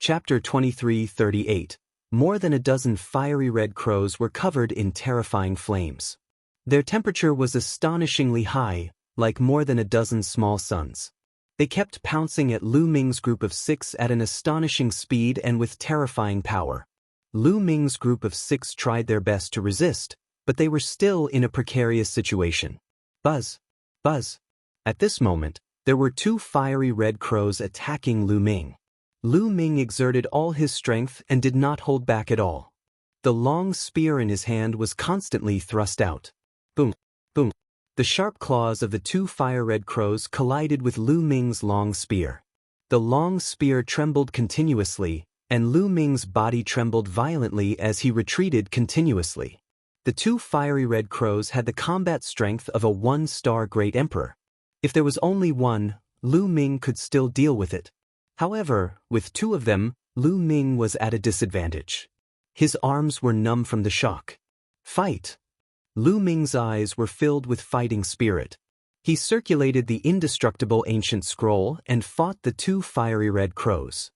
Chapter 2338. More than a dozen fiery red crows were covered in terrifying flames. Their temperature was astonishingly high, like more than a dozen small suns. They kept pouncing at Lu Ming's group of 6 at an astonishing speed and with terrifying power. Lu Ming's group of 6 tried their best to resist, but they were still in a precarious situation. Buzz! Buzz! At this moment, there were 2 fiery red crows attacking Lu Ming. Lu Ming exerted all his strength and did not hold back at all. The long spear in his hand was constantly thrust out. Boom! Boom! The sharp claws of the 2 fire-red crows collided with Lu Ming's long spear. The long spear trembled continuously, and Lu Ming's body trembled violently as he retreated continuously. The 2 fiery red crows had the combat strength of a 1-star Great Emperor. If there was only one, Lu Ming could still deal with it. However, with 2 of them, Lu Ming was at a disadvantage. His arms were numb from the shock. Fight! Lu Ming's eyes were filled with fighting spirit. He circulated the indestructible ancient scroll and fought the 2 fiery red crows.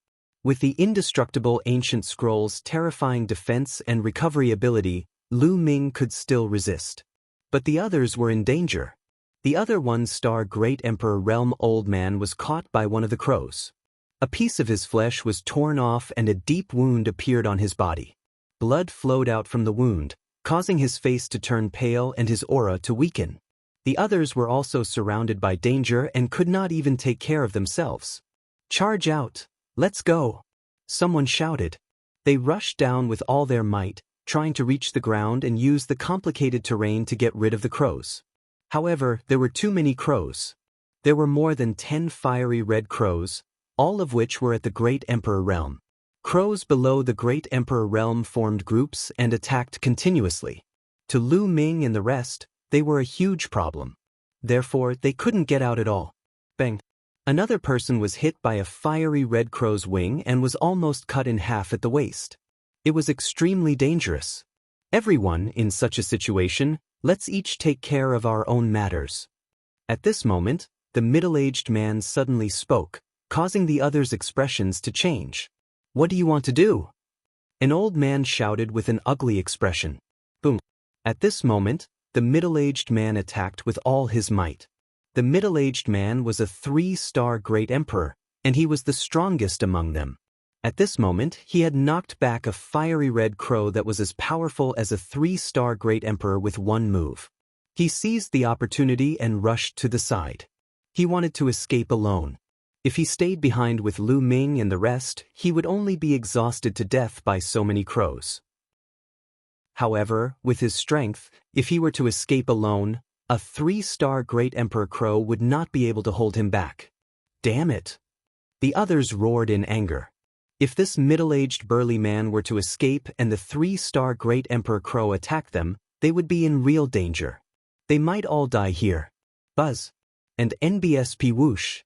With the indestructible ancient scroll's terrifying defense and recovery ability, Lu Ming could still resist. But the others were in danger. The other 1-star Great Emperor Realm Old Man was caught by one of the crows. A piece of his flesh was torn off and a deep wound appeared on his body. Blood flowed out from the wound, causing his face to turn pale and his aura to weaken. The others were also surrounded by danger and could not even take care of themselves. "Charge out! Let's go!" someone shouted. They rushed down with all their might, trying to reach the ground and use the complicated terrain to get rid of the crows. However, there were too many crows. There were more than 10 fiery red crows, all of which were at the Great Emperor Realm. Crows below the Great Emperor Realm formed groups and attacked continuously. To Lu Ming and the rest, they were a huge problem. Therefore, they couldn't get out at all. Bang! Another person was hit by a fiery red crow's wing and was almost cut in half at the waist. It was extremely dangerous. Everyone, in such a situation, let's each take care of our own matters. At this moment, the middle-aged man suddenly spoke, causing the others' expressions to change. "What do you want to do?" An old man shouted with an ugly expression. Boom! At this moment, the middle-aged man attacked with all his might. The middle-aged man was a 3-star Great Emperor, and he was the strongest among them. At this moment, he had knocked back a fiery red crow that was as powerful as a 3-star Great Emperor with one move. He seized the opportunity and rushed to the side. He wanted to escape alone. If he stayed behind with Lu Ming and the rest, he would only be exhausted to death by so many crows. However, with his strength, if he were to escape alone, a 3-star Great Emperor Crow would not be able to hold him back. Damn it! The others roared in anger. If this middle-aged burly man were to escape and the 3-star Great Emperor Crow attacked them, they would be in real danger. They might all die here. Buzz! And NBSP whoosh!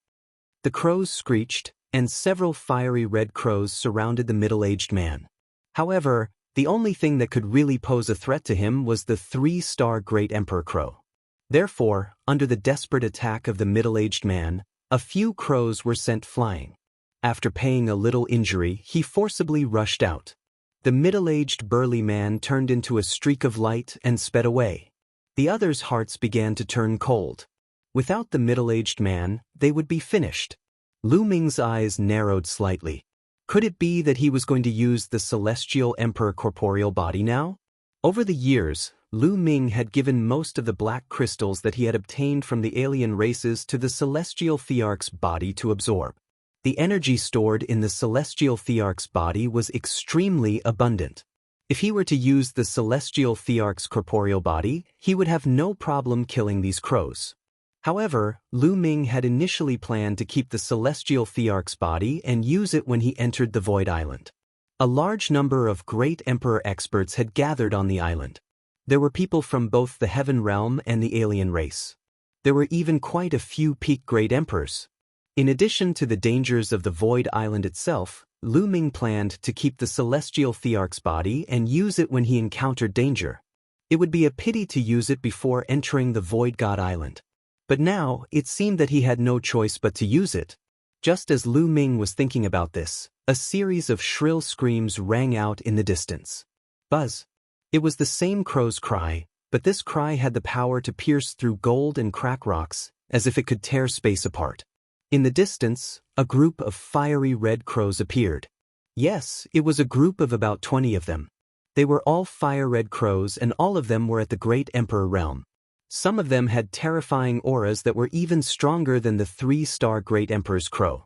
The crows screeched, and several fiery red crows surrounded the middle-aged man. However, the only thing that could really pose a threat to him was the 3-star Great Emperor Crow. Therefore, under the desperate attack of the middle-aged man, a few crows were sent flying. After paying a little injury, he forcibly rushed out. The middle-aged burly man turned into a streak of light and sped away. The others' hearts began to turn cold. Without the middle-aged man, they would be finished. Lu Ming's eyes narrowed slightly. Could it be that he was going to use the Celestial Emperor corporeal body now? Over the years, Lu Ming had given most of the black crystals that he had obtained from the alien races to the Celestial Thearch's body to absorb. The energy stored in the Celestial Thearch's body was extremely abundant. If he were to use the Celestial Thearch's corporeal body, he would have no problem killing these crows. However, Lu Ming had initially planned to keep the Celestial Thearch's body and use it when he entered the Void Island. A large number of Great Emperor experts had gathered on the island. There were people from both the Heaven Realm and the alien race. There were even quite a few peak Great Emperors. In addition to the dangers of the Void Island itself, Lu Ming planned to keep the Celestial Thearch's body and use it when he encountered danger. It would be a pity to use it before entering the Void God Island. But now, it seemed that he had no choice but to use it. Just as Lu Ming was thinking about this, A series of shrill screams rang out in the distance. Buzz. It was the same crow's cry, but this cry had the power to pierce through gold and crack rocks, as if it could tear space apart. In the distance, a group of fiery red crows appeared. Yes, it was a group of about 20 of them. They were all fire-red crows, and all of them were at the Great Emperor realm. Some of them had terrifying auras that were even stronger than the 3-star Great Emperor's crow.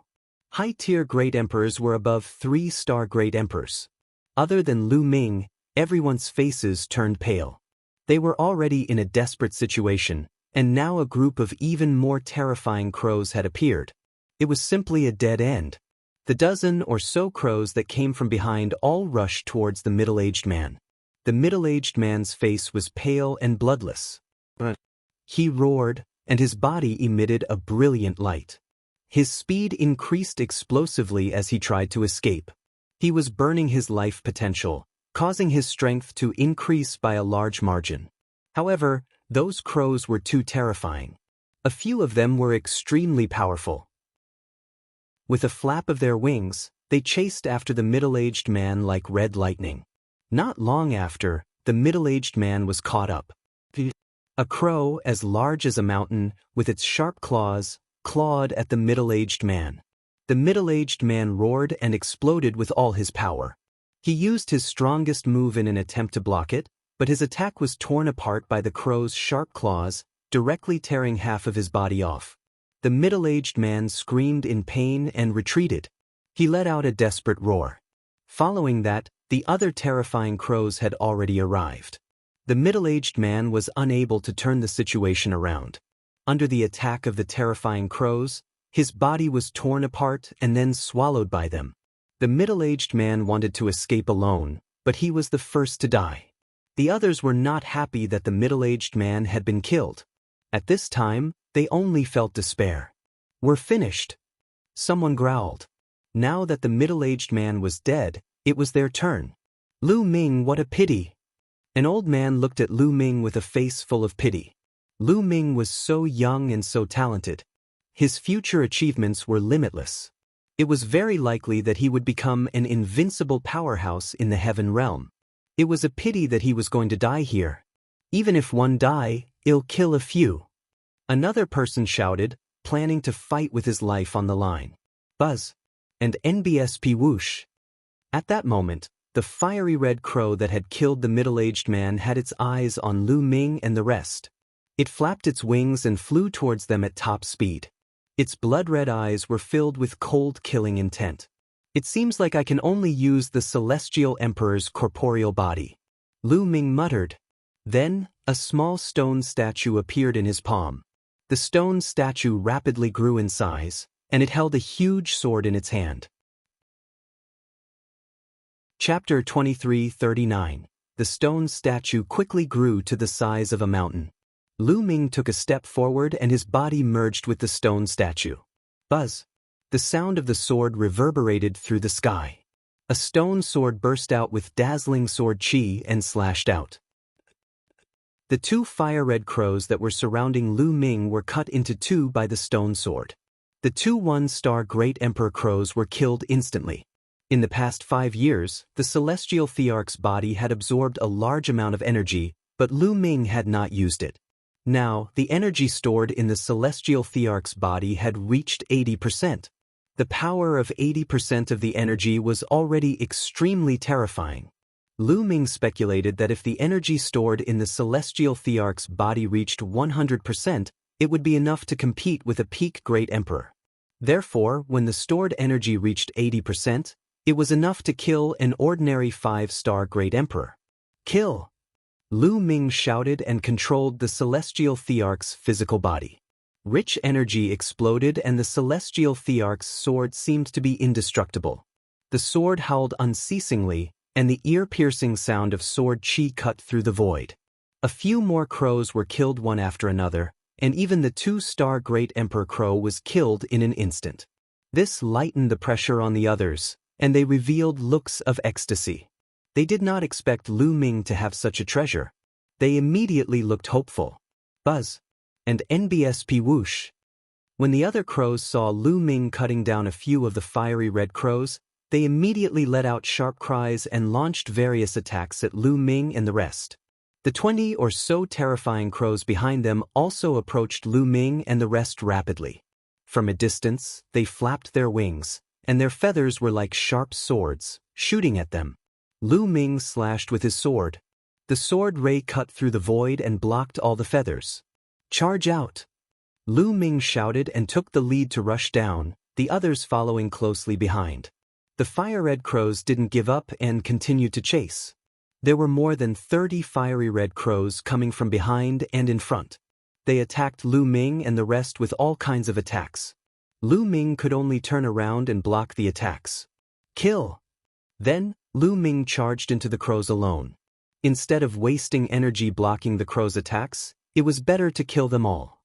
High-tier Great Emperors were above 3-star Great Emperors. Other than Lu Ming, everyone's faces turned pale. They were already in a desperate situation, and now a group of even more terrifying crows had appeared. It was simply a dead end. The dozen or so crows that came from behind all rushed towards the middle-aged man. The middle-aged man's face was pale and bloodless. He roared, and his body emitted a brilliant light. His speed increased explosively as he tried to escape. He was burning his life potential, causing his strength to increase by a large margin. However, those crows were too terrifying. A few of them were extremely powerful. With a flap of their wings, they chased after the middle-aged man like red lightning. Not long after, the middle-aged man was caught up. A crow as large as a mountain, with its sharp claws, clawed at the middle-aged man. The middle-aged man roared and exploded with all his power. He used his strongest move in an attempt to block it, but his attack was torn apart by the crow's sharp claws, directly tearing half of his body off. The middle-aged man screamed in pain and retreated. He let out a desperate roar. Following that, the other terrifying crows had already arrived. The middle-aged man was unable to turn the situation around. Under the attack of the terrifying crows, his body was torn apart and then swallowed by them. The middle-aged man wanted to escape alone, but he was the first to die. The others were not happy that the middle-aged man had been killed. At this time, they only felt despair. "We're finished," someone growled. Now that the middle-aged man was dead, it was their turn. "Lu Ming, what a pity." An old man looked at Lu Ming with a face full of pity. Lu Ming was so young and so talented. His future achievements were limitless. It was very likely that he would become an invincible powerhouse in the heaven realm. It was a pity that he was going to die here. Even if one die, it'll kill a few. Another person shouted, planning to fight with his life on the line. Buzz. And NBSP whoosh. At that moment, the fiery red crow that had killed the middle-aged man had its eyes on Lu Ming and the rest. It flapped its wings and flew towards them at top speed. Its blood-red eyes were filled with cold killing intent. "It seems like I can only use the Celestial Emperor's corporeal body," Lu Ming muttered. Then, a small stone statue appeared in his palm. The stone statue rapidly grew in size, and it held a huge sword in its hand. Chapter 23:39. The stone statue quickly grew to the size of a mountain. Lu Ming took a step forward and his body merged with the stone statue. Buzz. The sound of the sword reverberated through the sky. A stone sword burst out with dazzling sword chi and slashed out. The two fire-red crows that were surrounding Lu Ming were cut into two by the stone sword. The two 1-star Great Emperor crows were killed instantly. In the past 5 years, the Celestial Thearch's body had absorbed a large amount of energy, but Lu Ming had not used it. Now, the energy stored in the Celestial Thearch's body had reached 80%. The power of 80% of the energy was already extremely terrifying. Lu Ming speculated that if the energy stored in the Celestial Thearch's body reached 100%, it would be enough to compete with a peak Great Emperor. Therefore, when the stored energy reached 80%, it was enough to kill an ordinary 5-star Great Emperor. "Kill!" Lu Ming shouted and controlled the Celestial Thearch's physical body. Rich energy exploded and the Celestial Thearch's sword seemed to be indestructible. The sword howled unceasingly, and the ear-piercing sound of sword chi cut through the void. A few more crows were killed one after another, and even the 2-star Great Emperor crow was killed in an instant. This lightened the pressure on the others, and they revealed looks of ecstasy. They did not expect Lu Ming to have such a treasure. They immediately looked hopeful. Buzz. And NBSP whoosh. When the other crows saw Lu Ming cutting down a few of the fiery red crows, They immediately let out sharp cries and launched various attacks at Lu Ming and the rest. The 20 or so terrifying crows behind them also approached Lu Ming and the rest rapidly. From a distance, they flapped their wings, and their feathers were like sharp swords, shooting at them. Lu Ming slashed with his sword. The sword ray cut through the void and blocked all the feathers. "Charge out!" Lu Ming shouted and took the lead to rush down, the others following closely behind. The fire-red crows didn't give up and continued to chase. There were more than 30 fiery red crows coming from behind and in front. They attacked Lu Ming and the rest with all kinds of attacks. Lu Ming could only turn around and block the attacks. "Kill!" Then, Lu Ming charged into the crows alone. Instead of wasting energy blocking the crows' attacks, it was better to kill them all.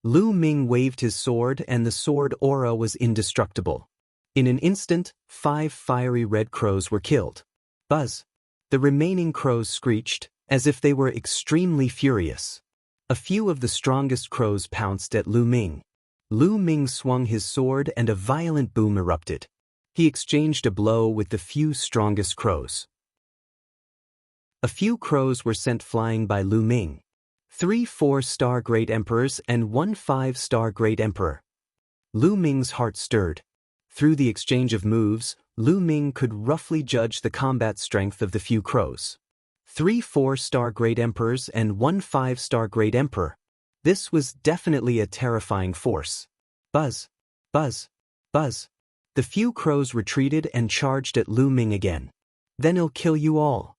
Lu Ming waved his sword and the sword aura was indestructible. In an instant, 5 fiery red crows were killed. Buzz! The remaining crows screeched, as if they were extremely furious. A few of the strongest crows pounced at Lu Ming. Lu Ming swung his sword and a violent boom erupted. He exchanged a blow with the few strongest crows. A few crows were sent flying by Lu Ming. 3 4-star Great Emperors and 1 5-star Great Emperor. Lu Ming's heart stirred. Through the exchange of moves, Lu Ming could roughly judge the combat strength of the few crows. 3 4-star Great Emperors and 1 5-star Great Emperor. This was definitely a terrifying force. Buzz! Buzz! Buzz! The few crows retreated and charged at Lu Ming again. "Then he'll kill you all."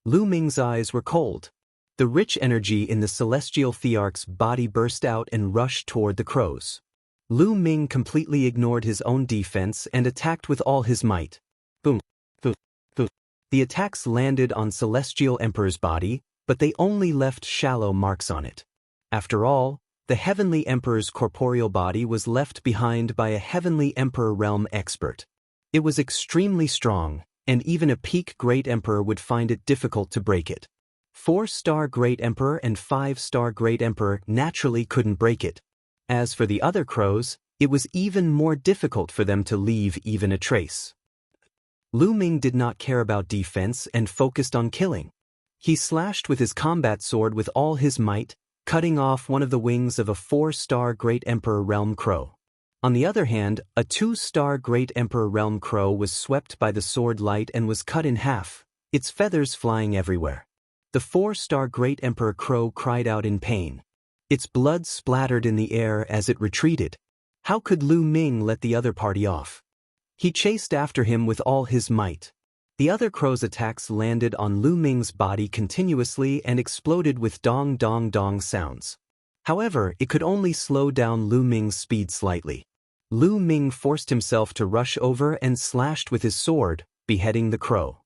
Lu Ming's eyes were cold. The rich energy in the celestial thearch's body burst out and rushed toward the crows. Lu Ming completely ignored his own defense and attacked with all his might. Boom, boom, boom. The attacks landed on Celestial Emperor's body, but they only left shallow marks on it. After all, the Heavenly Emperor's corporeal body was left behind by a Heavenly Emperor realm expert. It was extremely strong, and even a peak Great Emperor would find it difficult to break it. 4-star Great Emperor and 5-star Great Emperor naturally couldn't break it. As for the other crows, it was even more difficult for them to leave even a trace. Lu Ming did not care about defense and focused on killing. He slashed with his combat sword with all his might, cutting off one of the wings of a 4-star Great Emperor Realm Crow. On the other hand, a 2-star Great Emperor Realm Crow was swept by the sword light and was cut in half, its feathers flying everywhere. The 4-star Great Emperor Crow cried out in pain. Its blood splattered in the air as it retreated. How could Lu Ming let the other party off? He chased after him with all his might. The other crow's attacks landed on Lu Ming's body continuously and exploded with dong dong dong sounds. However, it could only slow down Lu Ming's speed slightly. Lu Ming forced himself to rush over and slashed with his sword, beheading the crow.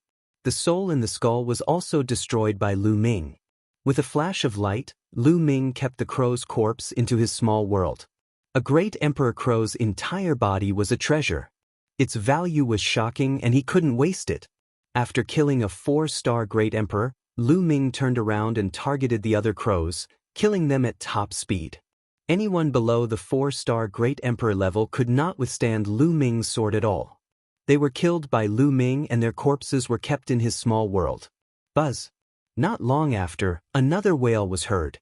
The soul in the skull was also destroyed by Lu Ming. With a flash of light, Lu Ming kept the crow's corpse into his small world. A Great Emperor Crow's entire body was a treasure. Its value was shocking and he couldn't waste it. After killing a 4-star Great Emperor, Lu Ming turned around and targeted the other crows, killing them at top speed. Anyone below the 4-star Great Emperor level could not withstand Lu Ming's sword at all. They were killed by Lu Ming and their corpses were kept in his small world. Buzz! Not long after, another wail was heard.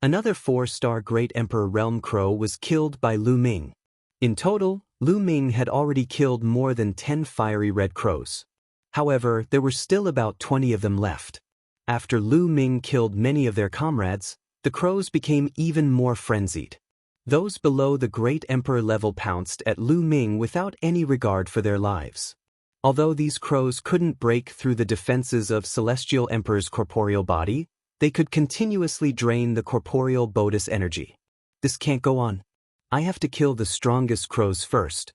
Another 4-star Great Emperor Realm Crow was killed by Lu Ming. In total, Lu Ming had already killed more than 10 fiery red crows. However, there were still about 20 of them left. After Lu Ming killed many of their comrades, the crows became even more frenzied. Those below the Great Emperor level pounced at Lu Ming without any regard for their lives. Although these crows couldn't break through the defenses of Celestial Emperor's corporeal body, they could continuously drain the corporeal Bodis energy. This can't go on. I have to kill the strongest crows first.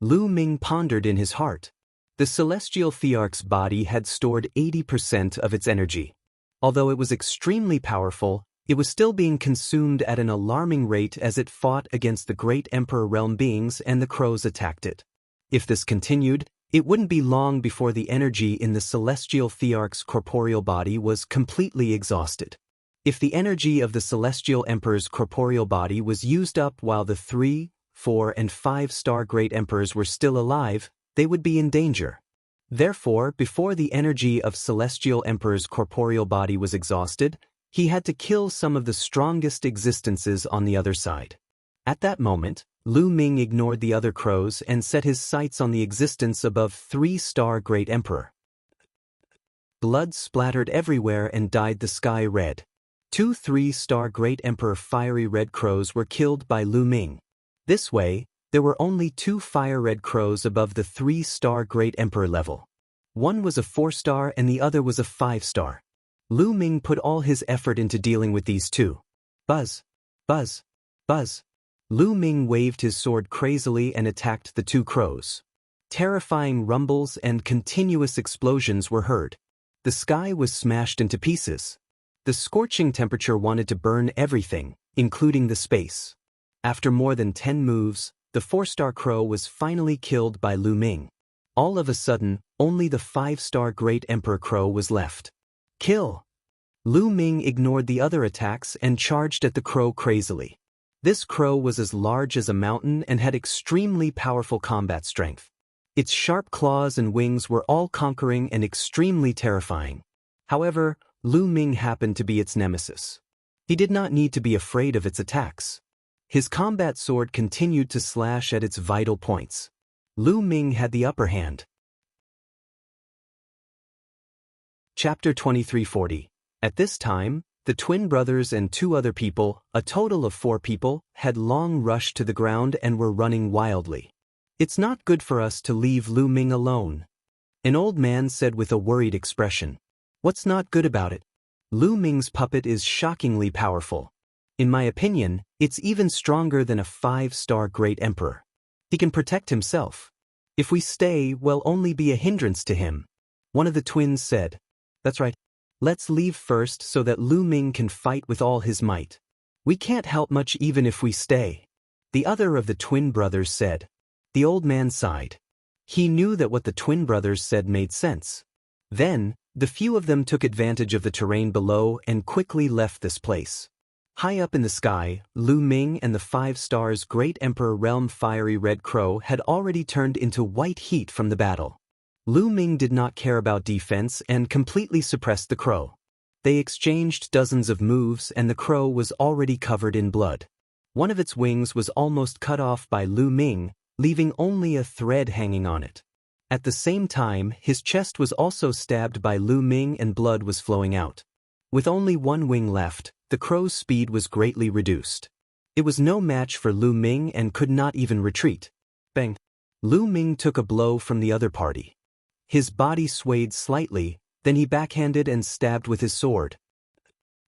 Lu Ming pondered in his heart. The Celestial Thearch's body had stored 80% of its energy. Although it was extremely powerful, it was still being consumed at an alarming rate as it fought against the Great Emperor realm beings and the crows attacked it. If this continued, it wouldn't be long before the energy in the Celestial Thearch's corporeal body was completely exhausted. If the energy of the Celestial Emperor's corporeal body was used up while the 3 4, and 5-star Great Emperors were still alive, they would be in danger. Therefore, before the energy of Celestial Emperor's corporeal body was exhausted, he had to kill some of the strongest existences on the other side. At that moment, Lu Ming ignored the other crows and set his sights on the existence above 3-star Great Emperor. Blood splattered everywhere and dyed the sky red. 2 3-star Great Emperor fiery red crows were killed by Lu Ming. This way, there were only 2 fire-red crows above the 3-star Great Emperor level. One was a 4-star and the other was a 5-star. Lu Ming put all his effort into dealing with these two. Buzz! Buzz! Buzz! Lu Ming waved his sword crazily and attacked the 2 crows. Terrifying rumbles and continuous explosions were heard. The sky was smashed into pieces. The scorching temperature wanted to burn everything, including the space. After more than 10 moves, the 4-star crow was finally killed by Lu Ming. All of a sudden, only the 5-star Great Emperor crow was left. Kill! Lu Ming ignored the other attacks and charged at the crow crazily. This crow was as large as a mountain and had extremely powerful combat strength. Its sharp claws and wings were all-conquering and extremely terrifying. However, Lu Ming happened to be its nemesis. He did not need to be afraid of its attacks. His combat sword continued to slash at its vital points. Lu Ming had the upper hand. Chapter 2340. At this time, the twin brothers and 2 other people, a total of 4 people, had long rushed to the ground and were running wildly. It's not good for us to leave Lu Ming alone, an old man said with a worried expression. What's not good about it? Lu Ming's puppet is shockingly powerful. In my opinion, it's even stronger than a 5-star Great Emperor. He can protect himself. If we stay, we'll only be a hindrance to him. One of the twins said. That's right. Let's leave first so that Lu Ming can fight with all his might. We can't help much even if we stay. The other of the twin brothers said. The old man sighed. He knew that what the twin brothers said made sense. Then, the few of them took advantage of the terrain below and quickly left this place. High up in the sky, Lu Ming and the 5 stars Great Emperor Realm Fiery Red Crow had already turned into white heat from the battle. Lu Ming did not care about defense and completely suppressed the crow. They exchanged dozens of moves and the crow was already covered in blood. One of its wings was almost cut off by Lu Ming, leaving only a thread hanging on it. At the same time, his chest was also stabbed by Lu Ming and blood was flowing out. With only one wing left, the crow's speed was greatly reduced. It was no match for Lu Ming and could not even retreat. Bang! Lu Ming took a blow from the other party. His body swayed slightly, then he backhanded and stabbed with his sword.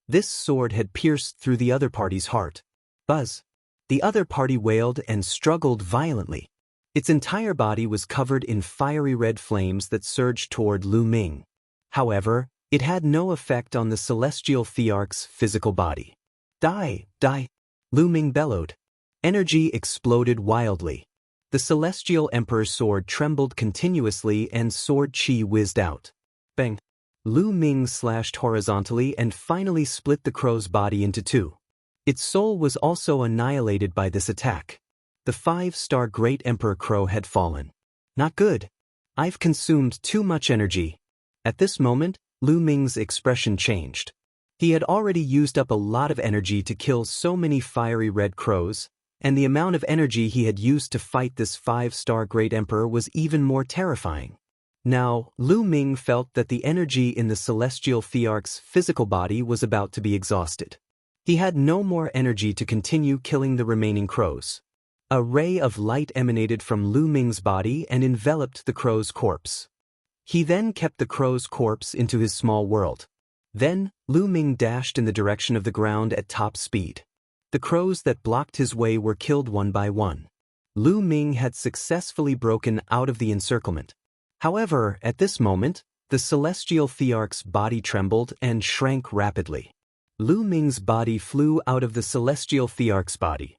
This sword had pierced through the other party's heart. Buzz! The other party wailed and struggled violently. Its entire body was covered in fiery red flames that surged toward Lu Ming. However, it had no effect on the celestial thearch's physical body. Die! Die! Lu Ming bellowed. Energy exploded wildly. The celestial emperor's sword trembled continuously and sword chi whizzed out. Bang! Lu Ming slashed horizontally and finally split the crow's body into 2. Its soul was also annihilated by this attack. The 5-star Great Emperor Crow had fallen. Not good. I've consumed too much energy. At this moment, Lu Ming's expression changed. He had already used up a lot of energy to kill so many fiery red crows, and the amount of energy he had used to fight this 5-star Great Emperor was even more terrifying. Now, Lu Ming felt that the energy in the celestial thearch's physical body was about to be exhausted. He had no more energy to continue killing the remaining crows. A ray of light emanated from Lu Ming's body and enveloped the crow's corpse. He then kept the crow's corpse into his small world. Then, Lu Ming dashed in the direction of the ground at top speed. The crows that blocked his way were killed one by one. Lu Ming had successfully broken out of the encirclement. However, at this moment, the celestial thearch's body trembled and shrank rapidly. Lu Ming's body flew out of the celestial thearch's body.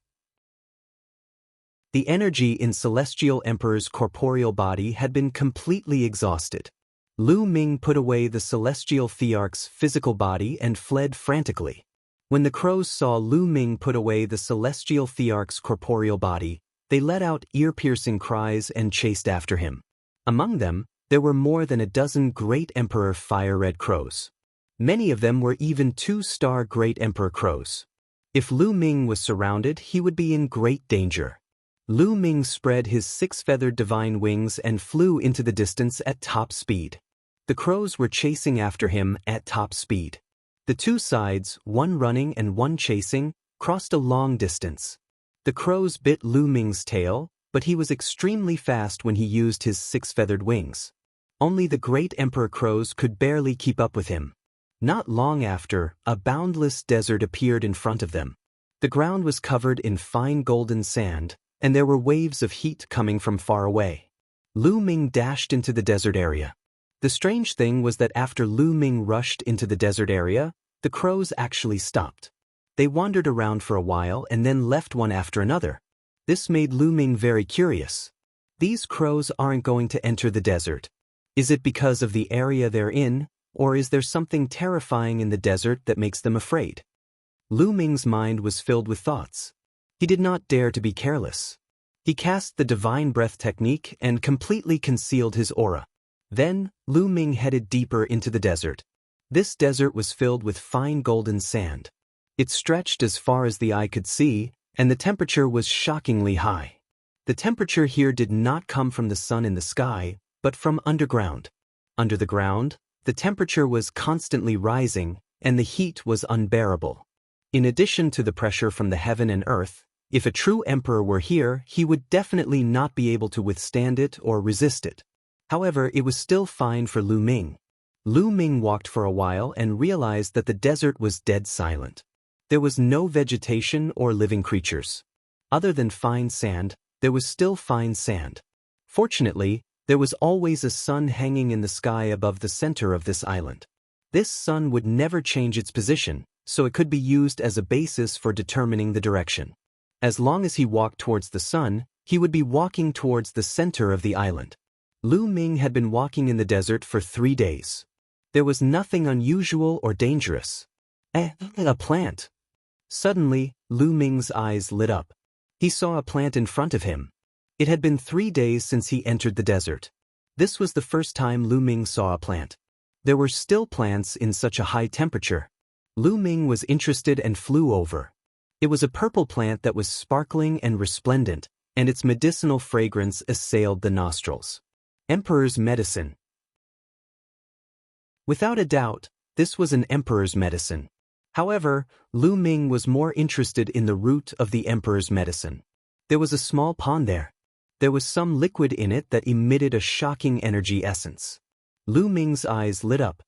The energy in Celestial Emperor's corporeal body had been completely exhausted. Lu Ming put away the Celestial Thearch's physical body and fled frantically. When the crows saw Lu Ming put away the Celestial Thearch's corporeal body, They let out ear-piercing cries and chased after him. Among them, there were more than a dozen Great Emperor fire-red crows. Many of them were even 2-star Great Emperor crows. If Lu Ming was surrounded, he would be in great danger. Lu Ming spread his 6-feathered divine wings and flew into the distance at top speed. The crows were chasing after him at top speed. The two sides, one running and one chasing, crossed a long distance. The crows bit Lu Ming's tail, but he was extremely fast when he used his 6-feathered wings. Only the Great Emperor crows could barely keep up with him. Not long after, a boundless desert appeared in front of them. The ground was covered in fine golden sand, and there were waves of heat coming from far away. Lu Ming dashed into the desert area. The strange thing was that after Lu Ming rushed into the desert area, the crows actually stopped. They wandered around for a while and then left one after another. This made Lu Ming very curious. These crows aren't going to enter the desert. Is it because of the area they're in, or is there something terrifying in the desert that makes them afraid? Lu Ming's mind was filled with thoughts. He did not dare to be careless. He cast the divine breath technique and completely concealed his aura. Then, Lu Ming headed deeper into the desert. This desert was filled with fine golden sand. It stretched as far as the eye could see, and the temperature was shockingly high. The temperature here did not come from the sun in the sky, but from underground. Under the ground, the temperature was constantly rising, and the heat was unbearable. In addition to the pressure from the heaven and earth, if a true emperor were here, he would definitely not be able to withstand it or resist it. However, it was still fine for Lu Ming. Lu Ming walked for a while and realized that the desert was dead silent. There was no vegetation or living creatures. Other than fine sand, there was still fine sand. Fortunately, there was always a sun hanging in the sky above the center of this island. This sun would never change its position, so it could be used as a basis for determining the direction. As long as he walked towards the sun, he would be walking towards the center of the island. Lu Ming had been walking in the desert for 3 days. There was nothing unusual or dangerous. A plant. Suddenly, Lu Ming's eyes lit up. He saw a plant in front of him. It had been 3 days since he entered the desert. This was the first time Lu Ming saw a plant. There were still plants in such a high temperature. Lu Ming was interested and flew over. It was a purple plant that was sparkling and resplendent, and its medicinal fragrance assailed the nostrils. Emperor's medicine. Without a doubt, this was an emperor's medicine. However, Lu Ming was more interested in the root of the emperor's medicine. There was a small pond there. There was some liquid in it that emitted a shocking energy essence. Lu Ming's eyes lit up.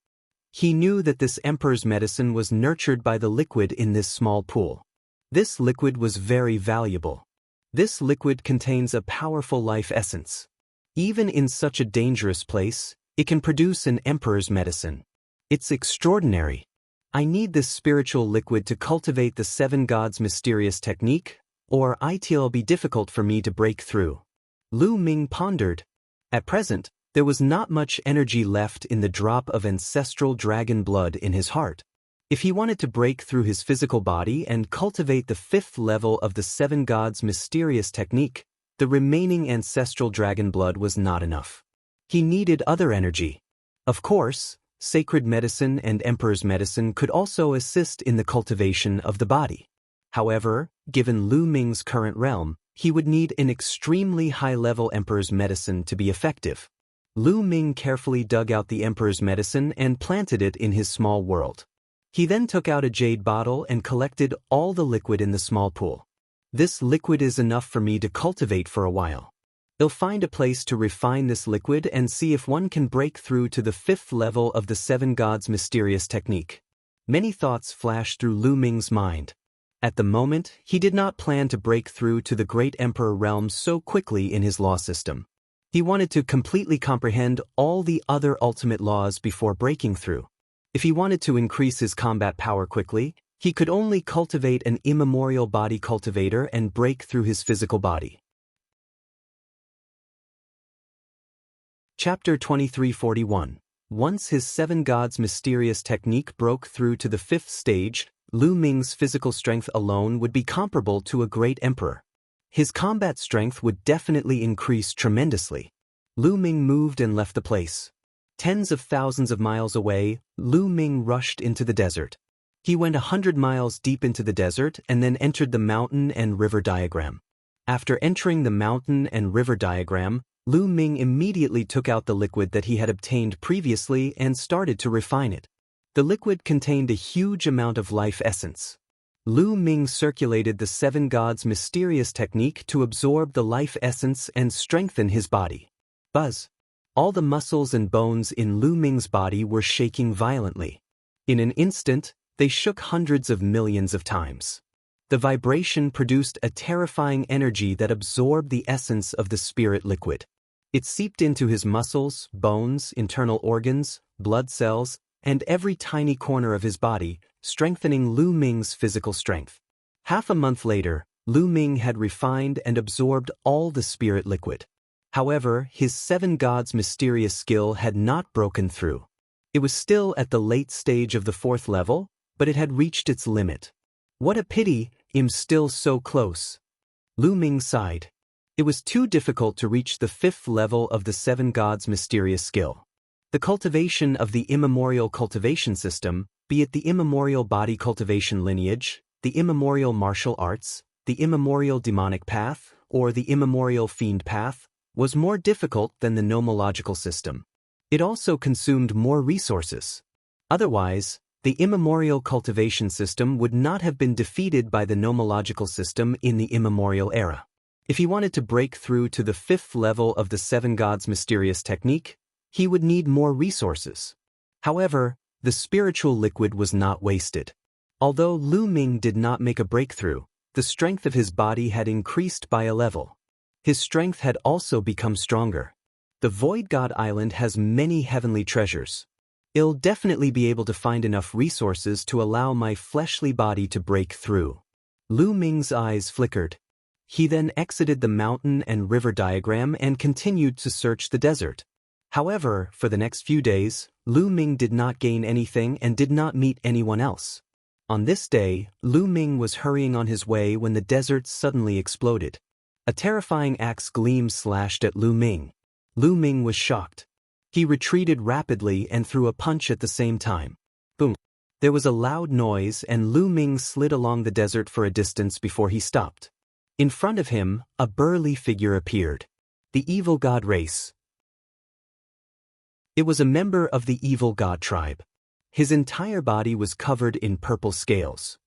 He knew that this emperor's medicine was nurtured by the liquid in this small pool. This liquid was very valuable. This liquid contains a powerful life essence. Even in such a dangerous place, it can produce an emperor's medicine. It's extraordinary. I need this spiritual liquid to cultivate the 7 gods' mysterious technique, or it'll be difficult for me to break through. Lu Ming pondered. At present, there was not much energy left in the drop of ancestral dragon blood in his heart. If he wanted to break through his physical body and cultivate the 5th level of the 7 gods' mysterious technique, the remaining ancestral dragon blood was not enough. He needed other energy. Of course, sacred medicine and emperor's medicine could also assist in the cultivation of the body. However, given Lu Ming's current realm, he would need an extremely high-level emperor's medicine to be effective. Lu Ming carefully dug out the emperor's medicine and planted it in his small world. He then took out a jade bottle and collected all the liquid in the small pool. This liquid is enough for me to cultivate for a while. I'll find a place to refine this liquid and see if one can break through to the 5th level of the 7 gods' mysterious technique. Many thoughts flashed through Lu Ming's mind. At the moment, he did not plan to break through to the Great Emperor realm so quickly in his law system. He wanted to completely comprehend all the other ultimate laws before breaking through. If he wanted to increase his combat power quickly, he could only cultivate an immemorial body cultivator and break through his physical body. Chapter 2341. Once his 7 gods' mysterious technique broke through to the 5th stage, Lu Ming's physical strength alone would be comparable to a great emperor. His combat strength would definitely increase tremendously. Lu Ming moved and left the place. Tens of thousands of miles away, Lu Ming rushed into the desert. He went 100 miles deep into the desert and then entered the mountain and river diagram. After entering the mountain and river diagram, Lu Ming immediately took out the liquid that he had obtained previously and started to refine it. The liquid contained a huge amount of life essence. Lu Ming circulated the seven gods' mysterious technique to absorb the life essence and strengthen his body. Buzz! All the muscles and bones in Lu Ming's body were shaking violently. In an instant, they shook hundreds of millions of times. The vibration produced a terrifying energy that absorbed the essence of the spirit liquid. It seeped into his muscles, bones, internal organs, blood cells, and every tiny corner of his body, strengthening Lu Ming's physical strength. Half a month later, Lu Ming had refined and absorbed all the spirit liquid. However, his seven gods' mysterious skill had not broken through. It was still at the late stage of the 4th level, but it had reached its limit. What a pity, I'm still so close. Lu Ming sighed. It was too difficult to reach the 5th level of the seven gods' mysterious skill. The cultivation of the immemorial cultivation system, be it the immemorial body cultivation lineage, the immemorial martial arts, the immemorial demonic path, or the immemorial fiend path, was more difficult than the nomological system. It also consumed more resources. Otherwise, the immemorial cultivation system would not have been defeated by the nomological system in the immemorial era. If he wanted to break through to the 5th level of the seven gods' mysterious technique, he would need more resources. However, the spiritual liquid was not wasted. Although Lu Ming did not make a breakthrough, the strength of his body had increased by a level. His strength had also become stronger. The Void God Island has many heavenly treasures. I'll definitely be able to find enough resources to allow my fleshly body to break through. Lu Ming's eyes flickered. He then exited the mountain and river diagram and continued to search the desert. However, for the next few days, Lu Ming did not gain anything and did not meet anyone else. On this day, Lu Ming was hurrying on his way when the desert suddenly exploded. A terrifying axe gleam slashed at Lu Ming. Lu Ming was shocked. He retreated rapidly and threw a punch at the same time. Boom! There was a loud noise and Lu Ming slid along the desert for a distance before he stopped. In front of him, a burly figure appeared. The evil god race. It was a member of the evil god tribe. His entire body was covered in purple scales.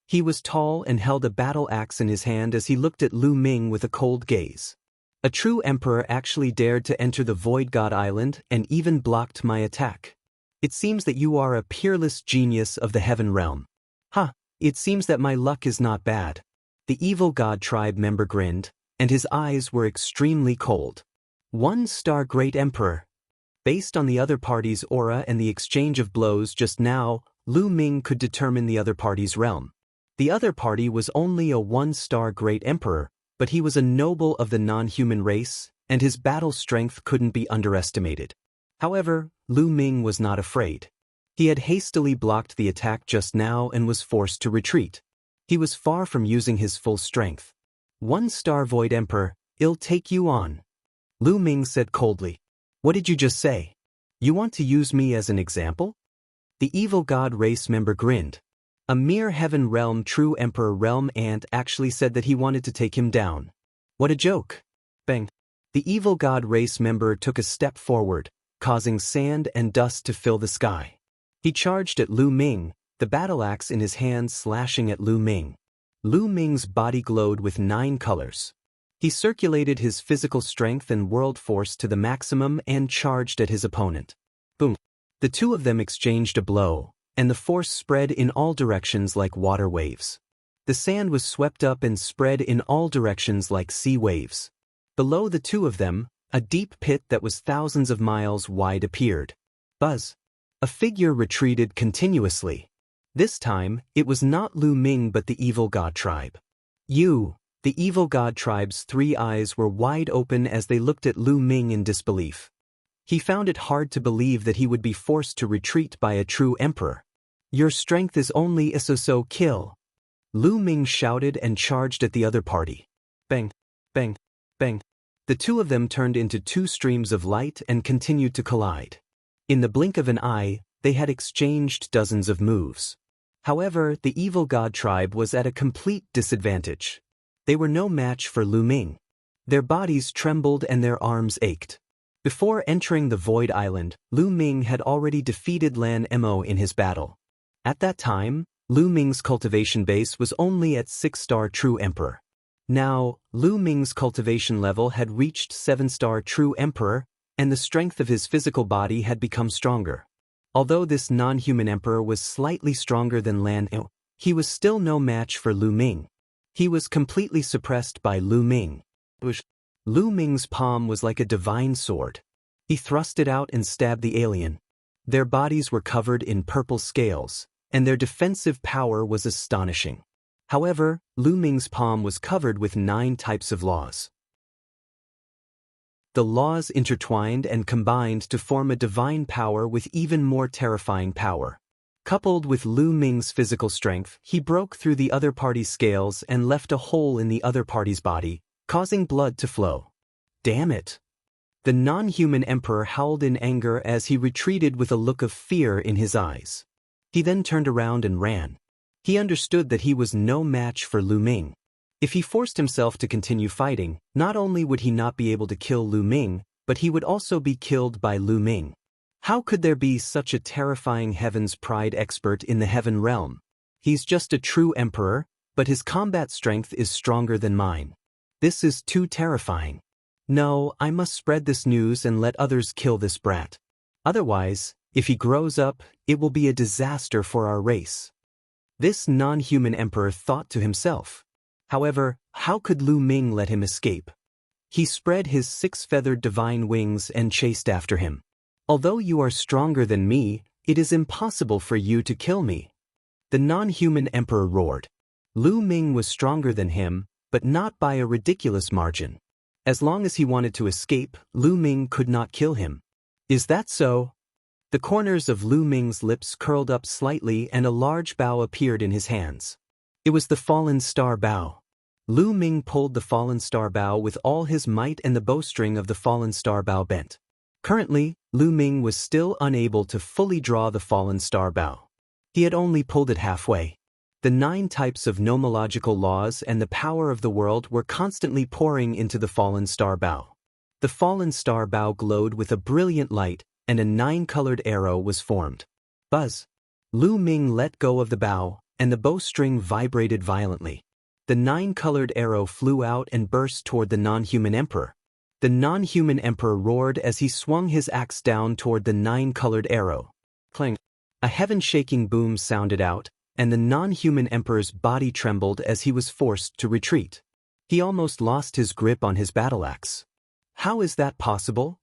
He was tall and held a battle axe in his hand as he looked at Lu Ming with a cold gaze. A true emperor actually dared to enter the Void God Island and even blocked my attack. It seems that you are a peerless genius of the heaven realm. It seems that my luck is not bad. The evil god tribe member grinned, and his eyes were extremely cold. 1-star great emperor. Based on the other party's aura and the exchange of blows just now, Lu Ming could determine the other party's realm. The other party was only a 1-star great emperor, but he was a noble of the non-human race, and his battle strength couldn't be underestimated. However, Lu Ming was not afraid. He had hastily blocked the attack just now and was forced to retreat. He was far from using his full strength. 1-star Void Emperor, I'll take you on. Lu Ming said coldly. What did you just say? You want to use me as an example? The evil god race member grinned. A mere heaven realm true emperor realm ant actually said that he wanted to take him down. What a joke. Bang. The evil god race member took a step forward, causing sand and dust to fill the sky. He charged at Lu Ming, the battle axe in his hand slashing at Lu Ming. Lu Ming's body glowed with 9 colors. He circulated his physical strength and world force to the maximum and charged at his opponent. Boom. The two of them exchanged a blow, and the force spread in all directions like water waves. The sand was swept up and spread in all directions like sea waves. Below the two of them, a deep pit that was thousands of miles wide appeared. Buzz. A figure retreated continuously. This time, it was not Lu Ming but the evil god tribe. The evil god tribe's 3 eyes were wide open as they looked at Lu Ming in disbelief. He found it hard to believe that he would be forced to retreat by a true emperor. Your strength is only a so-so kill. Lu Ming shouted and charged at the other party. Bang, bang, bang. The two of them turned into two streams of light and continued to collide. In the blink of an eye, they had exchanged dozens of moves. However, the evil god tribe was at a complete disadvantage. They were no match for Lu Ming. Their bodies trembled and their arms ached. Before entering the Void Island, Lu Ming had already defeated Lan Mo in his battle. At that time, Lu Ming's cultivation base was only at 6-star True Emperor. Now, Lu Ming's cultivation level had reached 7-star True Emperor, and the strength of his physical body had become stronger. Although this non-human emperor was slightly stronger than Lan Mo, he was still no match for Lu Ming. He was completely suppressed by Lu Ming. Lu Ming's palm was like a divine sword. He thrust it out and stabbed the alien. Their bodies were covered in purple scales, and their defensive power was astonishing. However, Lu Ming's palm was covered with 9 types of laws. The laws intertwined and combined to form a divine power with even more terrifying power. Coupled with Lu Ming's physical strength, he broke through the other party's scales and left a hole in the other party's body, causing blood to flow. Damn it! The non-human emperor howled in anger as he retreated with a look of fear in his eyes. He then turned around and ran. He understood that he was no match for Lu Ming. If he forced himself to continue fighting, not only would he not be able to kill Lu Ming, but he would also be killed by Lu Ming. How could there be such a terrifying Heaven's Pride expert in the Heaven realm? He's just a true emperor, but his combat strength is stronger than mine. This is too terrifying. No, I must spread this news and let others kill this brat. Otherwise, if he grows up, it will be a disaster for our race. This non-human emperor thought to himself. However, how could Lu Ming let him escape? He spread his 6-feathered divine wings and chased after him. Although you are stronger than me, it is impossible for you to kill me. The non-human emperor roared. Lu Ming was stronger than him, but not by a ridiculous margin. As long as he wanted to escape, Lu Ming could not kill him. Is that so? The corners of Lu Ming's lips curled up slightly and a large bow appeared in his hands. It was the fallen star bow. Lu Ming pulled the fallen star bow with all his might and the bowstring of the fallen star bow bent. Currently, Lu Ming was still unable to fully draw the fallen star bow. He had only pulled it halfway. The 9 types of nomological laws and the power of the world were constantly pouring into the fallen star bow. The fallen star bow glowed with a brilliant light, and a 9-colored arrow was formed. Buzz! Lu Ming let go of the bow, and the bowstring vibrated violently. The 9-colored arrow flew out and burst toward the non-human emperor. The non-human emperor roared as he swung his axe down toward the 9-colored arrow. Clang! A heaven-shaking boom sounded out, and the non-human emperor's body trembled as he was forced to retreat. He almost lost his grip on his battle axe. How is that possible?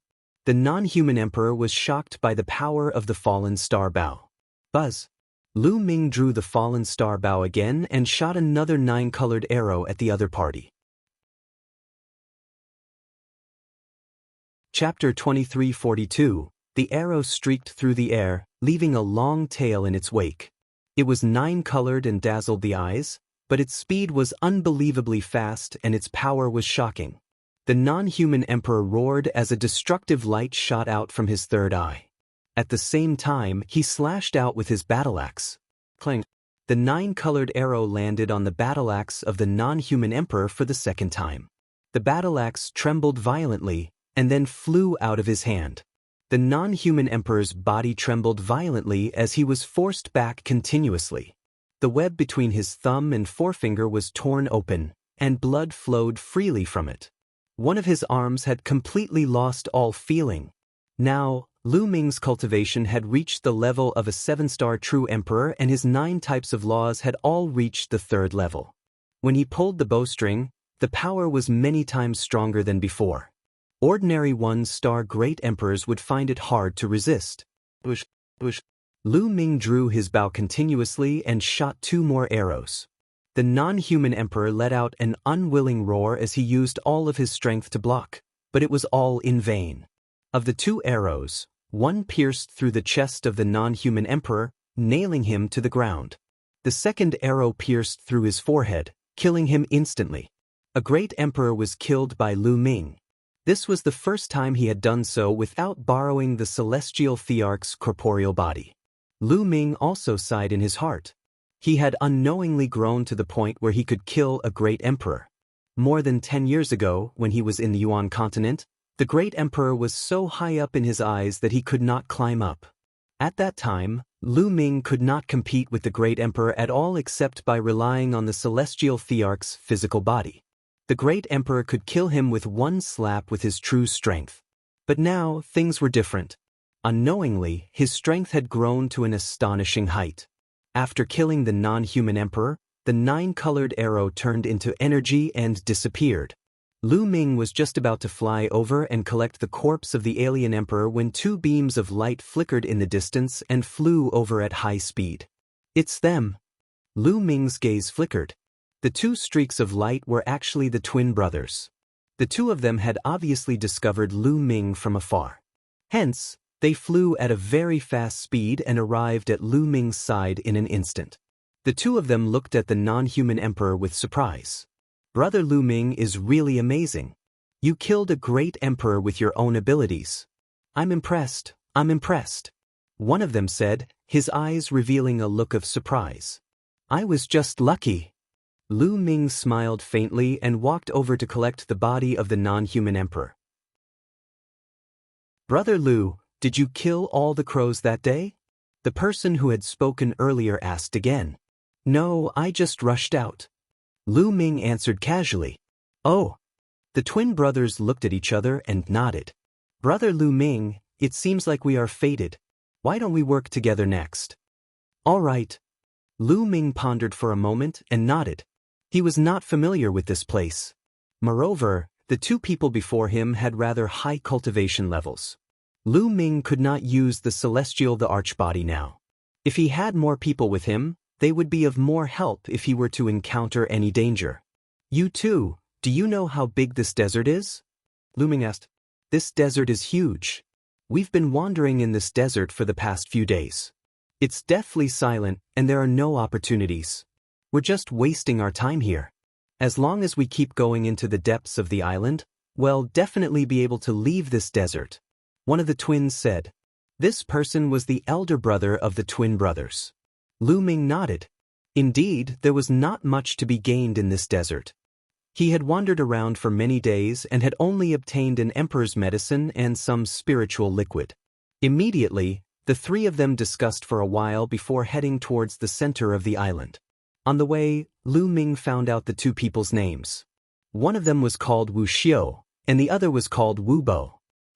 The non-human emperor was shocked by the power of the fallen star bow. Buzz! Lu Ming drew the fallen star bow again and shot another 9-colored arrow at the other party. Chapter 2342. The arrow streaked through the air, leaving a long tail in its wake. It was 9-colored and dazzled the eyes, but its speed was unbelievably fast and its power was shocking. The non-human emperor roared as a destructive light shot out from his third eye. At the same time, he slashed out with his battle axe. Clang! The 9-colored arrow landed on the battle axe of the non-human emperor for the second time. The battle axe trembled violently, and then flew out of his hand. The non-human emperor's body trembled violently as he was forced back continuously. The web between his thumb and forefinger was torn open, and blood flowed freely from it. One of his arms had completely lost all feeling. Now, Lu Ming's cultivation had reached the level of a 7-star true emperor and his 9 types of laws had all reached the 3rd level. When he pulled the bowstring, the power was many times stronger than before. Ordinary 1-star great emperors would find it hard to resist. Lu Ming drew his bow continuously and shot 2 more arrows. The non-human emperor let out an unwilling roar as he used all of his strength to block, but it was all in vain. Of the 2 arrows, one pierced through the chest of the non-human emperor, nailing him to the ground. The second arrow pierced through his forehead, killing him instantly. A great emperor was killed by Lu Ming. This was the first time he had done so without borrowing the celestial thearch's corporeal body. Lu Ming also sighed in his heart. He had unknowingly grown to the point where he could kill a great emperor. More than 10 years ago, when he was in the Yuan continent, the great emperor was so high up in his eyes that he could not climb up. At that time, Lu Ming could not compete with the great emperor at all except by relying on the celestial thearch's physical body. The great emperor could kill him with one slap with his true strength. But now, things were different. Unknowingly, his strength had grown to an astonishing height. After killing the non-human emperor, the 9-colored arrow turned into energy and disappeared. Lu Ming was just about to fly over and collect the corpse of the alien emperor when 2 beams of light flickered in the distance and flew over at high speed. It's them. Lu Ming's gaze flickered. The 2 streaks of light were actually the twin brothers. The 2 of them had obviously discovered Lu Ming from afar. Hence, they flew at a very fast speed and arrived at Lu Ming's side in an instant. The 2 of them looked at the non-human emperor with surprise. Brother Lu Ming is really amazing. You killed a great emperor with your own abilities. I'm impressed. One of them said, his eyes revealing a look of surprise. I was just lucky. Lu Ming smiled faintly and walked over to collect the body of the non-human emperor. Brother Lu, did you kill all the crows that day? The person who had spoken earlier asked again. No, I just rushed out. Lu Ming answered casually. Oh. The twin brothers looked at each other and nodded. Brother Lu Ming, it seems like we are fated. Why don't we work together next? All right. Lu Ming pondered for a moment and nodded. He was not familiar with this place. Moreover, the 2 people before him had rather high cultivation levels. Lu Ming could not use the celestial the archbody now. If he had more people with him, they would be of more help if he were to encounter any danger. You too, do you know how big this desert is? Lu Ming asked. This desert is huge. We've been wandering in this desert for the past few days. It's deathly silent and there are no opportunities. We're just wasting our time here. As long as we keep going into the depths of the island, we'll definitely be able to leave this desert. One of the twins said. This person was the elder brother of the twin brothers. Lu Ming nodded. Indeed, there was not much to be gained in this desert. He had wandered around for many days and had only obtained an emperor's medicine and some spiritual liquid. Immediately, the 3 of them discussed for a while before heading towards the center of the island. On the way, Lu Ming found out the 2 people's names. One of them was called Wuxia, and the other was called Wubo.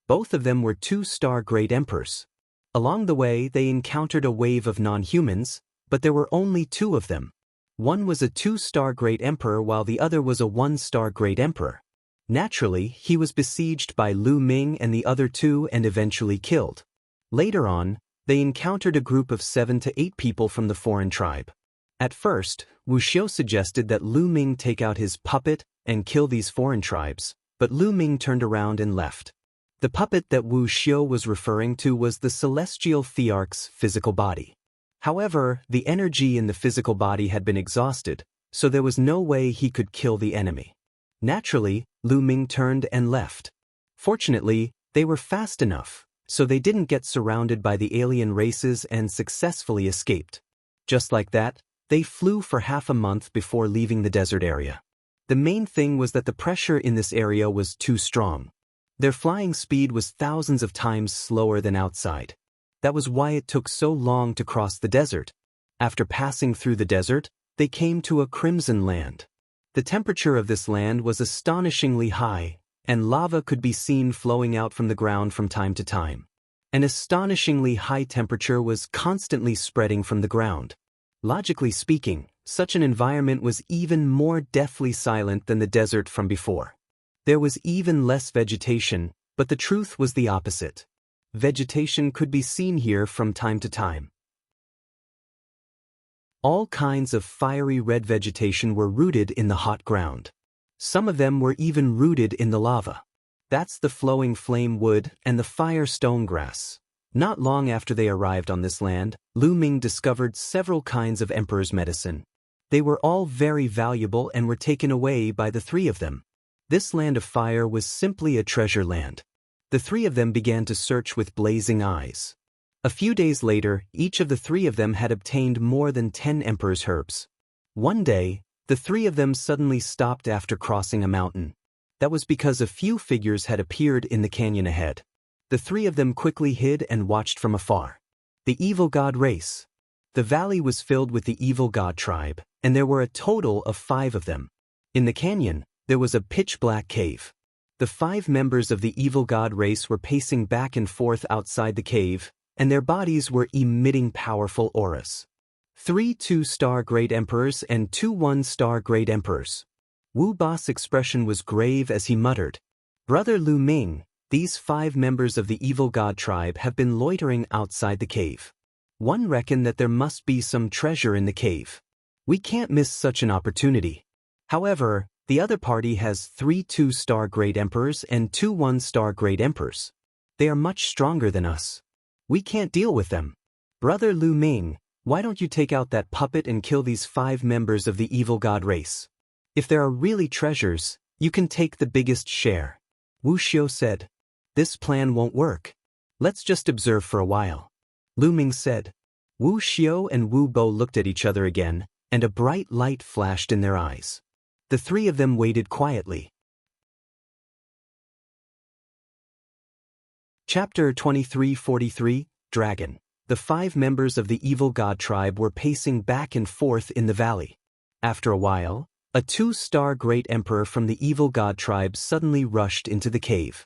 Both of them were 2-star great emperors. Along the way, they encountered a wave of non-humans, but there were only 2 of them. One was a 2-star great emperor while the other was a 1-star great emperor. Naturally, he was besieged by Lu Ming and the other 2 and eventually killed. Later on, they encountered a group of 7 to 8 people from the foreign tribe. At first, Wuxia suggested that Lu Ming take out his puppet and kill these foreign tribes, but Lu Ming turned around and left. The puppet that Wuxia was referring to was the celestial thearch's physical body. However, the energy in the physical body had been exhausted, so there was no way he could kill the enemy. Naturally, Lu Ming turned and left. Fortunately, they were fast enough, so they didn't get surrounded by the alien races and successfully escaped. Just like that, they flew for half a month before leaving the desert area. The main thing was that the pressure in this area was too strong. Their flying speed was thousands of times slower than outside. That was why it took so long to cross the desert. After passing through the desert, they came to a crimson land. The temperature of this land was astonishingly high, and lava could be seen flowing out from the ground from time to time. An astonishingly high temperature was constantly spreading from the ground. Logically speaking, such an environment was even more deathly silent than the desert from before. There was even less vegetation, but the truth was the opposite. Vegetation could be seen here from time to time. All kinds of fiery red vegetation were rooted in the hot ground. Some of them were even rooted in the lava. That's the flowing flame wood and the fire stone grass. Not long after they arrived on this land, Lu Ming discovered several kinds of emperor's medicine. They were all very valuable and were taken away by the three of them. This land of fire was simply a treasure land. The three of them began to search with blazing eyes. A few days later, each of the three of them had obtained more than 10 emperor's herbs. One day, the three of them suddenly stopped after crossing a mountain. That was because a few figures had appeared in the canyon ahead. The three of them quickly hid and watched from afar. The evil god race. The valley was filled with the evil god tribe, and there were a total of 5 of them. In the canyon, there was a pitch-black cave. The 5 members of the evil god race were pacing back and forth outside the cave, and their bodies were emitting powerful auras. 3 2-star great emperors and 2 1-star great emperors. Wu Ba's expression was grave as he muttered, "Brother Lu Ming, these 5 members of the evil god tribe have been loitering outside the cave. One reckoned that there must be some treasure in the cave. We can't miss such an opportunity. However, the other party has 3 2-star great emperors and 2 1-star great emperors. They are much stronger than us. We can't deal with them. Brother Lu Ming, why don't you take out that puppet and kill these 5 members of the evil god race? If there are really treasures, you can take the biggest share." Wu Xiu said. "This plan won't work. Let's just observe for a while," Lu Ming said. Wu Xiu and Wu Bo looked at each other again, and a bright light flashed in their eyes. The three of them waited quietly. Chapter 2343, Dragon. The 5 members of the evil god tribe were pacing back and forth in the valley. After a while, a 2-star great emperor from the evil god tribe suddenly rushed into the cave.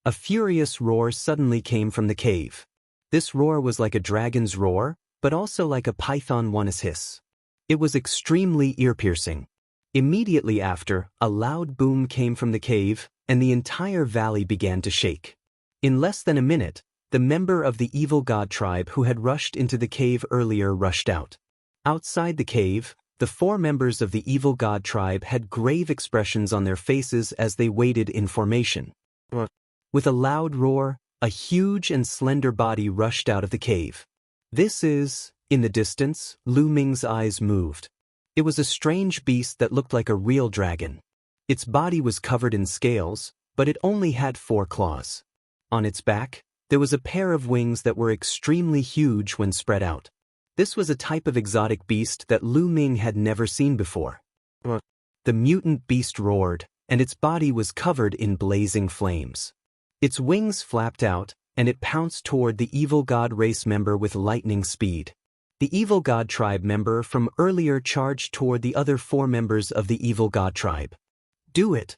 A furious roar suddenly came from the cave. This roar was like a dragon's roar, but also like a python's hiss. It was extremely ear-piercing. Immediately after, a loud boom came from the cave, and the entire valley began to shake. In less than a minute, the member of the evil god tribe who had rushed into the cave earlier rushed out. Outside the cave, the 4 members of the evil god tribe had grave expressions on their faces as they waited in formation. With a loud roar, a huge and slender body rushed out of the cave. "This is..." In the distance, Lu Ming's eyes moved. It was a strange beast that looked like a real dragon. Its body was covered in scales, but it only had 4 claws. On its back, there was a pair of wings that were extremely huge when spread out. This was a type of exotic beast that Lu Ming had never seen before. The mutant beast roared, and its body was covered in blazing flames. Its wings flapped out, and it pounced toward the evil god race member with lightning speed. The evil god tribe member from earlier charged toward the other 4 members of the evil god tribe. "Do it!"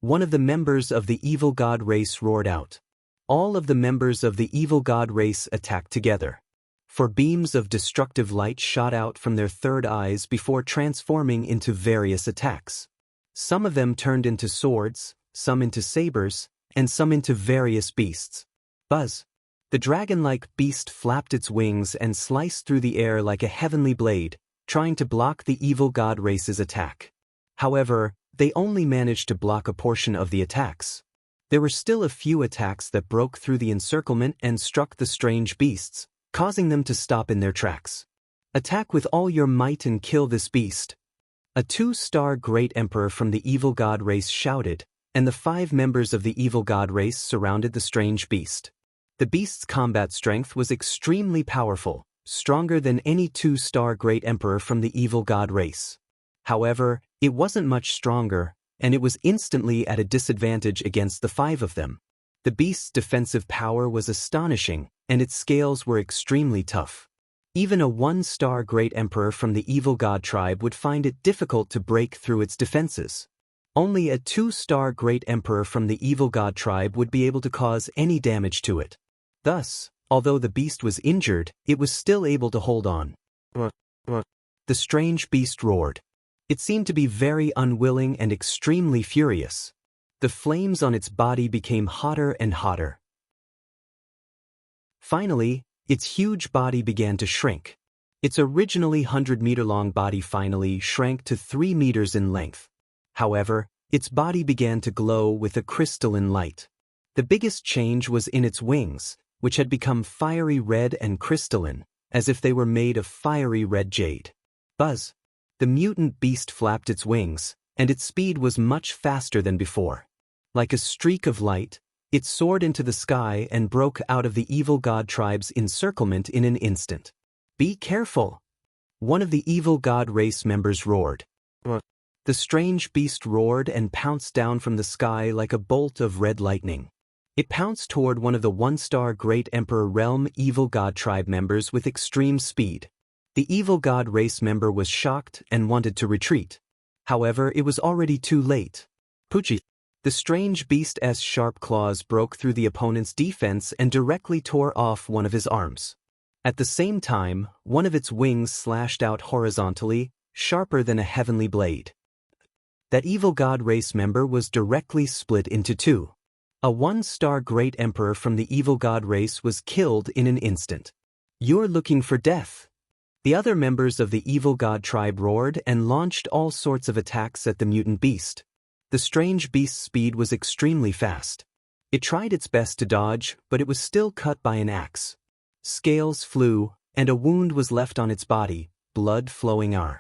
One of the members of the evil god race roared out. All of the members of the evil god race attacked together. 4 beams of destructive light shot out from their third eyes before transforming into various attacks. Some of them turned into swords, some into sabers, and some into various beasts. Buzz! The dragon-like beast flapped its wings and sliced through the air like a heavenly blade, trying to block the evil god race's attack. However, they only managed to block a portion of the attacks. There were still a few attacks that broke through the encirclement and struck the strange beasts, causing them to stop in their tracks. "Attack with all your might and kill this beast." A 2-star great emperor from the evil god race shouted, and the 5 members of the evil god race surrounded the strange beast. The beast's combat strength was extremely powerful, stronger than any 2-star great emperor from the evil god race. However, it wasn't much stronger, and it was instantly at a disadvantage against the 5 of them. The beast's defensive power was astonishing, and its scales were extremely tough. Even a 1-star great emperor from the evil god tribe would find it difficult to break through its defenses. Only a 2-star great emperor from the evil god tribe would be able to cause any damage to it. Thus, although the beast was injured, it was still able to hold on. The strange beast roared. It seemed to be very unwilling and extremely furious. The flames on its body became hotter and hotter. Finally, its huge body began to shrink. Its originally 100-meter-long body finally shrank to 3 meters in length. However, its body began to glow with a crystalline light. The biggest change was in its wings, which had become fiery red and crystalline, as if they were made of fiery red jade. Buzz! The mutant beast flapped its wings, and its speed was much faster than before. Like a streak of light, it soared into the sky and broke out of the evil god tribe's encirclement in an instant. "Be careful!" one of the evil god race members roared. The strange beast roared and pounced down from the sky like a bolt of red lightning. It pounced toward one of the one-star Great Emperor Realm evil god tribe members with extreme speed. The evil god race member was shocked and wanted to retreat. However, it was already too late. Poochie! The strange beast's sharp claws broke through the opponent's defense and directly tore off one of his arms. At the same time, one of its wings slashed out horizontally, sharper than a heavenly blade. That evil god race member was directly split into two. A one-star Great Emperor from the evil god race was killed in an instant. "You're looking for death!" The other members of the evil god tribe roared and launched all sorts of attacks at the mutant beast. The strange beast's speed was extremely fast. It tried its best to dodge, but it was still cut by an axe. Scales flew, and a wound was left on its body, blood flowing out.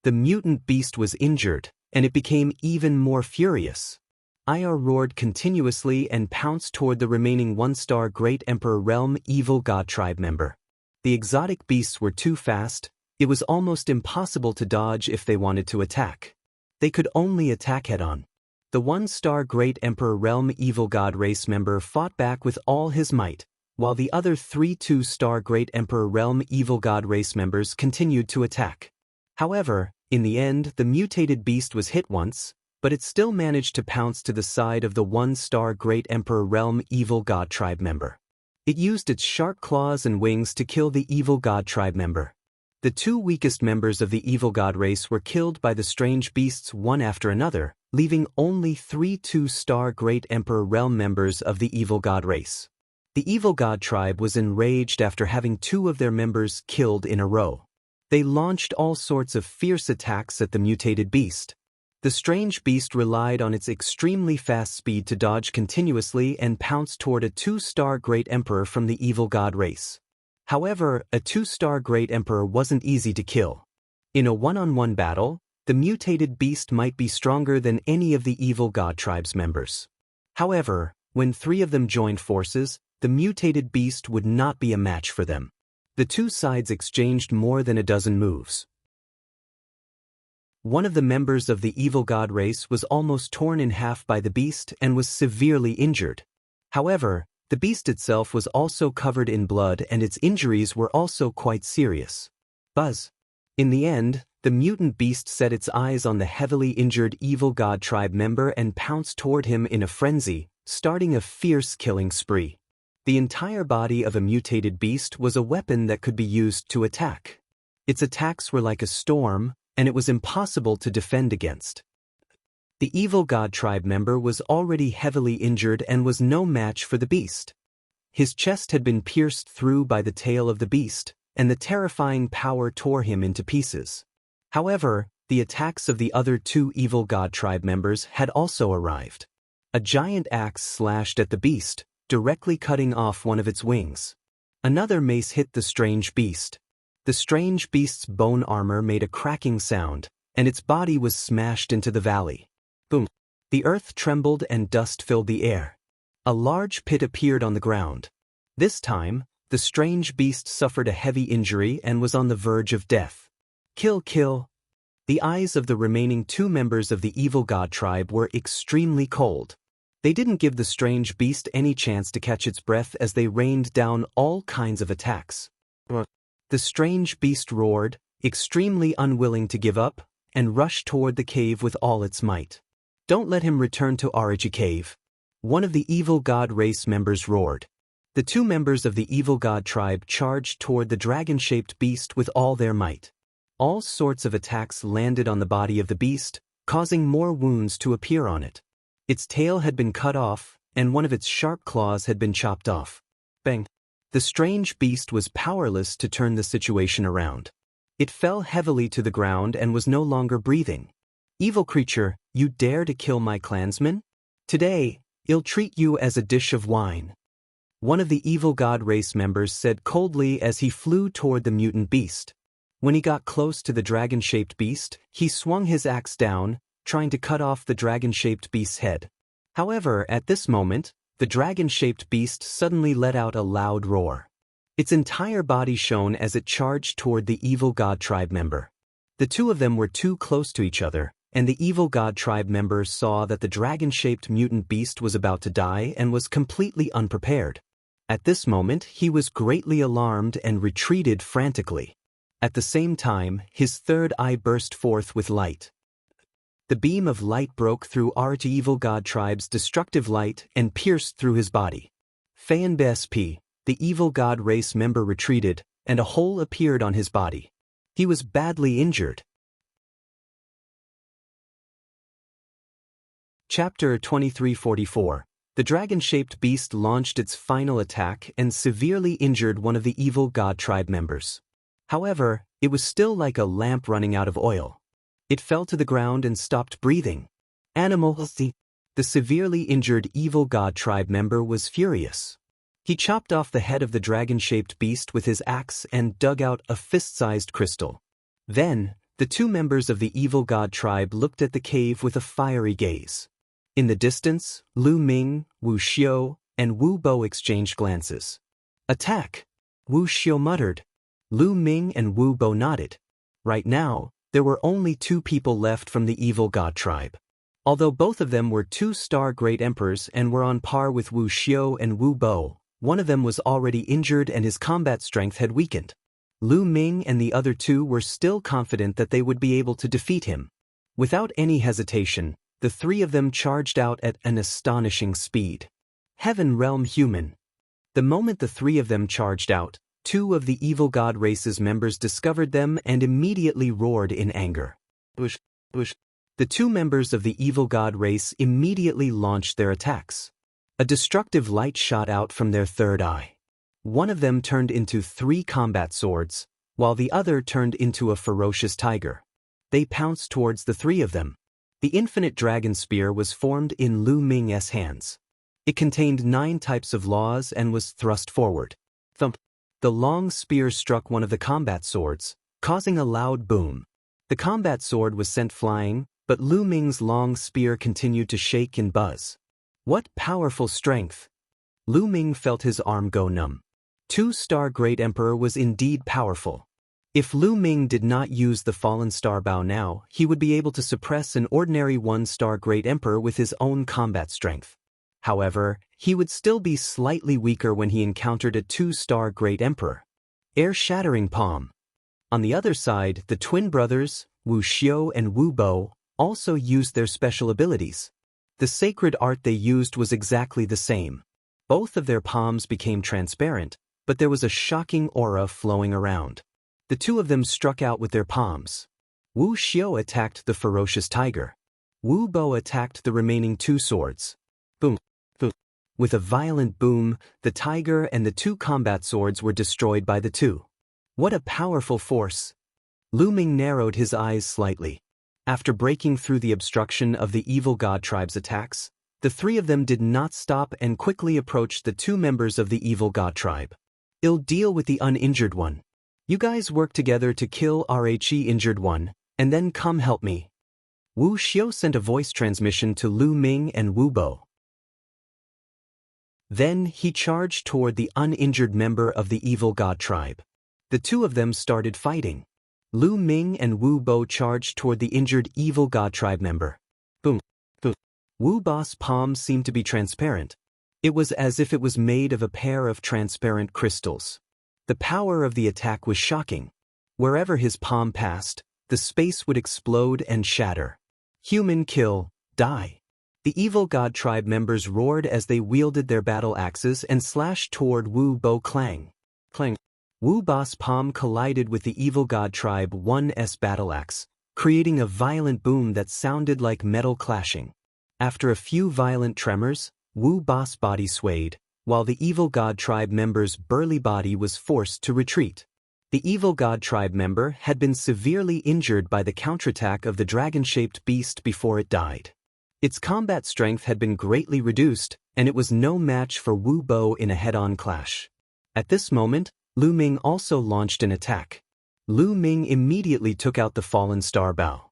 The mutant beast was injured, and it became even more furious. Ir roared continuously and pounced toward the remaining one-star Great Emperor Realm evil god tribe member. The exotic beasts were too fast. It was almost impossible to dodge if they wanted to attack. They could only attack head-on. The one-star Great Emperor Realm evil god race member fought back with all his might, while the other 3 two-star Great Emperor Realm evil god race members continued to attack. However, in the end, the mutated beast was hit once, but it still managed to pounce to the side of the one-star Great Emperor Realm evil god tribe member. It used its sharp claws and wings to kill the evil god tribe member. The 2 weakest members of the evil god race were killed by the strange beasts one after another, leaving only 3 two-star Great Emperor Realm members of the evil god race. The evil god tribe was enraged after having 2 of their members killed in a row. They launched all sorts of fierce attacks at the mutated beast. The strange beast relied on its extremely fast speed to dodge continuously and pounce toward a 2-star Great Emperor from the evil god race. However, a 2-star Great Emperor wasn't easy to kill. In a one-on-one battle, the mutated beast might be stronger than any of the evil god tribe's members. However, when 3 of them joined forces, the mutated beast would not be a match for them. The 2 sides exchanged more than a dozen moves. One of the members of the evil god race was almost torn in half by the beast and was severely injured. However, the beast itself was also covered in blood and its injuries were also quite serious. Buzz. In the end, the mutant beast set its eyes on the heavily injured evil god tribe member and pounced toward him in a frenzy, starting a fierce killing spree. The entire body of a mutated beast was a weapon that could be used to attack. Its attacks were like a storm, and it was impossible to defend against. The evil god tribe member was already heavily injured and was no match for the beast. His chest had been pierced through by the tail of the beast, and the terrifying power tore him into pieces. However, the attacks of the other 2 evil god tribe members had also arrived. A giant axe slashed at the beast, directly cutting off one of its wings. Another mace hit the strange beast. The strange beast's bone armor made a cracking sound, and its body was smashed into the valley. Boom! The earth trembled and dust filled the air. A large pit appeared on the ground. This time, the strange beast suffered a heavy injury and was on the verge of death. Kill, kill! The eyes of the remaining 2 members of the evil god tribe were extremely cold. They didn't give the strange beast any chance to catch its breath as they rained down all kinds of attacks. The strange beast roared, extremely unwilling to give up, and rushed toward the cave with all its might. "Don't let him return to Origi Cave," one of the evil god race members roared. The 2 members of the evil god tribe charged toward the dragon-shaped beast with all their might. All sorts of attacks landed on the body of the beast, causing more wounds to appear on it. Its tail had been cut off, and one of its sharp claws had been chopped off. Bang! The strange beast was powerless to turn the situation around. It fell heavily to the ground and was no longer breathing. "Evil creature, you dare to kill my clansmen? Today, I'll treat you as a dish of wine," one of the evil god race members said coldly as he flew toward the mutant beast. When he got close to the dragon-shaped beast, he swung his axe down, trying to cut off the dragon-shaped beast's head. However, at this moment, the dragon-shaped beast suddenly let out a loud roar. Its entire body shone as it charged toward the evil god tribe member. The two of them were too close to each other, and the evil god tribe member saw that the dragon-shaped mutant beast was about to die and was completely unprepared. At this moment, he was greatly alarmed and retreated frantically. At the same time, his third eye burst forth with light. The beam of light broke through our evil god tribe's destructive light and pierced through his body. Fan BSP, the evil god race member retreated, and a hole appeared on his body. He was badly injured. Chapter 2344. The dragon-shaped beast launched its final attack and severely injured one of the evil god tribe members. However, it was still like a lamp running out of oil. It fell to the ground and stopped breathing. The severely injured evil god tribe member was furious. He chopped off the head of the dragon-shaped beast with his axe and dug out a fist-sized crystal. Then, the two members of the evil god tribe looked at the cave with a fiery gaze. In the distance, Lu Ming, Wu Xiu, and Wu Bo exchanged glances. "Attack!" Wu Xiu muttered. Lu Ming and Wu Bo nodded. Right now, there were only two people left from the evil god tribe. Although both of them were two-star great emperors and were on par with Wu Xiu and Wu Bo, one of them was already injured and his combat strength had weakened. Lu Ming and the other two were still confident that they would be able to defeat him. Without any hesitation, the three of them charged out at an astonishing speed. Heaven Realm Human. The moment the three of them charged out, two of the evil god race's members discovered them and immediately roared in anger. Bush. The two members of the evil god race immediately launched their attacks. A destructive light shot out from their third eye. One of them turned into 3 combat swords, while the other turned into a ferocious tiger. They pounced towards the three of them. The infinite dragon spear was formed in Lu Ming's hands. It contained 9 types of laws and was thrust forward. Thump. The long spear struck one of the combat swords, causing a loud boom. The combat sword was sent flying, but Lu Ming's long spear continued to shake and buzz. What powerful strength! Lu Ming felt his arm go numb. 2-star Great Emperor was indeed powerful. If Lu Ming did not use the Fallen Star Bow now, he would be able to suppress an ordinary 1-star Great Emperor with his own combat strength. However, he would still be slightly weaker when he encountered a 2-star Great Emperor. Air-shattering palm. On the other side, the twin brothers, Wu Xiu and Wu Bo, also used their special abilities. The sacred art they used was exactly the same. Both of their palms became transparent, but there was a shocking aura flowing around. The two of them struck out with their palms. Wu Xiu attacked the ferocious tiger. Wu Bo attacked the remaining 2 swords. Boom. Boom. With a violent boom, the tiger and the 2 combat swords were destroyed by the 2. What a powerful force! Lu Ming narrowed his eyes slightly. After breaking through the obstruction of the evil god tribe's attacks, the 3 of them did not stop and quickly approached the 2 members of the evil god tribe. "I'll deal with the uninjured one. You guys work together to kill RHE injured one, and then come help me." Wu Xiu sent a voice transmission to Lu Ming and Wu Bo. Then he charged toward the uninjured member of the evil god tribe. The 2 of them started fighting. Lu Ming and Wu Bo charged toward the injured evil god tribe member. Boom. Boom. Wu Bo's palm seemed to be transparent. It was as if it was made of a pair of transparent crystals. The power of the attack was shocking. Wherever his palm passed, the space would explode and shatter. Human kill, die. The evil god tribe members roared as they wielded their battle axes and slashed toward Wu Bo. Clang. Clang. Wu Bo's palm collided with the evil god tribe 1's battle axe, creating a violent boom that sounded like metal clashing. After a few violent tremors, Wu Bo's body swayed, while the evil god tribe member's burly body was forced to retreat. The evil god tribe member had been severely injured by the counterattack of the dragon-shaped beast before it died. Its combat strength had been greatly reduced, and it was no match for Wu Bo in a head-on clash. At this moment, Lu Ming also launched an attack. Lu Ming immediately took out the fallen star bow.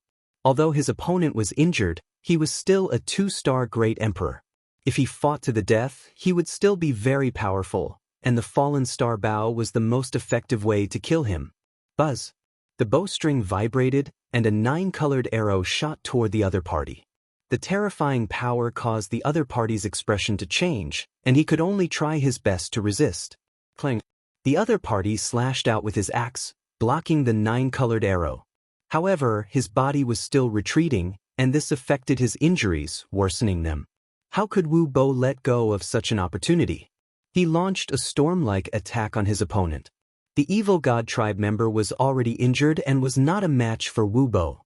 Although his opponent was injured, he was still a 2-star great emperor. If he fought to the death, he would still be very powerful, and the fallen star bow was the most effective way to kill him. Buzz! The bowstring vibrated, and a 9-colored arrow shot toward the other party. The terrifying power caused the other party's expression to change, and he could only try his best to resist. Clang! The other party slashed out with his axe, blocking the 9-colored arrow. However, his body was still retreating, and this affected his injuries, worsening them. How could Wu Bo let go of such an opportunity? He launched a storm-like attack on his opponent. The evil god tribe member was already injured and was not a match for Wu Bo.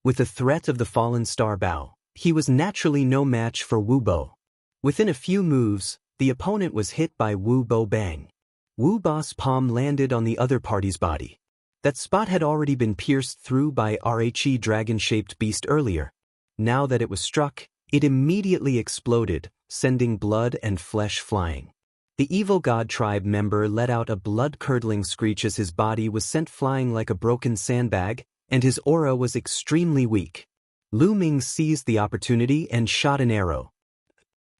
With the threat of the fallen star bow, he was naturally no match for Wu Bo. Within a few moves, the opponent was hit by Wu Bo bang. Wu Bo's palm landed on the other party's body. That spot had already been pierced through by Rhe dragon-shaped beast earlier. Now that it was struck, it immediately exploded, sending blood and flesh flying. The evil god tribe member let out a blood-curdling screech as his body was sent flying like a broken sandbag, and his aura was extremely weak. Lu Ming seized the opportunity and shot an arrow.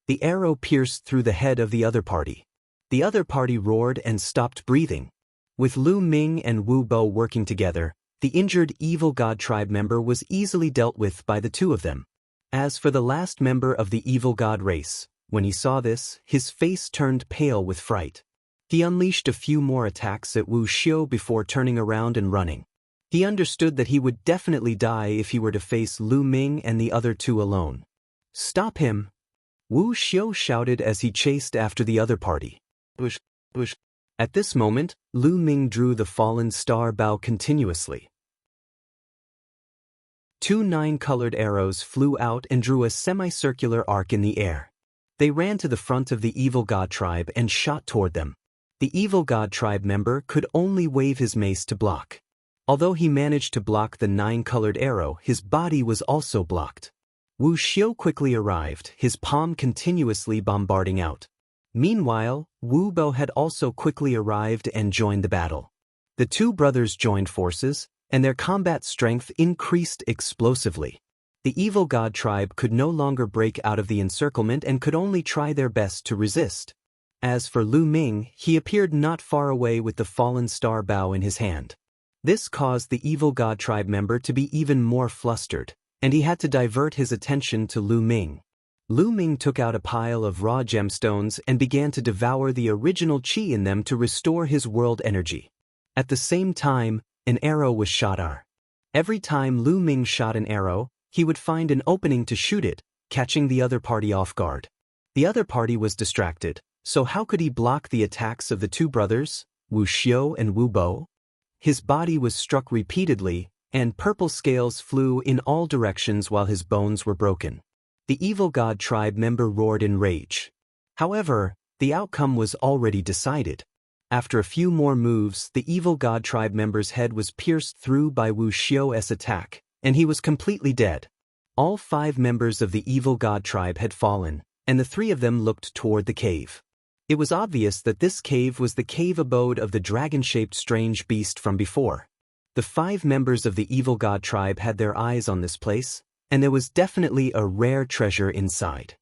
The arrow pierced through the head of the other party. The other party roared and stopped breathing. With Lu Ming and Wu Bo working together, the injured evil god tribe member was easily dealt with by the two of them. As for the last member of the evil god race, when he saw this, his face turned pale with fright. He unleashed a few more attacks at Wu Xiu before turning around and running. He understood that he would definitely die if he were to face Lu Ming and the other two alone. "Stop him!" Wu Xiu shouted as he chased after the other party. Bush, bush. At this moment, Lu Ming drew the fallen star bow continuously. 2 9-colored arrows flew out and drew a semicircular arc in the air. They ran to the front of the evil god tribe and shot toward them. The evil god tribe member could only wave his mace to block. Although he managed to block the 9-colored arrow, his body was also blocked. Wu Xiu quickly arrived, his palm continuously bombarding out. Meanwhile, Wu Bo had also quickly arrived and joined the battle. The two brothers joined forces, and their combat strength increased explosively. The evil god tribe could no longer break out of the encirclement and could only try their best to resist. As for Lu Ming, he appeared not far away with the fallen star bow in his hand. This caused the evil god tribe member to be even more flustered, and he had to divert his attention to Lu Ming. Lu Ming took out a pile of raw gemstones and began to devour the original qi in them to restore his world energy. At the same time, an arrow was shot at. Every time Lu Ming shot an arrow, he would find an opening to shoot it, catching the other party off guard. The other party was distracted, so how could he block the attacks of the two brothers, Wu Xiu and Wu Bo? His body was struck repeatedly, and purple scales flew in all directions while his bones were broken. The evil god tribe member roared in rage. However, the outcome was already decided. After a few more moves, the evil god tribe member's head was pierced through by Wu Xiu's attack, and he was completely dead. All 5 members of the evil god tribe had fallen, and the 3 of them looked toward the cave. It was obvious that this cave was the cave abode of the dragon-shaped strange beast from before. The 5 members of the evil god tribe had their eyes on this place, and there was definitely a rare treasure inside.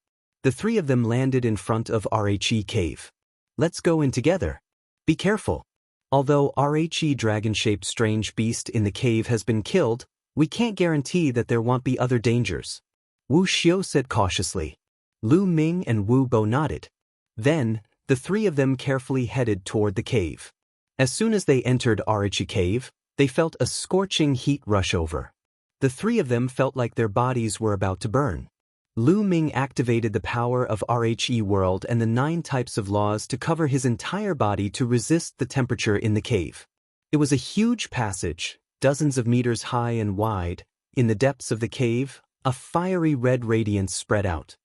The 3 of them landed in front of Rhe cave. "Let's go in together. Be careful. Although Rhe dragon-shaped strange beast in the cave has been killed, we can't guarantee that there won't be other dangers," Wu Xiu said cautiously. Lu Ming and Wu Bo nodded. Then, the 3 of them carefully headed toward the cave. As soon as they entered Rhe cave, they felt a scorching heat rush over. The 3 of them felt like their bodies were about to burn. Lu Ming activated the power of Rhe world and the 9 types of laws to cover his entire body to resist the temperature in the cave. It was a huge passage, dozens of meters high and wide. In the depths of the cave, a fiery red radiance spread out.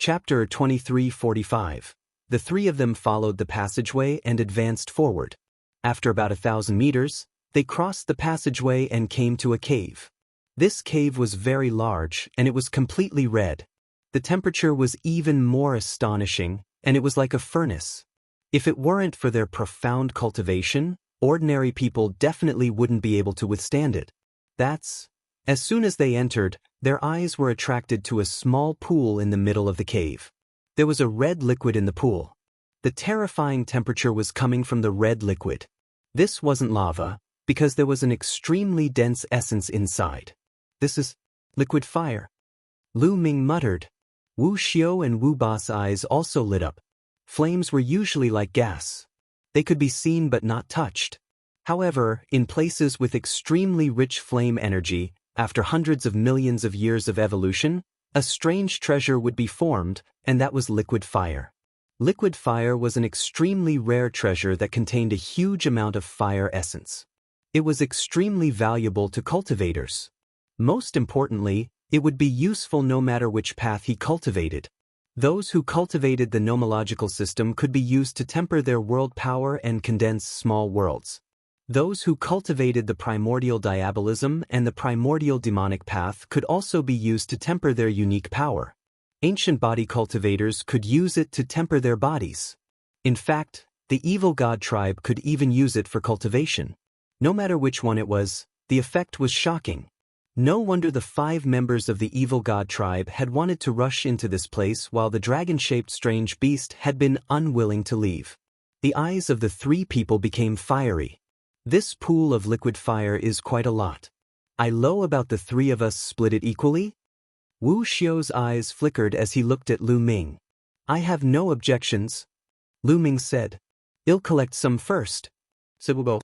Chapter 2345. The 3 of them followed the passageway and advanced forward. After about 1,000 meters, they crossed the passageway and came to a cave. This cave was very large, and it was completely red. The temperature was even more astonishing, and it was like a furnace. If it weren't for their profound cultivation, ordinary people definitely wouldn't be able to withstand it. As soon as they entered, their eyes were attracted to a small pool in the middle of the cave. There was a red liquid in the pool. The terrifying temperature was coming from the red liquid. This wasn't lava, because there was an extremely dense essence inside. This is liquid fire. Lu Ming muttered. Wu Xiao and Wu Ba's eyes also lit up. Flames were usually like gas. They could be seen but not touched. However, in places with extremely rich flame energy, after hundreds of millions of years of evolution, a strange treasure would be formed, and that was liquid fire. Liquid fire was an extremely rare treasure that contained a huge amount of fire essence. It was extremely valuable to cultivators. Most importantly, it would be useful no matter which path he cultivated. Those who cultivated the nomological system could be used to temper their world power and condense small worlds. Those who cultivated the primordial diabolism and the primordial demonic path could also be used to temper their unique power. Ancient body cultivators could use it to temper their bodies. In fact, the evil god tribe could even use it for cultivation. No matter which one it was, the effect was shocking. No wonder the 5 members of the evil god tribe had wanted to rush into this place while the dragon-shaped strange beast had been unwilling to leave. The eyes of the 3 people became fiery. This pool of liquid fire is quite a lot. I low about the 3 of us split it equally? Wu Xiao's eyes flickered as he looked at Lu Ming. I have no objections. Lu Ming said. I'll collect some first. Said Wu Bo.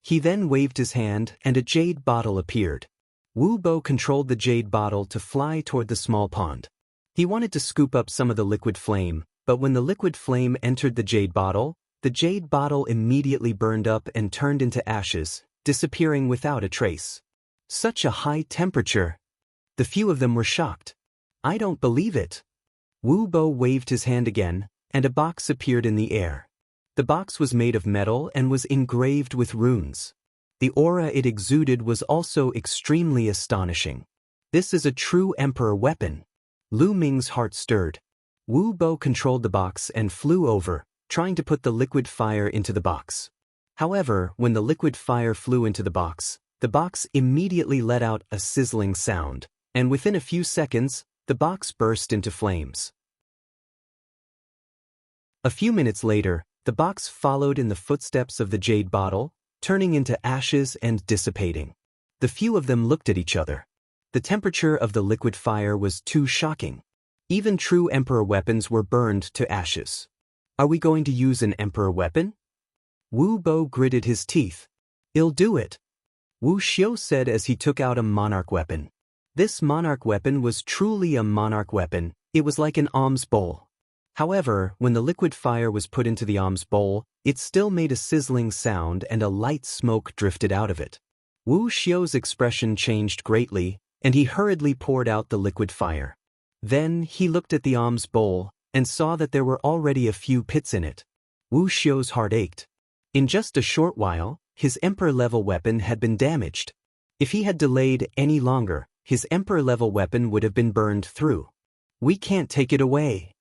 He then waved his hand and a jade bottle appeared. Wu Bo controlled the jade bottle to fly toward the small pond. He wanted to scoop up some of the liquid flame, but when the liquid flame entered the jade bottle immediately burned up and turned into ashes, disappearing without a trace. Such a high temperature! The few of them were shocked. I don't believe it. Wu Bo waved his hand again, and a box appeared in the air. The box was made of metal and was engraved with runes. The aura it exuded was also extremely astonishing. This is a true emperor weapon. Lu Ming's heart stirred. Wu Bo controlled the box and flew over, trying to put the liquid fire into the box. However, when the liquid fire flew into the box immediately let out a sizzling sound, and within a few seconds, the box burst into flames. A few minutes later, the box followed in the footsteps of the jade bottle, turning into ashes and dissipating. The few of them looked at each other. The temperature of the liquid fire was too shocking. Even true emperor weapons were burned to ashes. Are we going to use an emperor weapon? Wu Bo gritted his teeth. I'll do it. Wu Xiao said as he took out a monarch weapon. This monarch weapon was truly a monarch weapon. It was like an alms bowl. However, when the liquid fire was put into the alms bowl, it still made a sizzling sound and a light smoke drifted out of it. Wu Xiao's expression changed greatly, and he hurriedly poured out the liquid fire. Then he looked at the alms bowl and saw that there were already a few pits in it. Wu Xiao's heart ached. In just a short while, his emperor-level weapon had been damaged. If he had delayed any longer, his emperor-level weapon would have been burned through. We can't take it away.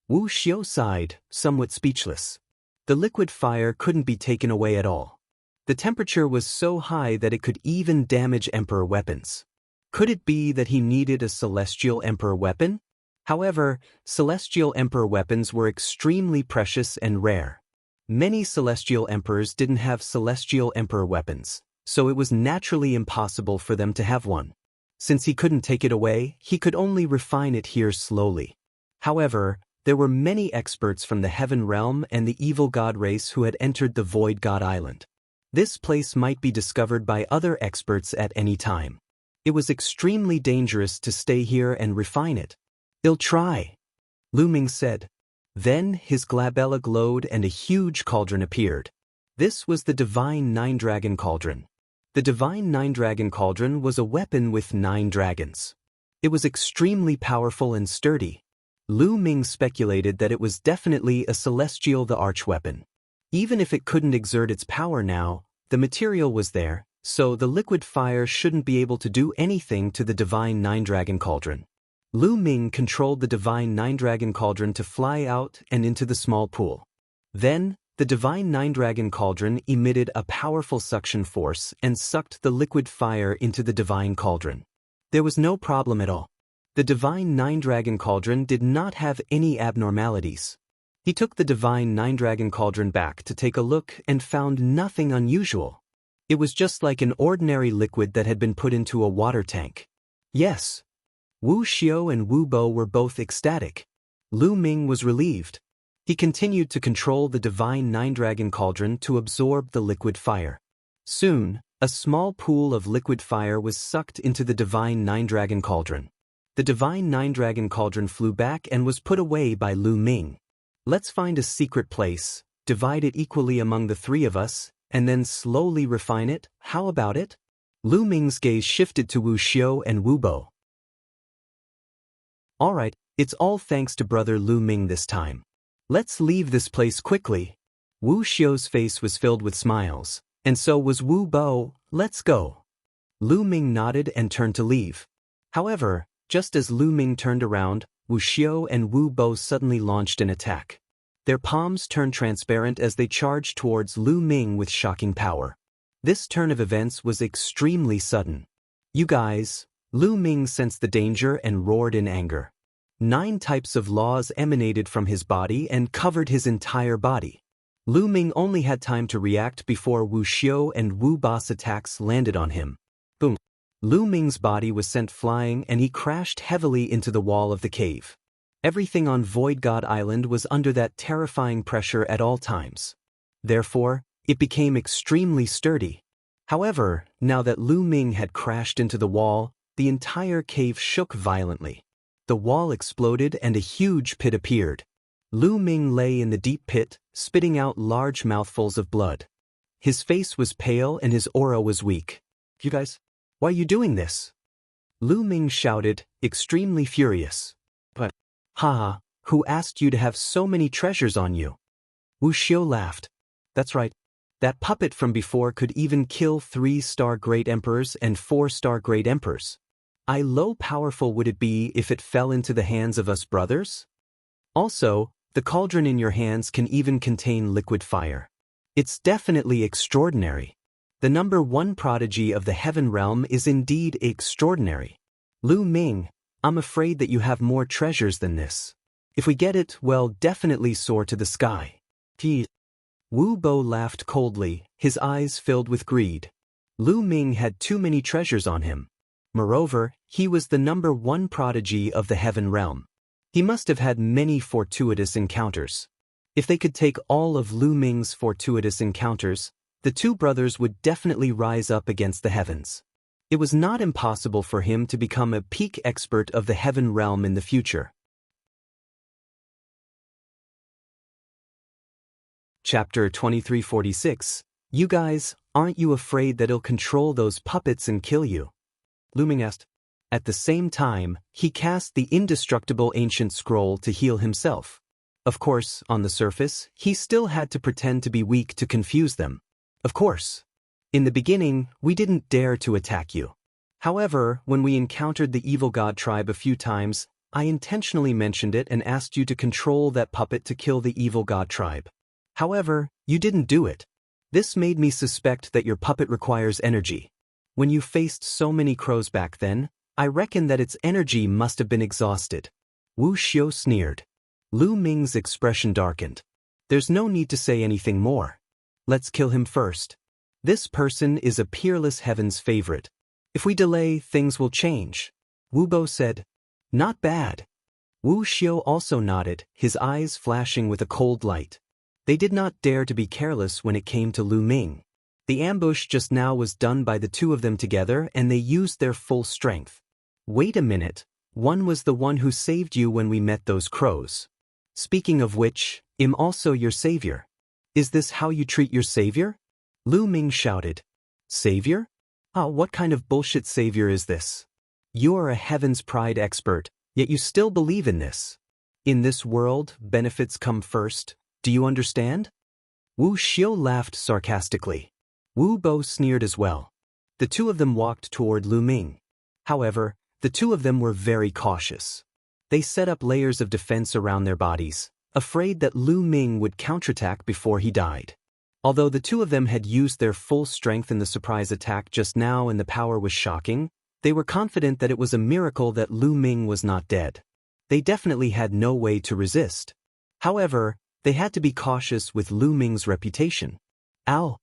Wu Xiao sighed, somewhat speechless. The liquid fire couldn't be taken away at all. The temperature was so high that it could even damage emperor weapons. Could it be that he needed a celestial emperor weapon? However, celestial emperor weapons were extremely precious and rare. Many celestial emperors didn't have celestial emperor weapons, so it was naturally impossible for them to have one. Since he couldn't take it away, he could only refine it here slowly. However, there were many experts from the Heaven Realm and the evil god race who had entered the Void God Island. This place might be discovered by other experts at any time. It was extremely dangerous to stay here and refine it. I'll try, Lu Ming said. Then his glabella glowed and a huge cauldron appeared. This was the Divine 9-Dragon Cauldron. The Divine 9-Dragon Cauldron was a weapon with 9 dragons. It was extremely powerful and sturdy. Lu Ming speculated that it was definitely a celestial the archweapon. Even if it couldn't exert its power now, the material was there, so the liquid fire shouldn't be able to do anything to the Divine 9-Dragon Cauldron. Lu Ming controlled the Divine 9-Dragon Cauldron to fly out and into the small pool. Then, the divine nine-dragon cauldron emitted a powerful suction force and sucked the liquid fire into the divine cauldron. There was no problem at all. The divine nine-dragon cauldron did not have any abnormalities. He took the divine nine-dragon cauldron back to take a look and found nothing unusual. It was just like an ordinary liquid that had been put into a water tank. Yes. Wu Xiao and Wu Bo were both ecstatic. Lu Ming was relieved. He continued to control the divine nine-dragon cauldron to absorb the liquid fire. Soon, a small pool of liquid fire was sucked into the divine nine-dragon cauldron. The divine nine-dragon cauldron flew back and was put away by Lu Ming. Let's find a secret place, divide it equally among the three of us, and then slowly refine it. How about it? Lu Ming's gaze shifted to Wu Xiao and Wu Bo. Alright, it's all thanks to brother Lu Ming this time. Let's leave this place quickly. Wu Xiao's face was filled with smiles, and so was Wu Bo. Let's go. Lu Ming nodded and turned to leave. However, just as Lu Ming turned around, Wu Xiao and Wu Bo suddenly launched an attack. Their palms turned transparent as they charged towards Lu Ming with shocking power. This turn of events was extremely sudden. You guys, Lu Ming sensed the danger and roared in anger. 9 types of laws emanated from his body and covered his entire body. Lu Ming only had time to react before Wu Xiao and Wu Bo's attacks landed on him. Boom! Lu Ming's body was sent flying and he crashed heavily into the wall of the cave. Everything on Void God Island was under that terrifying pressure at all times. Therefore, it became extremely sturdy. However, now that Lu Ming had crashed into the wall, the entire cave shook violently. The wall exploded and a huge pit appeared. Lu Ming lay in the deep pit, spitting out large mouthfuls of blood. His face was pale and his aura was weak. You guys, why are you doing this? Lu Ming shouted, extremely furious. But, haha, who asked you to have so many treasures on you? Wu Xiao laughed. That's right. That puppet from before could even kill 3-star great emperors and 4-star great emperors. How powerful would it be if it fell into the hands of us brothers? Also, the cauldron in your hands can even contain liquid fire. It's definitely extraordinary. The number 1 prodigy of the heaven realm is indeed extraordinary. Lu Ming, I'm afraid that you have more treasures than this. If we get it, well, definitely soar to the sky. Wu Bo laughed coldly, his eyes filled with greed. Lu Ming had too many treasures on him. Moreover, he was the number 1 prodigy of the heaven realm. He must have had many fortuitous encounters. If they could take all of Lu Ming's fortuitous encounters, the 2 brothers would definitely rise up against the heavens. It was not impossible for him to become a peak expert of the heaven realm in the future. Chapter 2346. You guys, aren't you afraid that he'll control those puppets and kill you? Lu Ming asked. At the same time, he cast the indestructible ancient scroll to heal himself. Of course, on the surface, he still had to pretend to be weak to confuse them. Of course. In the beginning, we didn't dare to attack you. However, when we encountered the evil god tribe a few times, I intentionally mentioned it and asked you to control that puppet to kill the evil god tribe. However, you didn't do it. This made me suspect that your puppet requires energy. When you faced so many crows back then, I reckon that its energy must have been exhausted. Wu Xiao sneered. Lu Ming's expression darkened. There's no need to say anything more. Let's kill him first. This person is a peerless heaven's favorite. If we delay, things will change. Wu Bo said. Not bad. Wu Xiao also nodded, his eyes flashing with a cold light. They did not dare to be careless when it came to Lu Ming. The ambush just now was done by the 2 of them together and they used their full strength. Wait a minute, one was the one who saved you when we met those crows. Speaking of which, I'm also your savior. Is this how you treat your savior? Lu Ming shouted. Savior? What kind of bullshit savior is this? You are a heaven's pride expert, yet you still believe in this. In this world, benefits come first. Do you understand? Wu Xiao laughed sarcastically. Wu Bo sneered as well. The 2 of them walked toward Lu Ming. However, the 2 of them were very cautious. They set up layers of defense around their bodies, afraid that Lu Ming would counterattack before he died. Although the two of them had used their full strength in the surprise attack just now and the power was shocking, they were confident that it was a miracle that Lu Ming was not dead. They definitely had no way to resist. However, they had to be cautious with Lu Ming's reputation. Ow!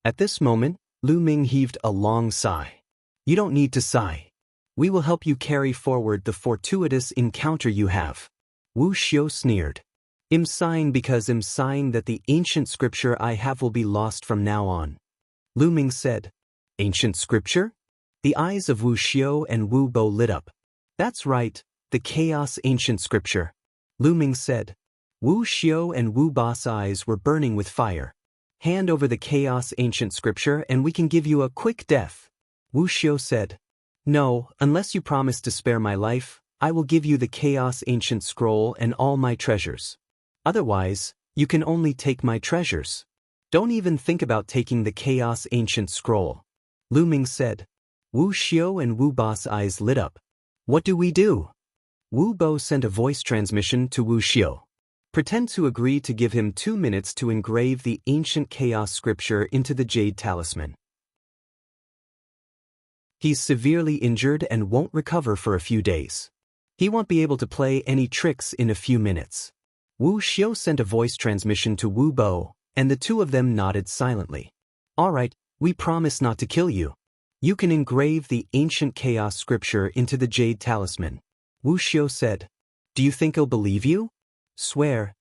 At this moment, Lu Ming heaved a long sigh. You don't need to sigh. We will help you carry forward the fortuitous encounter you have. Wu Xiu sneered. I'm sighing because I'm sighing that the ancient scripture I have will be lost from now on. Lu Ming said. Ancient scripture? The eyes of Wu Xiu and Wu Bo lit up. That's right, the chaos ancient scripture. Lu Ming said. Wu Xiu and Wu Bo's eyes were burning with fire. Hand over the chaos ancient scripture and we can give you a quick death. Wu Xiu said. No, unless you promise to spare my life, I will give you the chaos ancient scroll and all my treasures. Otherwise, you can only take my treasures. Don't even think about taking the chaos ancient scroll. Lu Ming said. Wu Xiu and Wu Bo's eyes lit up. What do we do? Wu Bo sent a voice transmission to Wu Xiu. Pretend to agree to give him 2 minutes to engrave the ancient chaos scripture into the jade talisman. He's severely injured and won't recover for a few days. He won't be able to play any tricks in a few minutes. Wu Xiu sent a voice transmission to Wu Bo, and the two of them nodded silently. All right, we promise not to kill you. You can engrave the ancient chaos scripture into the jade talisman. Wu Xiu said. Do you think he'll believe you? Swear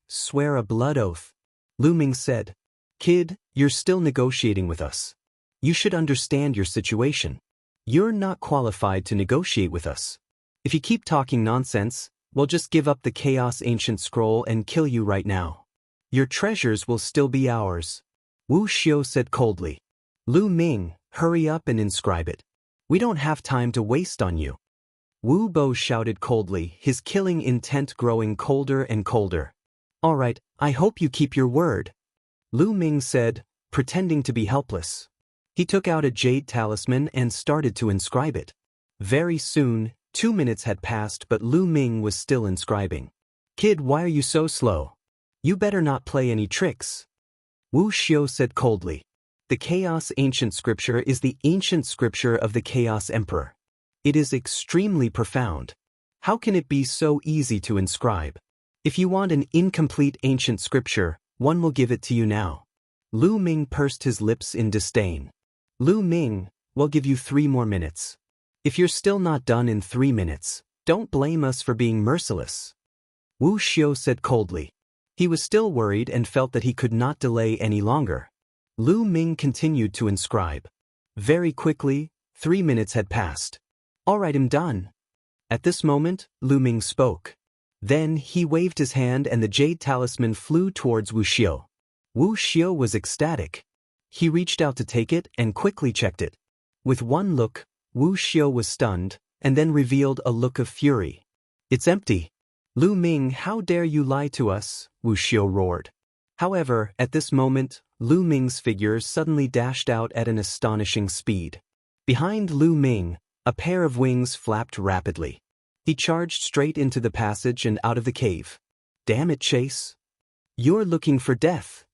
a blood oath. Lu Ming said. Kid, you're still negotiating with us. You should understand your situation. You're not qualified to negotiate with us. If you keep talking nonsense, we'll just give up the chaos ancient scroll and kill you right now. Your treasures will still be ours. Wu Xiu said coldly. Lu Ming, hurry up and inscribe it. We don't have time to waste on you. Wu Bo shouted coldly, his killing intent growing colder and colder. All right, I hope you keep your word. Lu Ming said, pretending to be helpless. He took out a jade talisman and started to inscribe it. Very soon, 2 minutes had passed but Lu Ming was still inscribing. Kid, why are you so slow? You better not play any tricks. Wu Xiu said coldly. The Chaos Ancient Scripture is the ancient scripture of the Chaos Emperor. It is extremely profound. How can it be so easy to inscribe? If you want an incomplete ancient scripture, one will give it to you now. Lu Ming pursed his lips in disdain. Lu Ming, we'll give you 3 more minutes. If you're still not done in 3 minutes, don't blame us for being merciless. Wu Xiu said coldly. He was still worried and felt that he could not delay any longer. Lu Ming continued to inscribe. Very quickly, 3 minutes had passed. All right, I'm done. At this moment, Lu Ming spoke. Then he waved his hand and the jade talisman flew towards Wu Xiu. Wu Xiu was ecstatic. He reached out to take it and quickly checked it. With one look, Wu Xiu was stunned, and then revealed a look of fury. It's empty. Lu Ming, how dare you lie to us, Wu Xiu roared. However, at this moment, Lu Ming's figure suddenly dashed out at an astonishing speed. Behind Lu Ming, a pair of wings flapped rapidly. He charged straight into the passage and out of the cave. Damn it, Chase. You're looking for death.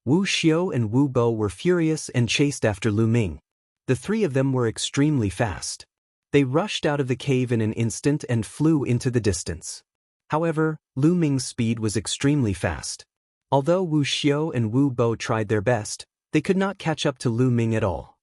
Wu Xiu and Wu Bo were furious and chased after Lu Ming. The 3 of them were extremely fast. They rushed out of the cave in an instant and flew into the distance. However, Lu Ming's speed was extremely fast. Although Wu Xiu and Wu Bo tried their best, they could not catch up to Lu Ming at all.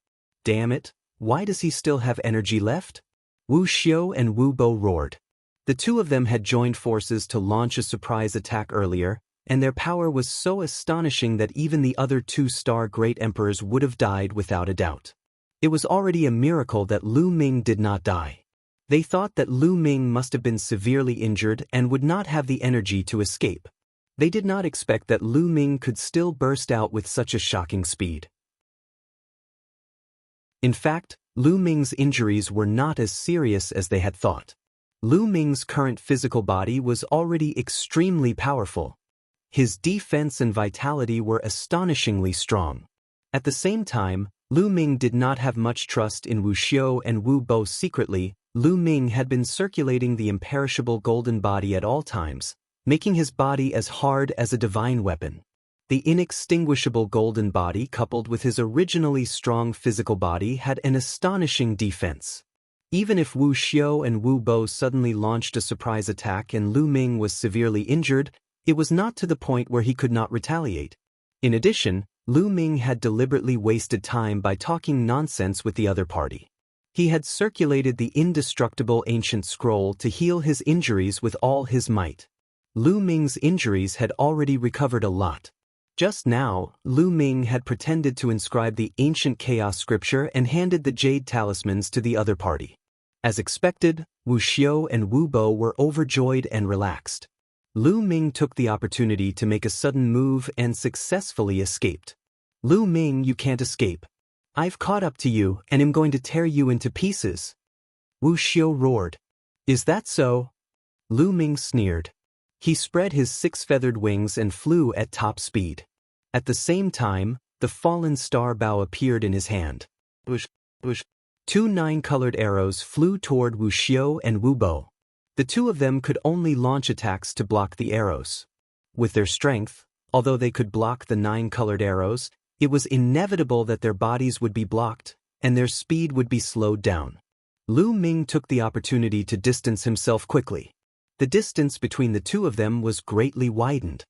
Damn it, why does he still have energy left? Wu Xiu and Wu Bo roared. The 2 of them had joined forces to launch a surprise attack earlier, and their power was so astonishing that even the other 2-star great emperors would have died without a doubt. It was already a miracle that Lu Ming did not die. They thought that Lu Ming must have been severely injured and would not have the energy to escape. They did not expect that Lu Ming could still burst out with such a shocking speed. In fact, Lu Ming's injuries were not as serious as they had thought. Lu Ming's current physical body was already extremely powerful. His defense and vitality were astonishingly strong. At the same time, Lu Ming did not have much trust in Wu Xiu and Wu Bo secretly. Lu Ming had been circulating the imperishable golden body at all times, making his body as hard as a divine weapon. The inextinguishable golden body coupled with his originally strong physical body had an astonishing defense. Even if Wu Xiao and Wu Bo suddenly launched a surprise attack and Lu Ming was severely injured, it was not to the point where he could not retaliate. In addition, Lu Ming had deliberately wasted time by talking nonsense with the other party. He had circulated the indestructible ancient scroll to heal his injuries with all his might. Lu Ming's injuries had already recovered a lot. Just now, Lu Ming had pretended to inscribe the ancient chaos scripture and handed the jade talismans to the other party. As expected, Wu Xiao and Wu Bo were overjoyed and relaxed. Lu Ming took the opportunity to make a sudden move and successfully escaped. Lu Ming, you can't escape. I've caught up to you and am going to tear you into pieces. Wu Xiao roared. Is that so? Lu Ming sneered. He spread his six-feathered wings and flew at top speed. At the same time, the fallen star bow appeared in his hand. Whoosh, whoosh. 2 9-colored arrows flew toward Wu Xiao and Wu Bo. The two of them could only launch attacks to block the arrows. With their strength, although they could block the 9-colored arrows, it was inevitable that their bodies would be blocked, and their speed would be slowed down. Lu Ming took the opportunity to distance himself quickly. The distance between the two of them was greatly widened.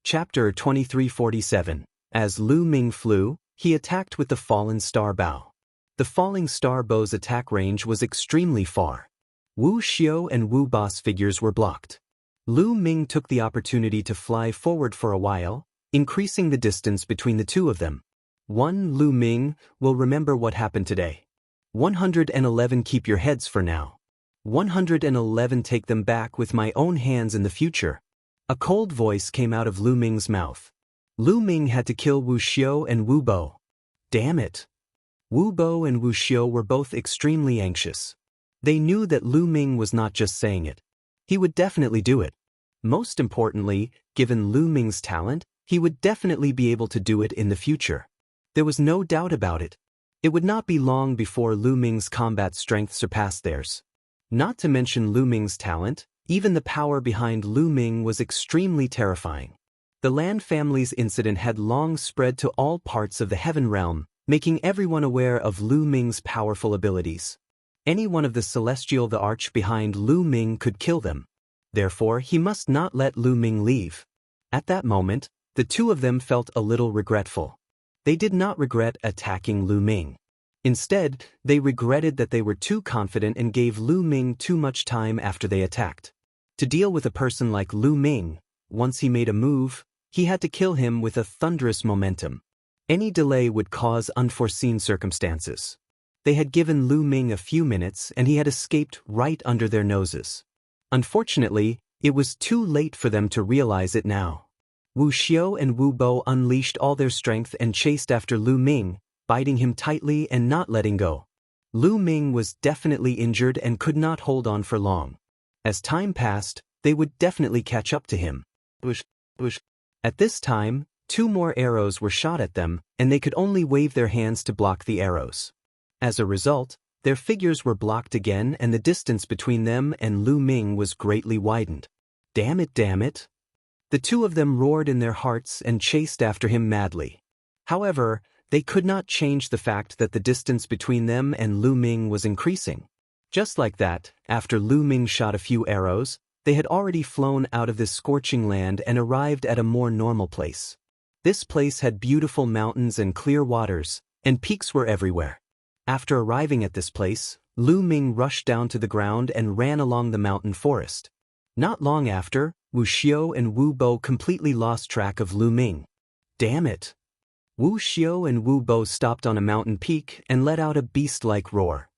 Chapter 2347. As Lu Ming flew, he attacked with the fallen star bow. The falling star bow's attack range was extremely far. Wu Xiao and Wu Bo's figures were blocked. Lu Ming took the opportunity to fly forward for a while, increasing the distance between the two of them. 1. Lu Ming will remember what happened today. 111 Keep your heads for now. 111 Take them back with my own hands in the future. A cold voice came out of Lu Ming's mouth. Lu Ming had to kill Wu Xiao and Wu Bo. Damn it! Wu Bo and Wu Xiao were both extremely anxious. They knew that Lu Ming was not just saying it. He would definitely do it. Most importantly, given Lu Ming's talent, he would definitely be able to do it in the future. There was no doubt about it. It would not be long before Lu Ming's combat strength surpassed theirs. Not to mention Lu Ming's talent, even the power behind Lu Ming was extremely terrifying. The Lan family's incident had long spread to all parts of the heaven realm, making everyone aware of Lu Ming's powerful abilities. Any one of the celestial the arch behind Lu Ming could kill them. Therefore, he must not let Lu Ming leave. At that moment, the two of them felt a little regretful. They did not regret attacking Lu Ming. Instead, they regretted that they were too confident and gave Lu Ming too much time after they attacked. To deal with a person like Lu Ming, once he made a move, he had to kill him with a thunderous momentum. Any delay would cause unforeseen circumstances. They had given Lu Ming a few minutes and he had escaped right under their noses. Unfortunately, it was too late for them to realize it now. Wu Xiao and Wu Bo unleashed all their strength and chased after Lu Ming, biting him tightly and not letting go. Lu Ming was definitely injured and could not hold on for long. As time passed, they would definitely catch up to him. Whoosh, whoosh. At this time, 2 more arrows were shot at them, and they could only wave their hands to block the arrows. As a result, their figures were blocked again and the distance between them and Lu Ming was greatly widened. Damn it, damn it! The two of them roared in their hearts and chased after him madly. However, they could not change the fact that the distance between them and Lu Ming was increasing. Just like that, after Lu Ming shot a few arrows, they had already flown out of this scorching land and arrived at a more normal place. This place had beautiful mountains and clear waters, and peaks were everywhere. After arriving at this place, Lu Ming rushed down to the ground and ran along the mountain forest. Not long after, Wu Xiao and Wu Bo completely lost track of Lu Ming. Damn it! Wu Xiao and Wu Bo stopped on a mountain peak and let out a beast-like roar.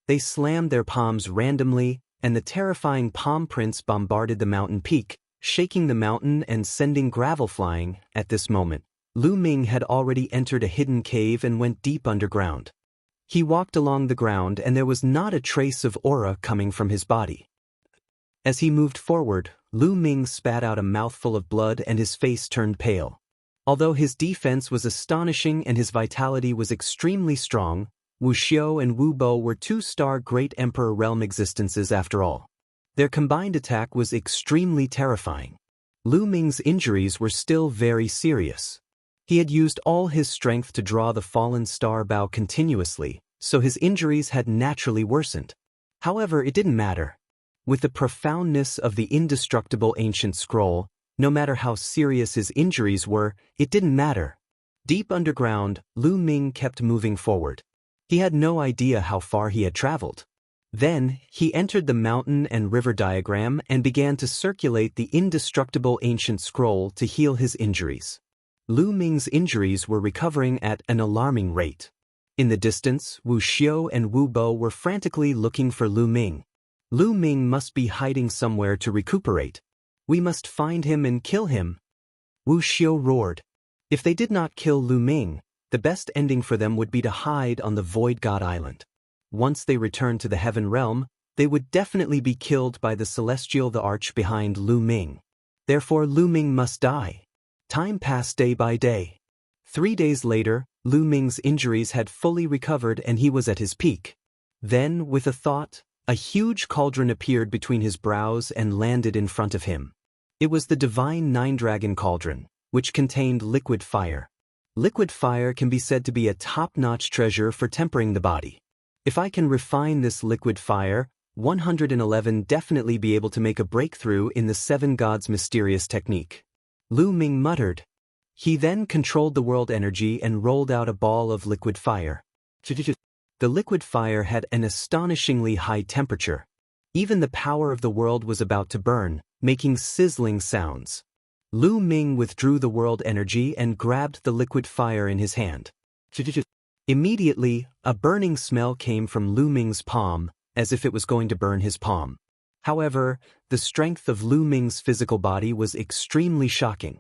They slammed their palms randomly, and the terrifying palm prints bombarded the mountain peak, shaking the mountain and sending gravel flying. At this moment, Lu Ming had already entered a hidden cave and went deep underground. He walked along the ground and there was not a trace of aura coming from his body. As he moved forward, Lu Ming spat out a mouthful of blood and his face turned pale. Although his defense was astonishing and his vitality was extremely strong, Wuxia and Wubo were two-star Great Emperor realm existences after all. Their combined attack was extremely terrifying. Lu Ming's injuries were still very serious. He had used all his strength to draw the fallen star bow continuously, so his injuries had naturally worsened. However, it didn't matter. With the profoundness of the indestructible ancient scroll, no matter how serious his injuries were, it didn't matter. Deep underground, Lu Ming kept moving forward. He had no idea how far he had traveled. Then, he entered the mountain and river diagram and began to circulate the indestructible ancient scroll to heal his injuries. Lu Ming's injuries were recovering at an alarming rate. In the distance, Wuxia and Wubo were frantically looking for Lu Ming. Lu Ming must be hiding somewhere to recuperate. We must find him and kill him. Wuxia roared. If they did not kill Lu Ming, the best ending for them would be to hide on the Void God Island. Once they returned to the Heaven Realm, they would definitely be killed by the Celestial the Arch behind Lu Ming. Therefore Lu Ming must die. Time passed day by day. 3 days later, Lu Ming's injuries had fully recovered and he was at his peak. Then, with a thought, a huge cauldron appeared between his brows and landed in front of him. It was the divine Nine-Dragon Cauldron, which contained liquid fire. Liquid fire can be said to be a top-notch treasure for tempering the body. If I can refine this liquid fire, 111 definitely be able to make a breakthrough in the Seven Gods' mysterious technique. Lu Ming muttered. He then controlled the world energy and rolled out a ball of liquid fire. The liquid fire had an astonishingly high temperature. Even the power of the world was about to burn, making sizzling sounds. Lu Ming withdrew the world energy and grabbed the liquid fire in his hand. Immediately, a burning smell came from Lu Ming's palm, as if it was going to burn his palm. However, the strength of Lu Ming's physical body was extremely shocking.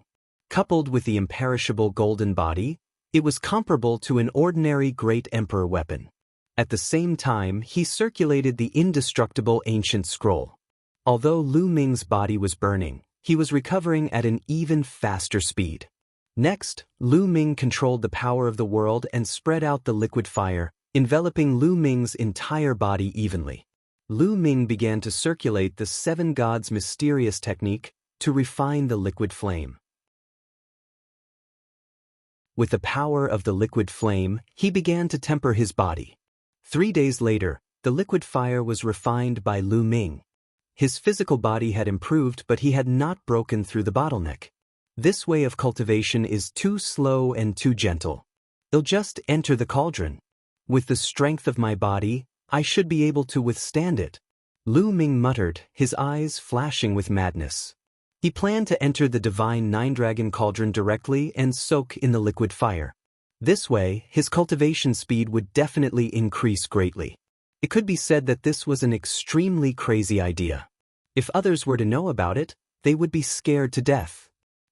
Coupled with the imperishable golden body, it was comparable to an ordinary Great Emperor weapon. At the same time, he circulated the indestructible ancient scroll. Although Lu Ming's body was burning, he was recovering at an even faster speed. Next, Lu Ming controlled the power of the world and spread out the liquid fire, enveloping Lu Ming's entire body evenly. Lu Ming began to circulate the Seven Gods' mysterious technique to refine the liquid flame. With the power of the liquid flame, he began to temper his body. 3 days later, the liquid fire was refined by Lu Ming. His physical body had improved, but he had not broken through the bottleneck. This way of cultivation is too slow and too gentle. I'll just enter the cauldron. With the strength of my body, I should be able to withstand it. Lu Ming muttered, his eyes flashing with madness. He planned to enter the divine Nine-Dragon Cauldron directly and soak in the liquid fire. This way, his cultivation speed would definitely increase greatly. It could be said that this was an extremely crazy idea. If others were to know about it, they would be scared to death.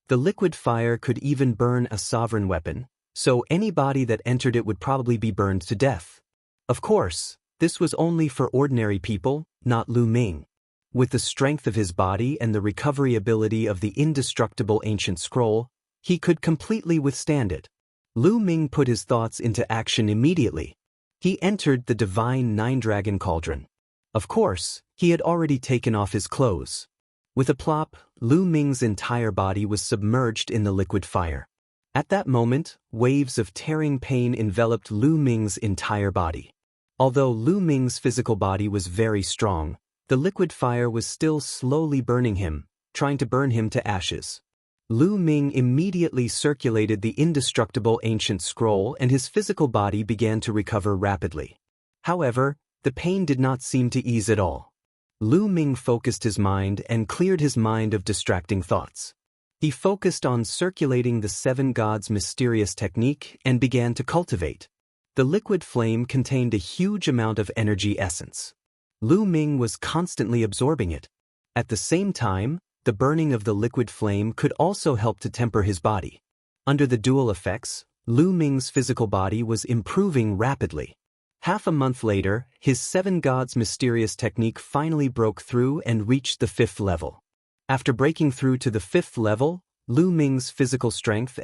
The liquid fire could even burn a sovereign weapon, so anybody that entered it would probably be burned to death. Of course, this was only for ordinary people, not Lu Ming. With the strength of his body and the recovery ability of the indestructible ancient scroll, he could completely withstand it. Lu Ming put his thoughts into action immediately. He entered the divine Nine-Dragon Cauldron. Of course, he had already taken off his clothes. With a plop, Lu Ming's entire body was submerged in the liquid fire. At that moment, waves of tearing pain enveloped Lu Ming's entire body. Although Lu Ming's physical body was very strong, the liquid fire was still slowly burning him, trying to burn him to ashes. Lu Ming immediately circulated the indestructible ancient scroll and his physical body began to recover rapidly. However, the pain did not seem to ease at all. Lu Ming focused his mind and cleared his mind of distracting thoughts. He focused on circulating the Seven Gods' mysterious technique and began to cultivate. The liquid flame contained a huge amount of energy essence. Lu Ming was constantly absorbing it. At the same time, the burning of the liquid flame could also help to temper his body. Under the dual effects, Lu Ming's physical body was improving rapidly. Half a month later, his Seven Gods' mysterious technique finally broke through and reached the 5th level. After breaking through to the 5th level, Lu Ming's physical strength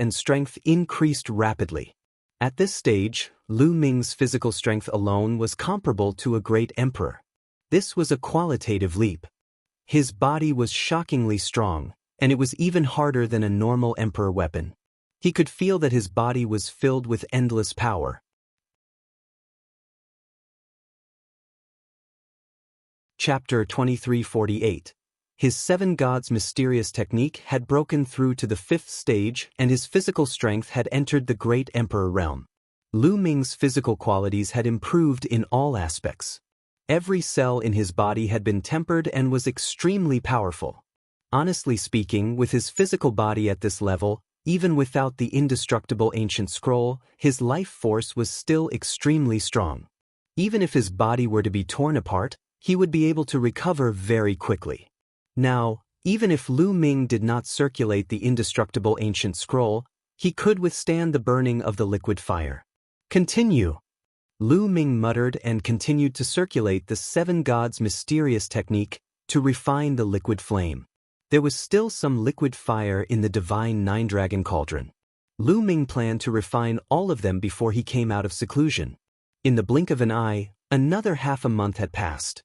increased rapidly. At this stage, Lu Ming's physical strength alone was comparable to a great emperor. This was a qualitative leap. His body was shockingly strong, and it was even harder than a normal emperor weapon. He could feel that his body was filled with endless power. Chapter 2348. His seven gods' mysterious technique had broken through to the fifth stage, and his physical strength had entered the great emperor realm. Lu Ming's physical qualities had improved in all aspects. Every cell in his body had been tempered and was extremely powerful. Honestly speaking, with his physical body at this level, even without the indestructible ancient scroll, his life force was still extremely strong. Even if his body were to be torn apart, he would be able to recover very quickly. Now, even if Lu Ming did not circulate the indestructible ancient scroll, he could withstand the burning of the liquid fire. Continue. Lu Ming muttered and continued to circulate the seven gods' mysterious technique to refine the liquid flame. There was still some liquid fire in the divine nine-dragon cauldron. Lu Ming planned to refine all of them before he came out of seclusion. In the blink of an eye, another half a month had passed.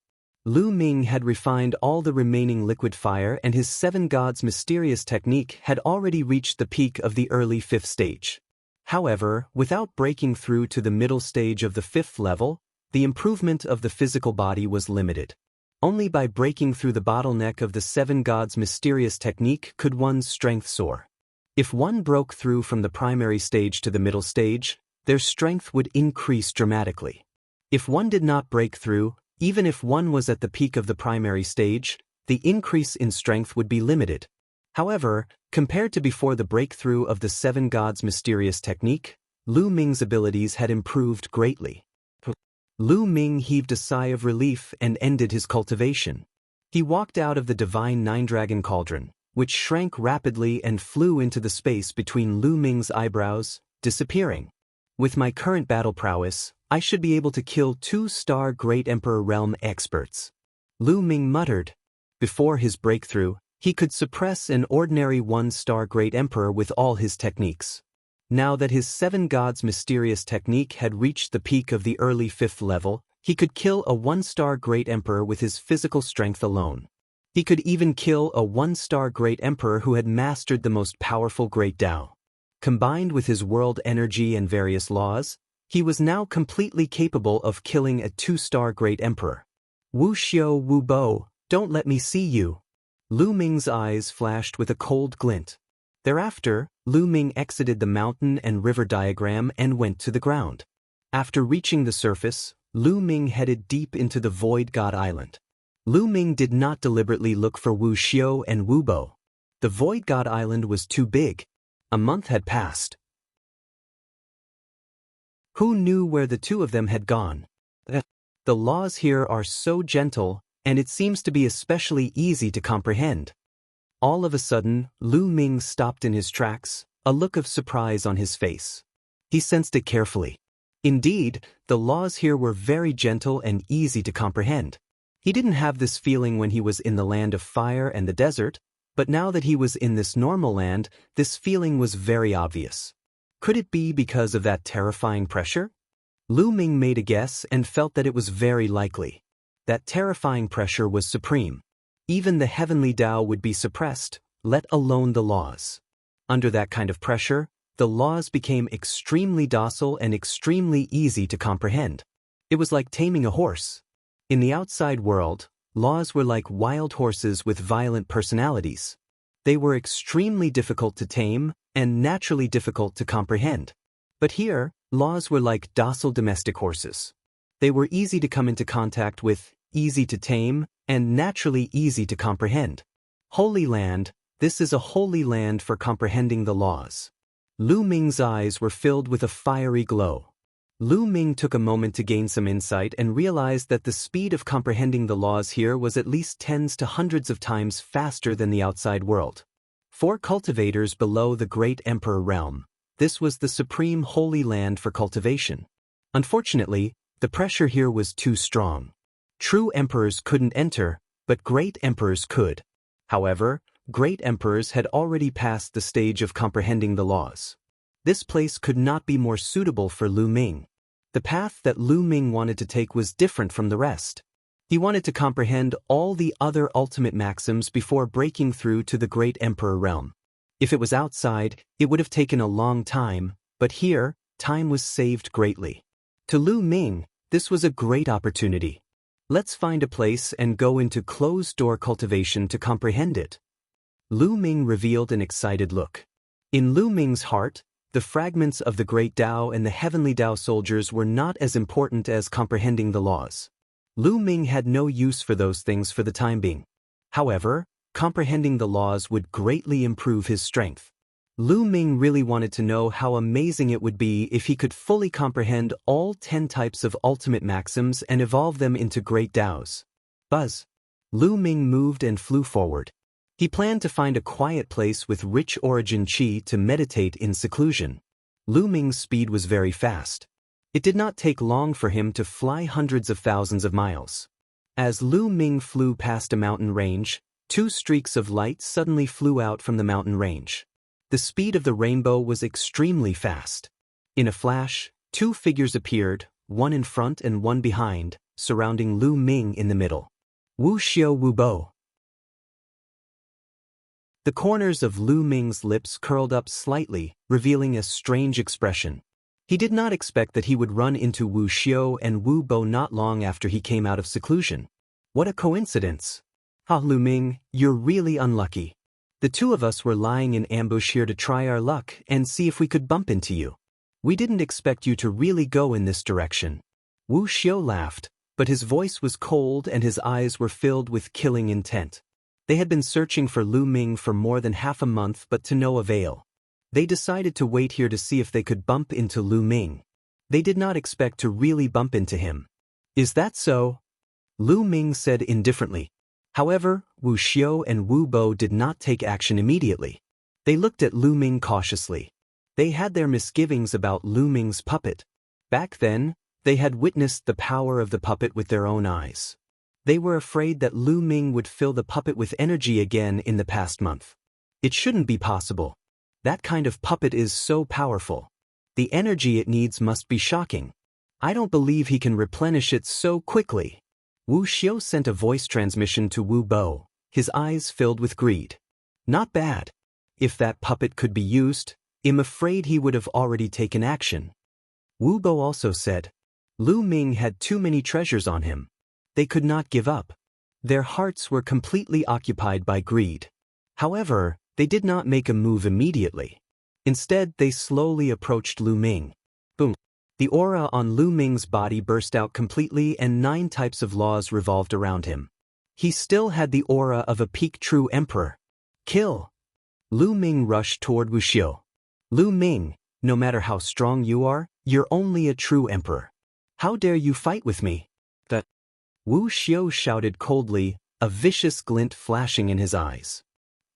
Lu Ming had refined all the remaining liquid fire, and his seven gods' mysterious technique had already reached the peak of the early fifth stage. However, without breaking through to the middle stage of the fifth level, the improvement of the physical body was limited. Only by breaking through the bottleneck of the seven gods' mysterious technique could one's strength soar. If one broke through from the primary stage to the middle stage, their strength would increase dramatically. If one did not break through, even if one was at the peak of the primary stage, the increase in strength would be limited. However, compared to before the breakthrough of the seven gods' mysterious technique, Lu Ming's abilities had improved greatly. Lu Ming heaved a sigh of relief and ended his cultivation. He walked out of the divine nine-dragon cauldron, which shrank rapidly and flew into the space between Lu Ming's eyebrows, disappearing. With my current battle prowess, I should be able to kill 2-star Great Emperor Realm experts. Lu Ming muttered. Before his breakthrough, he could suppress an ordinary 1-star Great Emperor with all his techniques. Now that his seven gods' mysterious technique had reached the peak of the early fifth level, he could kill a 1-star Great Emperor with his physical strength alone. He could even kill a 1-star Great Emperor who had mastered the most powerful Great Dao. Combined with his world energy and various laws, he was now completely capable of killing a 2-star Great Emperor. Wu Xiao Wu Bo, don't let me see you. Lu Ming's eyes flashed with a cold glint. Thereafter, Lu Ming exited the mountain and river diagram and went to the ground. After reaching the surface, Lu Ming headed deep into the Void God Island. Lu Ming did not deliberately look for Wu Xiao and Wu Bo. The Void God Island was too big. A month had passed. Who knew where the two of them had gone? The laws here are so gentle, and it seems to be especially easy to comprehend. All of a sudden, Lu Ming stopped in his tracks, a look of surprise on his face. He sensed it carefully. Indeed, the laws here were very gentle and easy to comprehend. He didn't have this feeling when he was in the land of fire and the desert, but now that he was in this normal land, this feeling was very obvious. Could it be because of that terrifying pressure? Lu Ming made a guess and felt that it was very likely. That terrifying pressure was supreme. Even the heavenly Tao would be suppressed, let alone the laws. Under that kind of pressure, the laws became extremely docile and extremely easy to comprehend. It was like taming a horse. In the outside world, laws were like wild horses with violent personalities. They were extremely difficult to tame and naturally difficult to comprehend. But here, laws were like docile domestic horses. They were easy to come into contact with, easy to tame, and naturally easy to comprehend. Holy Land, this is a holy land for comprehending the laws. Lu Ming's eyes were filled with a fiery glow. Lu Ming took a moment to gain some insight and realized that the speed of comprehending the laws here was at least tens to hundreds of times faster than the outside world. For cultivators below the Great Emperor Realm, this was the supreme holy land for cultivation. Unfortunately, the pressure here was too strong. True emperors couldn't enter, but great emperors could. However, great emperors had already passed the stage of comprehending the laws. This place could not be more suitable for Lu Ming. The path that Lu Ming wanted to take was different from the rest. He wanted to comprehend all the other ultimate maxims before breaking through to the great emperor realm. If it was outside, it would have taken a long time, but here, time was saved greatly. To Lu Ming, this was a great opportunity. Let's find a place and go into closed-door cultivation to comprehend it. Lu Ming revealed an excited look. In Lu Ming's heart, the fragments of the great Tao and the heavenly Tao soldiers were not as important as comprehending the laws. Lu Ming had no use for those things for the time being. However, comprehending the laws would greatly improve his strength. Lu Ming really wanted to know how amazing it would be if he could fully comprehend all 10 types of ultimate maxims and evolve them into great Taos. Buzz. Lu Ming moved and flew forward. He planned to find a quiet place with rich origin qi to meditate in seclusion. Lu Ming's speed was very fast. It did not take long for him to fly hundreds of thousands of miles. As Lu Ming flew past a mountain range, 2 streaks of light suddenly flew out from the mountain range. The speed of the rainbow was extremely fast. In a flash, 2 figures appeared, one in front and one behind, surrounding Lu Ming in the middle. Wuxia Wu Bo. The corners of Lu Ming's lips curled up slightly, revealing a strange expression. He did not expect that he would run into Wu Xiao and Wu Bo not long after he came out of seclusion. What a coincidence! Ah, Lu Ming, you're really unlucky. The 2 of us were lying in ambush here to try our luck and see if we could bump into you. We didn't expect you to really go in this direction. Wu Xiao laughed, but his voice was cold and his eyes were filled with killing intent. They had been searching for Lu Ming for more than half a month but to no avail. They decided to wait here to see if they could bump into Lu Ming. They did not expect to really bump into him. Is that so? Lu Ming said indifferently. However, Wu Xiao and Wu Bo did not take action immediately. They looked at Lu Ming cautiously. They had their misgivings about Lu Ming's puppet. Back then, they had witnessed the power of the puppet with their own eyes. They were afraid that Lu Ming would fill the puppet with energy again in the past month. It shouldn't be possible. That kind of puppet is so powerful. The energy it needs must be shocking. I don't believe he can replenish it so quickly. Wu Xiao sent a voice transmission to Wu Bo, his eyes filled with greed. Not bad. If that puppet could be used, I'm afraid he would have already taken action. Wu Bo also said, Lu Ming had too many treasures on him. They could not give up. Their hearts were completely occupied by greed. However, they did not make a move immediately. Instead, they slowly approached Lu Ming. Boom. The aura on Lu Ming's body burst out completely and 9 types of laws revolved around him. He still had the aura of a peak true emperor. Kill! Lu Ming rushed toward Wu Xiao. Lu Ming, no matter how strong you are, you're only a true emperor. How dare you fight with me? Wu Xiao shouted coldly, a vicious glint flashing in his eyes.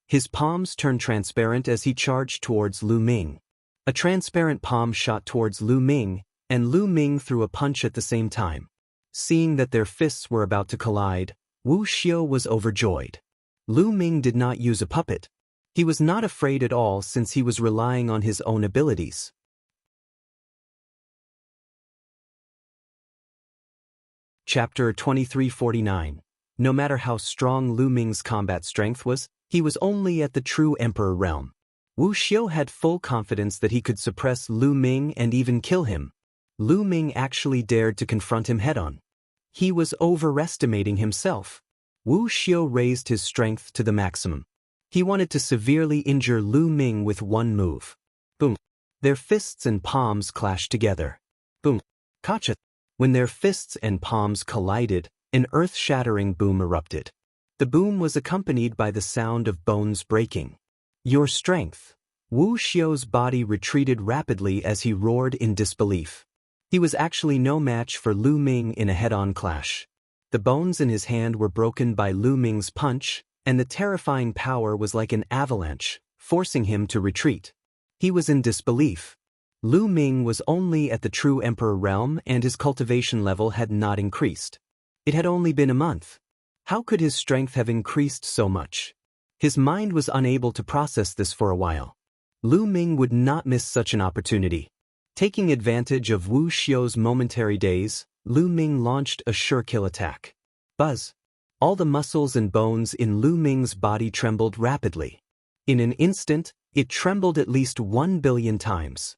His palms turned transparent as he charged towards Lu Ming. A transparent palm shot towards Lu Ming, and Lu Ming threw a punch at the same time. Seeing that their fists were about to collide, Wu Xiao was overjoyed. Lu Ming did not use a puppet. He was not afraid at all since he was relying on his own abilities. Chapter 2349. No matter how strong Lu Ming's combat strength was, he was only at the true emperor realm. Wu Xiao had full confidence that he could suppress Lu Ming and even kill him. Lu Ming actually dared to confront him head-on. He was overestimating himself. Wu Xiao raised his strength to the maximum. He wanted to severely injure Lu Ming with one move. Boom. Their fists and palms clashed together. Boom. Kacha. When their fists and palms collided, an earth-shattering boom erupted. The boom was accompanied by the sound of bones breaking. Your strength. Wu Xiao's body retreated rapidly as he roared in disbelief. He was actually no match for Lu Ming in a head-on clash. The bones in his hand were broken by Lu Ming's punch, and the terrifying power was like an avalanche, forcing him to retreat. He was in disbelief. Lu Ming was only at the true emperor realm and his cultivation level had not increased. It had only been a month. How could his strength have increased so much? His mind was unable to process this for a while. Lu Ming would not miss such an opportunity. Taking advantage of Wu Xiu's momentary daze, Lu Ming launched a sure-kill attack. Buzz! All the muscles and bones in Lu Ming's body trembled rapidly. In an instant, it trembled at least 1 billion times.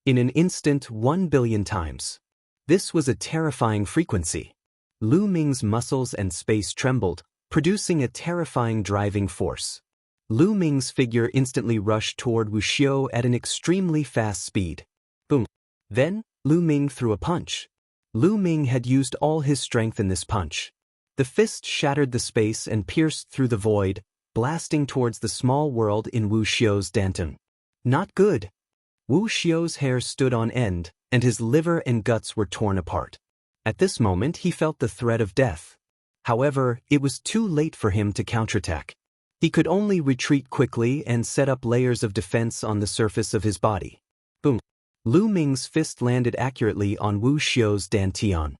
In an instant, 1 billion times. This was a terrifying frequency. Lu Ming's muscles and space trembled, producing a terrifying driving force. Lu Ming's figure instantly rushed toward Wu Xiu at an extremely fast speed. Boom! Then, Lu Ming threw a punch. Lu Ming had used all his strength in this punch. The fist shattered the space and pierced through the void, blasting towards the small world in Wu Xiu's danton. Not good. Wu Xiu's hair stood on end, and his liver and guts were torn apart. At this moment he felt the threat of death. However, it was too late for him to counterattack. He could only retreat quickly and set up layers of defense on the surface of his body. Boom! Lu Ming's fist landed accurately on Wu Xiu's dantian.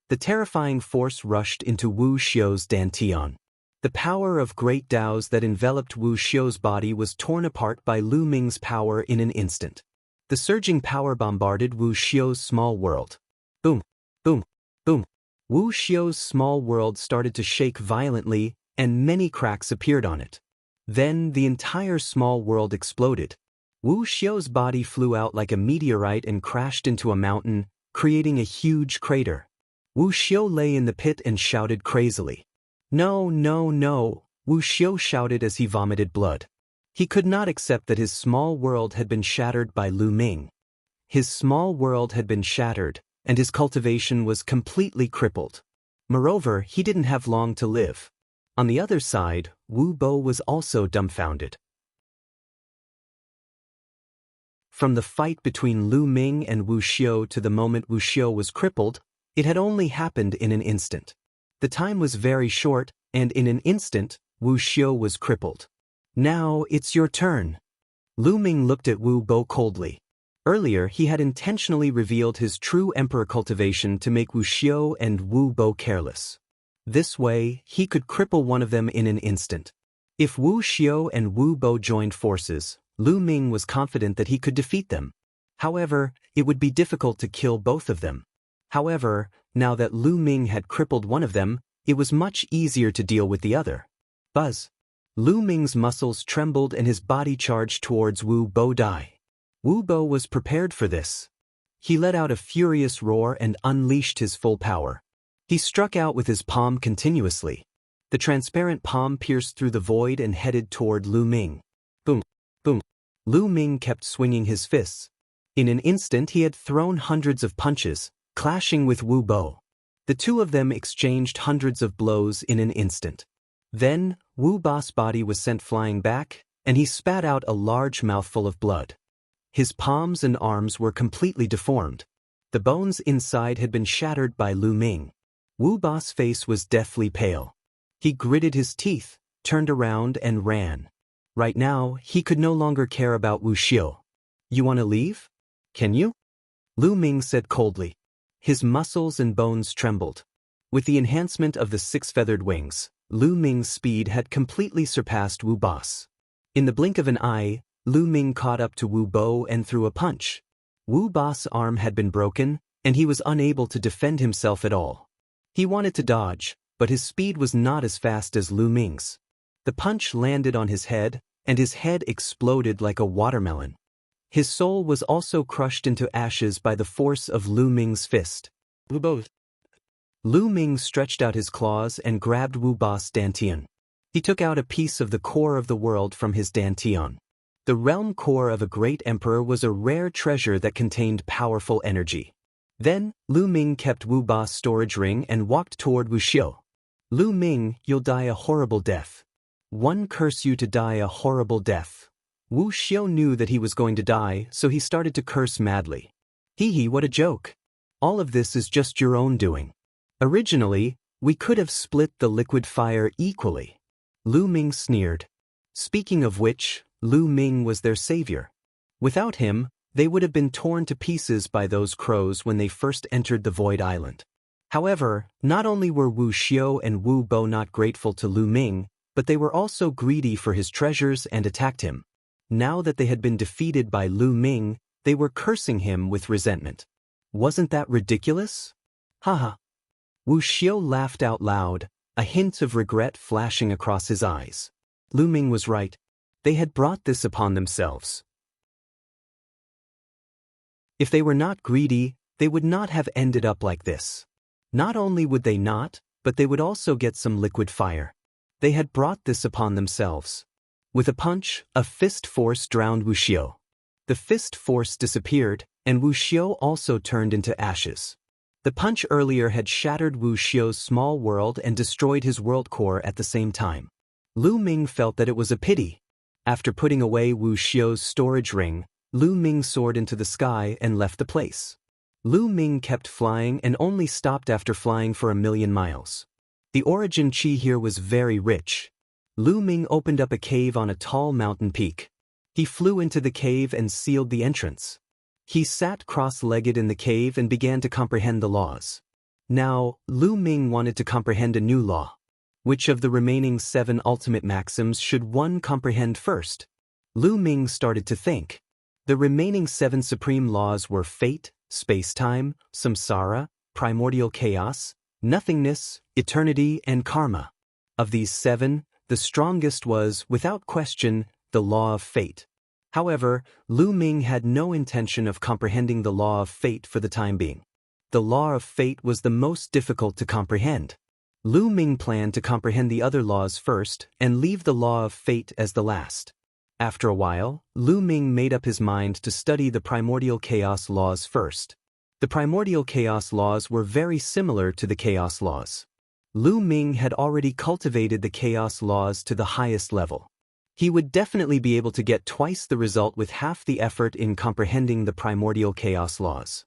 The terrifying force rushed into Wu Xiu's dantian. The power of great Daos that enveloped Wu Xiu's body was torn apart by Lu Ming's power in an instant. The surging power bombarded Wu Xiu's small world. Boom! Boom! Boom! Wu Xiu's small world started to shake violently, and many cracks appeared on it. Then the entire small world exploded. Wu Xiu's body flew out like a meteorite and crashed into a mountain, creating a huge crater. Wu Xiu lay in the pit and shouted crazily. No, no, no, Wu Xiu shouted as he vomited blood. He could not accept that his small world had been shattered by Lu Ming. His small world had been shattered, and his cultivation was completely crippled. Moreover, he didn't have long to live. On the other side, Wu Bo was also dumbfounded. From the fight between Lu Ming and Wu Xiu to the moment Wu Xiu was crippled, it had only happened in an instant. The time was very short, and in an instant, Wu Xiu was crippled. Now it's your turn. Lu Ming looked at Wu Bo coldly. Earlier he had intentionally revealed his true emperor cultivation to make Wu Xiu and Wu Bo careless. This way, he could cripple one of them in an instant. If Wu Xiu and Wu Bo joined forces, Lu Ming was confident that he could defeat them. However, it would be difficult to kill both of them. However, now that Lu Ming had crippled one of them, it was much easier to deal with the other. Buzz! Lu Ming's muscles trembled and his body charged towards Wu Bo Dai. Wu Bo was prepared for this. He let out a furious roar and unleashed his full power. He struck out with his palm continuously. The transparent palm pierced through the void and headed toward Lu Ming. Boom! Boom! Lu Ming kept swinging his fists. In an instant he had thrown hundreds of punches, clashing with Wu Bo. The two of them exchanged hundreds of blows in an instant. Then, Wu Bo's body was sent flying back, and he spat out a large mouthful of blood. His palms and arms were completely deformed. The bones inside had been shattered by Lu Ming. Wu Bo's face was deathly pale. He gritted his teeth, turned around and ran. Right now, he could no longer care about Wu Xiu. You want to leave? Can you? Lu Ming said coldly. His muscles and bones trembled. With the enhancement of the 6-feathered wings, Lu Ming's speed had completely surpassed Wu Bo's. In the blink of an eye, Lu Ming caught up to Wu Bo and threw a punch. Wu Bo's arm had been broken, and he was unable to defend himself at all. He wanted to dodge, but his speed was not as fast as Lu Ming's. The punch landed on his head, and his head exploded like a watermelon. His soul was also crushed into ashes by the force of Lu Ming's fist. Wu Bo. Lu Ming stretched out his claws and grabbed Wu Bo's dantian. He took out a piece of the core of the world from his dantian. The realm core of a great emperor was a rare treasure that contained powerful energy. Then, Lu Ming kept Wu Bo's storage ring and walked toward Wu Xiu. Lu Ming, you'll die a horrible death. One curse you to die a horrible death. Wu Xiu knew that he was going to die, so he started to curse madly. Hee hee, what a joke. All of this is just your own doing. Originally, we could have split the liquid fire equally. Lu Ming sneered. Speaking of which, Lu Ming was their savior. Without him, they would have been torn to pieces by those crows when they first entered the Void Island. However, not only were Wu Xiu and Wu Bo not grateful to Lu Ming, but they were also greedy for his treasures and attacked him. Now that they had been defeated by Lu Ming, they were cursing him with resentment. Wasn't that ridiculous? Haha. Wu Xiao laughed out loud, a hint of regret flashing across his eyes. Lu Ming was right. They had brought this upon themselves. If they were not greedy, they would not have ended up like this. Not only would they not, but they would also get some liquid fire. They had brought this upon themselves. With a punch, a fist force drowned Wu Xiao. The fist force disappeared, and Wu Xiao also turned into ashes. The punch earlier had shattered Wu Xiao's small world and destroyed his world core at the same time. Lu Ming felt that it was a pity. After putting away Wu Xiao's storage ring, Lu Ming soared into the sky and left the place. Lu Ming kept flying and only stopped after flying for 1,000,000 miles. The origin chi here was very rich. Lu Ming opened up a cave on a tall mountain peak. He flew into the cave and sealed the entrance. He sat cross-legged in the cave and began to comprehend the laws. Now, Lu Ming wanted to comprehend a new law. Which of the remaining 7 ultimate maxims should one comprehend first? Lu Ming started to think. The remaining 7 supreme laws were fate, space-time, samsara, primordial chaos, nothingness, eternity, and karma. Of these 7, the strongest was, without question, the law of fate. However, Lu Ming had no intention of comprehending the law of fate for the time being. The law of fate was the most difficult to comprehend. Lu Ming planned to comprehend the other laws first and leave the law of fate as the last. After a while, Lu Ming made up his mind to study the primordial chaos laws first. The primordial chaos laws were very similar to the chaos laws. Lu Ming had already cultivated the chaos laws to the highest level. He would definitely be able to get twice the result with half the effort in comprehending the primordial chaos laws.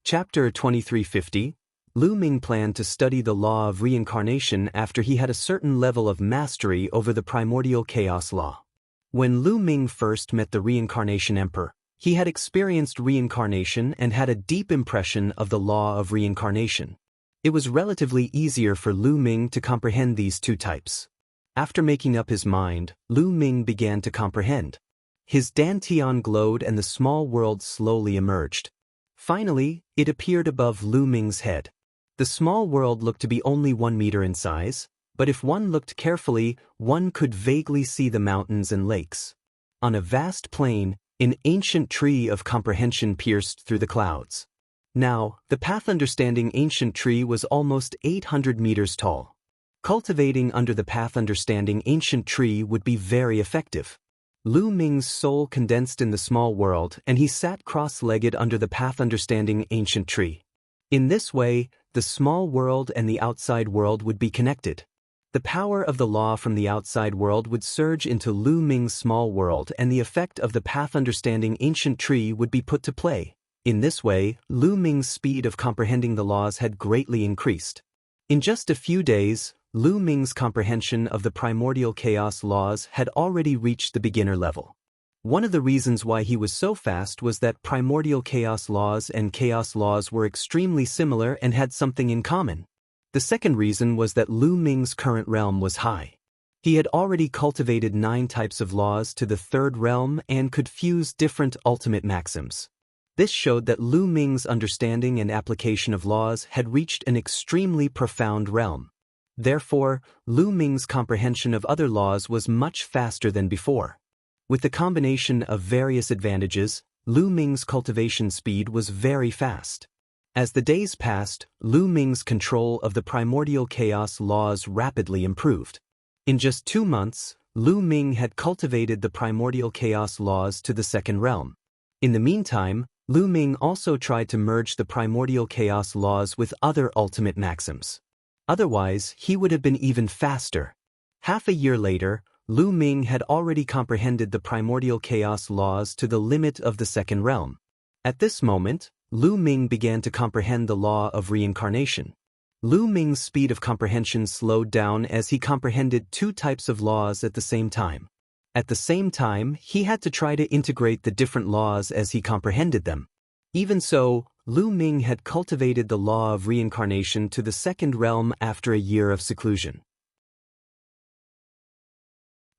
Chapter 2350. Lu Ming planned to study the law of reincarnation after he had a certain level of mastery over the primordial chaos law. When Lu Ming first met the reincarnation emperor, he had experienced reincarnation and had a deep impression of the law of reincarnation. It was relatively easier for Lu Ming to comprehend these 2 types. After making up his mind, Lu Ming began to comprehend. His dantian glowed and the small world slowly emerged. Finally, it appeared above Lu Ming's head. The small world looked to be only 1 meter in size, but if one looked carefully, one could vaguely see the mountains and lakes. On a vast plain, an ancient tree of comprehension pierced through the clouds. Now, the path understanding ancient tree was almost 800 meters tall. Cultivating under the path understanding ancient tree would be very effective. Lu Ming's soul condensed in the small world and he sat cross-legged under the path understanding ancient tree. In this way, the small world and the outside world would be connected. The power of the law from the outside world would surge into Lu Ming's small world and the effect of the path understanding ancient tree would be put to play. In this way, Lu Ming's speed of comprehending the laws had greatly increased. In just a few days, Lu Ming's comprehension of the primordial chaos laws had already reached the beginner level. One of the reasons why he was so fast was that primordial chaos laws and chaos laws were extremely similar and had something in common. The second reason was that Lu Ming's current realm was high. He had already cultivated 9 types of laws to the 3rd realm and could fuse different ultimate maxims. This showed that Lu Ming's understanding and application of laws had reached an extremely profound realm. Therefore, Lu Ming's comprehension of other laws was much faster than before. With the combination of various advantages, Lu Ming's cultivation speed was very fast. As the days passed, Lu Ming's control of the primordial chaos laws rapidly improved. In just 2 months, Lu Ming had cultivated the primordial chaos laws to the 2nd realm. In the meantime, Lu Ming also tried to merge the primordial chaos laws with other ultimate maxims. Otherwise, he would have been even faster. Half a year later, Lu Ming had already comprehended the primordial chaos laws to the limit of the 2nd realm. At this moment, Lu Ming began to comprehend the law of reincarnation. Lu Ming's speed of comprehension slowed down as he comprehended 2 types of laws at the same time. At the same time, he had to try to integrate the different laws as he comprehended them. Even so, Lu Ming had cultivated the law of reincarnation to the 2nd realm after a year of seclusion.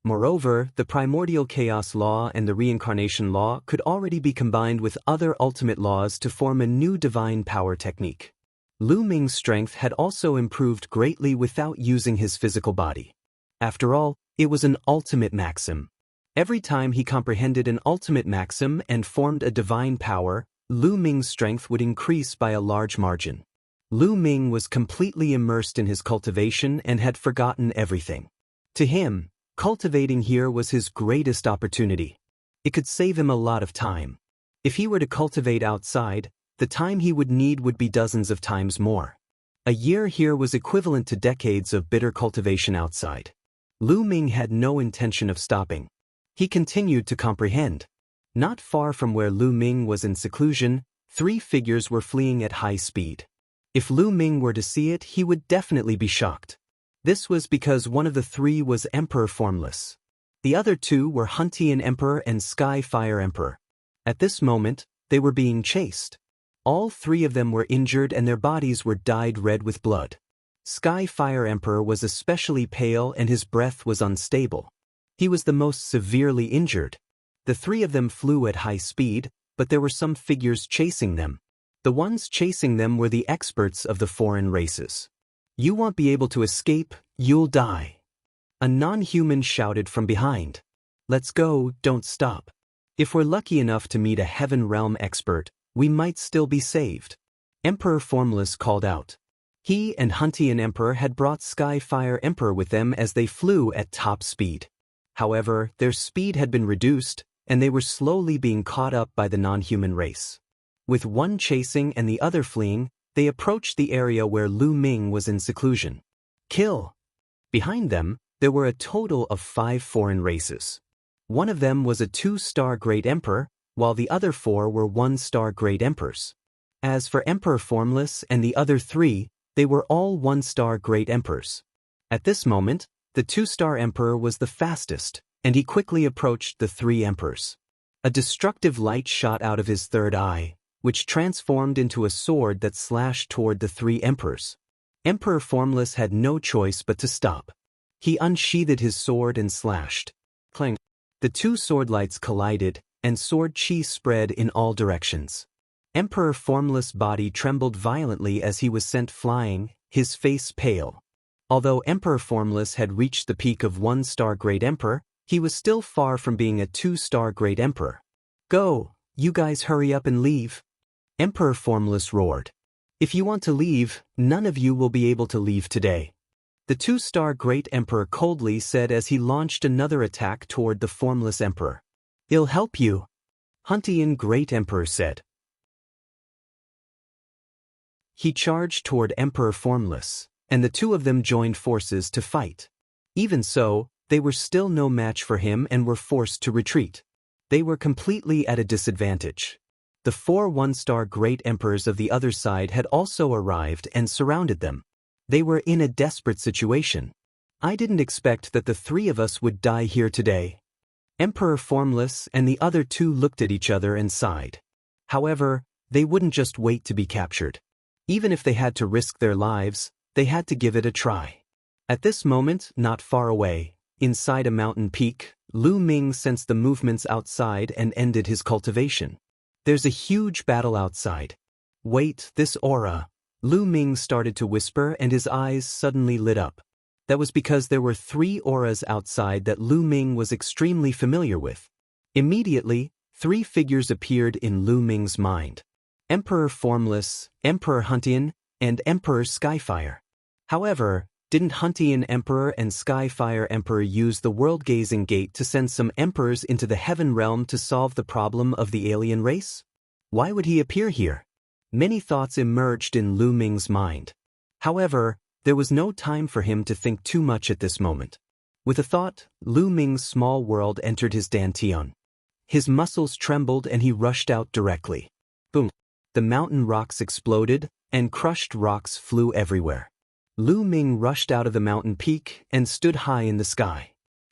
Moreover, the primordial chaos law and the reincarnation law could already be combined with other ultimate laws to form a new divine power technique. Lu Ming's strength had also improved greatly without using his physical body. After all, it was an ultimate maxim. Every time he comprehended an ultimate maxim and formed a divine power, Lu Ming's strength would increase by a large margin. Lu Ming was completely immersed in his cultivation and had forgotten everything. To him, cultivating here was his greatest opportunity. It could save him a lot of time. If he were to cultivate outside, the time he would need would be dozens of times more. A year here was equivalent to decades of bitter cultivation outside. Lu Ming had no intention of stopping. He continued to comprehend. Not far from where Lu Ming was in seclusion, 3 figures were fleeing at high speed. If Lu Ming were to see it, he would definitely be shocked. This was because one of the 3 was Emperor Formless. The other 2 were Huntian Emperor and Sky Fire Emperor. At this moment, they were being chased. All 3 of them were injured and their bodies were dyed red with blood. Sky Fire Emperor was especially pale and his breath was unstable. He was the most severely injured. The 3 of them flew at high speed, but there were some figures chasing them. The ones chasing them were the experts of the foreign races. "You won't be able to escape, you'll die." A non-human shouted from behind. "Let's go, don't stop. If we're lucky enough to meet a Heaven Realm expert, we might still be saved." Emperor Formless called out. He and Huntian Emperor had brought Sky Fire Emperor with them as they flew at top speed. However, their speed had been reduced, and they were slowly being caught up by the non-human race. With one chasing and the other fleeing, they approached the area where Lu Ming was in seclusion. Kill! Behind them, there were a total of 5 foreign races. One of them was a 2-star Great Emperor, while the other 4 were 1-star Great Emperors. As for Emperor Formless and the other 3, they were all 1-star Great Emperors. At this moment, the 2-star Emperor was the fastest, and he quickly approached the 3 Emperors. A destructive light shot out of his third eye, which transformed into a sword that slashed toward the 3 Emperors. Emperor Formless had no choice but to stop. He unsheathed his sword and slashed. Clang! The 2 sword lights collided, and sword chi spread in all directions. Emperor Formless' body trembled violently as he was sent flying, his face pale. Although Emperor Formless had reached the peak of 1-star Great Emperor, he was still far from being a 2-star Great Emperor. "Go, you guys hurry up and leave." Emperor Formless roared. "If you want to leave, none of you will be able to leave today." The 2-star Great Emperor coldly said as he launched another attack toward the Formless Emperor. "It'll help you," Huntian Great Emperor said. He charged toward Emperor Formless, and the 2 of them joined forces to fight. Even so, they were still no match for him and were forced to retreat. They were completely at a disadvantage. The 4 1-star Great Emperors of the other side had also arrived and surrounded them. They were in a desperate situation. "I didn't expect that the 3 of us would die here today." Emperor Formless and the other 2 looked at each other and sighed. However, they wouldn't just wait to be captured. Even if they had to risk their lives, they had to give it a try. At this moment, not far away, inside a mountain peak, Lu Ming sensed the movements outside and ended his cultivation. "There's a huge battle outside." "Wait, this aura." Lu Ming started to whisper and his eyes suddenly lit up. That was because there were 3 auras outside that Lu Ming was extremely familiar with. Immediately, 3 figures appeared in Lu Ming's mind. Emperor Formless, Emperor Huntian, and Emperor Skyfire. However, didn't Huntian Emperor and Skyfire Emperor use the world-gazing gate to send some emperors into the Heaven Realm to solve the problem of the alien race? Why would he appear here? Many thoughts emerged in Lu Ming's mind. However, there was no time for him to think too much at this moment. With a thought, Lu Ming's small world entered his dantian. His muscles trembled and he rushed out directly. Boom! The mountain rocks exploded, and crushed rocks flew everywhere. Lu Ming rushed out of the mountain peak and stood high in the sky.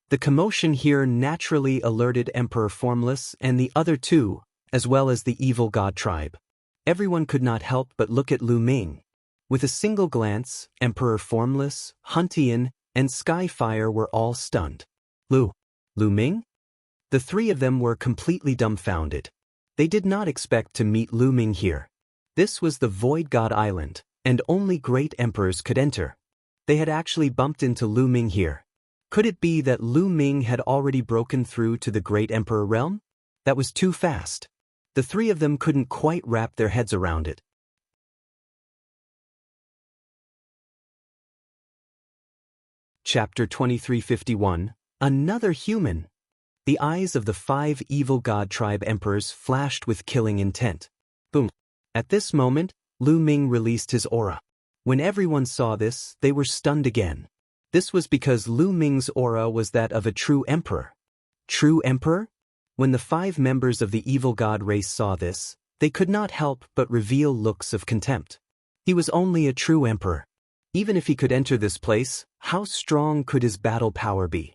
The commotion here naturally alerted Emperor Formless and the other 2, as well as the evil god tribe. Everyone could not help but look at Lu Ming. With a single glance, Emperor Formless, Huntian, and Skyfire were all stunned. Lu Ming? The three of them were completely dumbfounded. They did not expect to meet Lu Ming here. This was the Void God Island, and only great emperors could enter. They had actually bumped into Lu Ming here. Could it be that Lu Ming had already broken through to the Great Emperor realm? That was too fast. The three of them couldn't quite wrap their heads around it. Chapter 2351. Another human. The eyes of the 5 evil god tribe emperors flashed with killing intent. Boom. At this moment, Lu Ming released his aura. When everyone saw this, they were stunned again. This was because Lu Ming's aura was that of a true emperor. True emperor? When the 5 members of the evil god race saw this, they could not help but reveal looks of contempt. He was only a true emperor. Even if he could enter this place, how strong could his battle power be?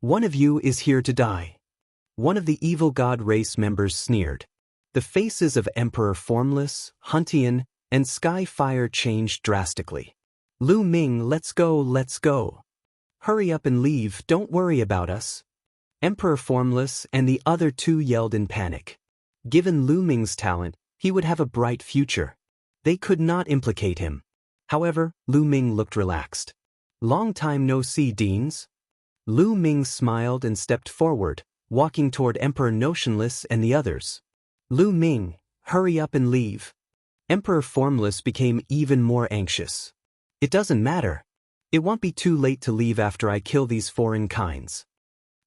One of you is here to die. One of the evil god race members sneered. The faces of Emperor Formless, Huntian, and Skyfire changed drastically. Lu Ming, let's go, let's go. Hurry up and leave, don't worry about us. Emperor Formless and the other 2 yelled in panic. Given Lu Ming's talent, he would have a bright future. They could not implicate him. However, Lu Ming looked relaxed. Long time no see, Deans. Lu Ming smiled and stepped forward, walking toward Emperor Notionless and the others. Lu Ming, hurry up and leave. Emperor Formless became even more anxious. It doesn't matter. It won't be too late to leave after I kill these foreign kinds.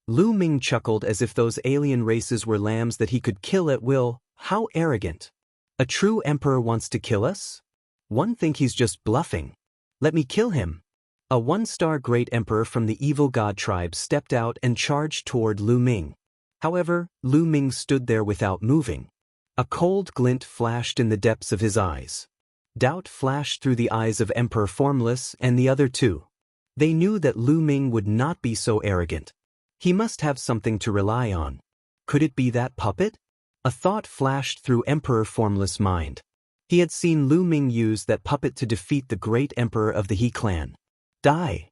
Lu Ming chuckled as if those alien races were lambs that he could kill at will. How arrogant. A true emperor wants to kill us? One think he's just bluffing. Let me kill him. A 1-star great emperor from the evil god tribe stepped out and charged toward Lu Ming. However, Lu Ming stood there without moving. A cold glint flashed in the depths of his eyes. Doubt flashed through the eyes of Emperor Formless and the other 2. They knew that Lu Ming would not be so arrogant. He must have something to rely on. Could it be that puppet? A thought flashed through Emperor Formless' mind. He had seen Lu Ming use that puppet to defeat the great emperor of the He clan. Die!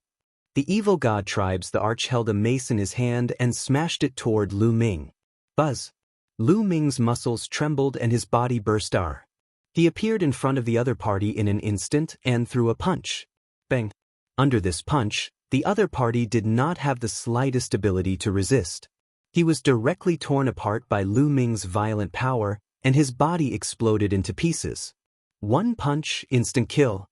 The evil god tribes the arch held a mace in his hand and smashed it toward Lu Ming. Buzz! Lu Ming's muscles trembled and his body burst ar. He appeared in front of the other party in an instant and threw a punch. Bang! Under this punch, the other party did not have the slightest ability to resist. He was directly torn apart by Lu Ming's violent power, and his body exploded into pieces. One punch, instant kill.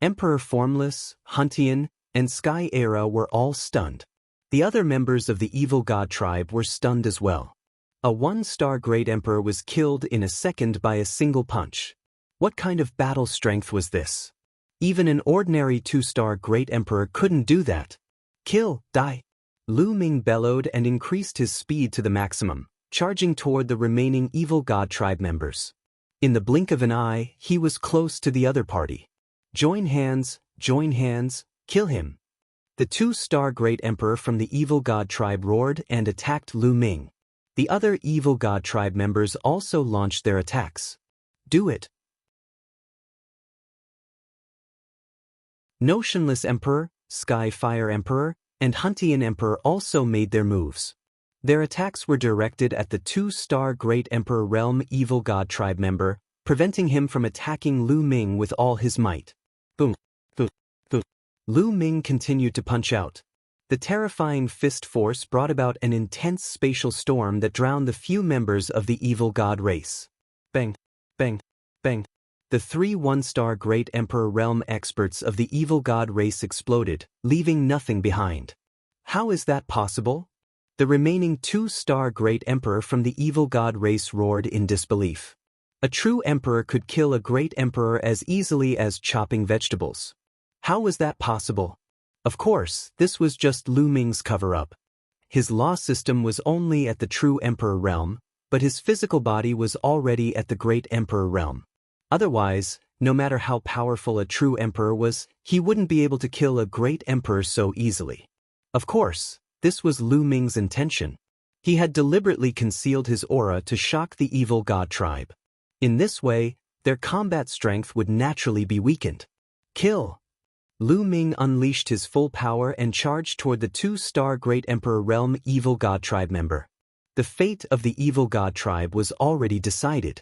Emperor Formless, Huntian, and Sky Era were all stunned. The other members of the evil god tribe were stunned as well. A 1-star great emperor was killed in a second by a single punch. What kind of battle strength was this? Even an ordinary 2-star great emperor couldn't do that. Kill, die. Lu Ming bellowed and increased his speed to the maximum, charging toward the remaining evil god tribe members. In the blink of an eye, he was close to the other party. Join hands, kill him. The 2-star great emperor from the evil god tribe roared and attacked Lu Ming. The other evil god tribe members also launched their attacks. Do it. Notionless Emperor, Skyfire Emperor, and Huntian Emperor also made their moves. Their attacks were directed at the 2-star Great Emperor Realm Evil God Tribe member, preventing him from attacking Lu Ming with all his might. Boom, boom, boom. Lu Ming continued to punch out. The terrifying fist force brought about an intense spatial storm that drowned the few members of the evil god race. Bang, bang, bang. The 3 1-star Great Emperor Realm experts of the evil god race exploded, leaving nothing behind. How is that possible? The remaining 2-star Great Emperor from the evil god race roared in disbelief. A true emperor could kill a great emperor as easily as chopping vegetables. How was that possible? Of course, this was just Lu Ming's cover-up. His law system was only at the true emperor realm, but his physical body was already at the great emperor realm. Otherwise, no matter how powerful a true emperor was, he wouldn't be able to kill a great emperor so easily. Of course, this was Lu Ming's intention. He had deliberately concealed his aura to shock the evil god tribe. In this way, their combat strength would naturally be weakened. Kill! Lu Ming unleashed his full power and charged toward the two-star Great Emperor Realm Evil God Tribe member. The fate of the Evil God Tribe was already decided.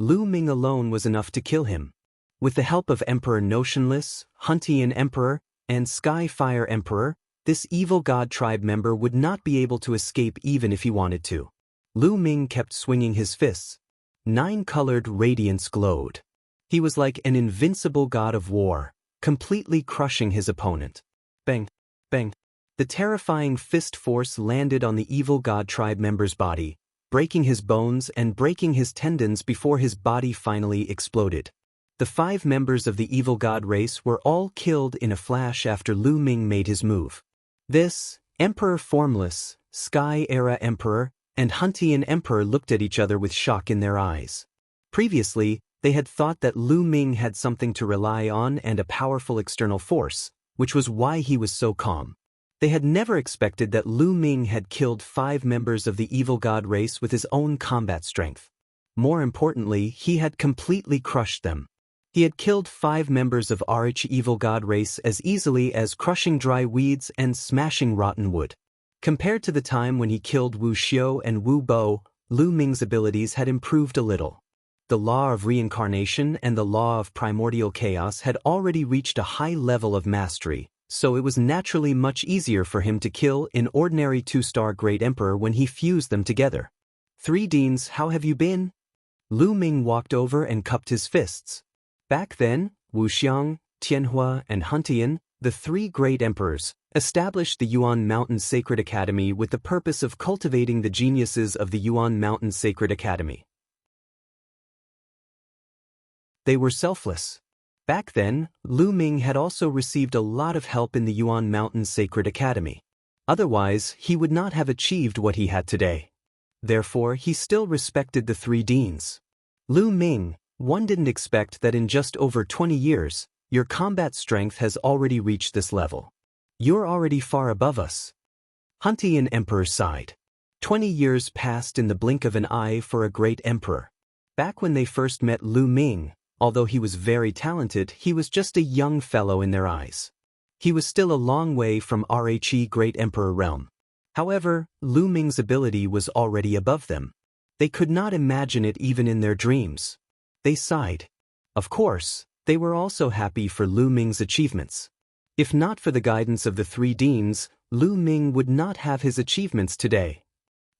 Lu Ming alone was enough to kill him. With the help of Emperor Notionless, Huntian Emperor, and Skyfire Emperor, this Evil God Tribe member would not be able to escape even if he wanted to. Lu Ming kept swinging his fists. 9-colored radiance glowed. He was like an invincible god of war, completely crushing his opponent. Bang! Bang! The terrifying fist force landed on the Evil God Tribe member's body, breaking his bones and breaking his tendons before his body finally exploded. The 5 members of the Evil God race were all killed in a flash after Lu Ming made his move. This, Emperor Formless, Sky Era Emperor, and Huntian Emperor looked at each other with shock in their eyes. Previously, they had thought that Lu Ming had something to rely on and a powerful external force, which was why he was so calm. They had never expected that Lu Ming had killed 5 members of the Evil God race with his own combat strength. More importantly, he had completely crushed them. He had killed 5 members of RH Evil God race as easily as crushing dry weeds and smashing rotten wood. Compared to the time when he killed Wu Xiu and Wu Bo, Lu Ming's abilities had improved a little. The law of reincarnation and the law of primordial chaos had already reached a high level of mastery, so it was naturally much easier for him to kill an ordinary 2-star Great Emperor when he fused them together. 3 Deans, how have you been? Lu Ming walked over and cupped his fists. Back then, Wuxia, Xianxia, and Huntian, the 3 Great Emperors, established the Yuan Mountain Sacred Academy with the purpose of cultivating the geniuses of the Yuan Mountain Sacred Academy. They were selfless. Back then, Lu Ming had also received a lot of help in the Yuan Mountain Sacred Academy. Otherwise, he would not have achieved what he had today. Therefore, he still respected the 3 Deans. Lu Ming, one didn't expect that in just over 20 years, your combat strength has already reached this level. You're already far above us. Huntian Emperor sighed. 20 years passed in the blink of an eye for a great emperor. Back when they first met Lu Ming, although he was very talented, he was just a young fellow in their eyes. He was still a long way from RHE Great Emperor realm. However, Lu Ming's ability was already above them. They could not imagine it even in their dreams. They sighed. Of course, they were also happy for Lu Ming's achievements. If not for the guidance of the 3 Deans, Lu Ming would not have his achievements today.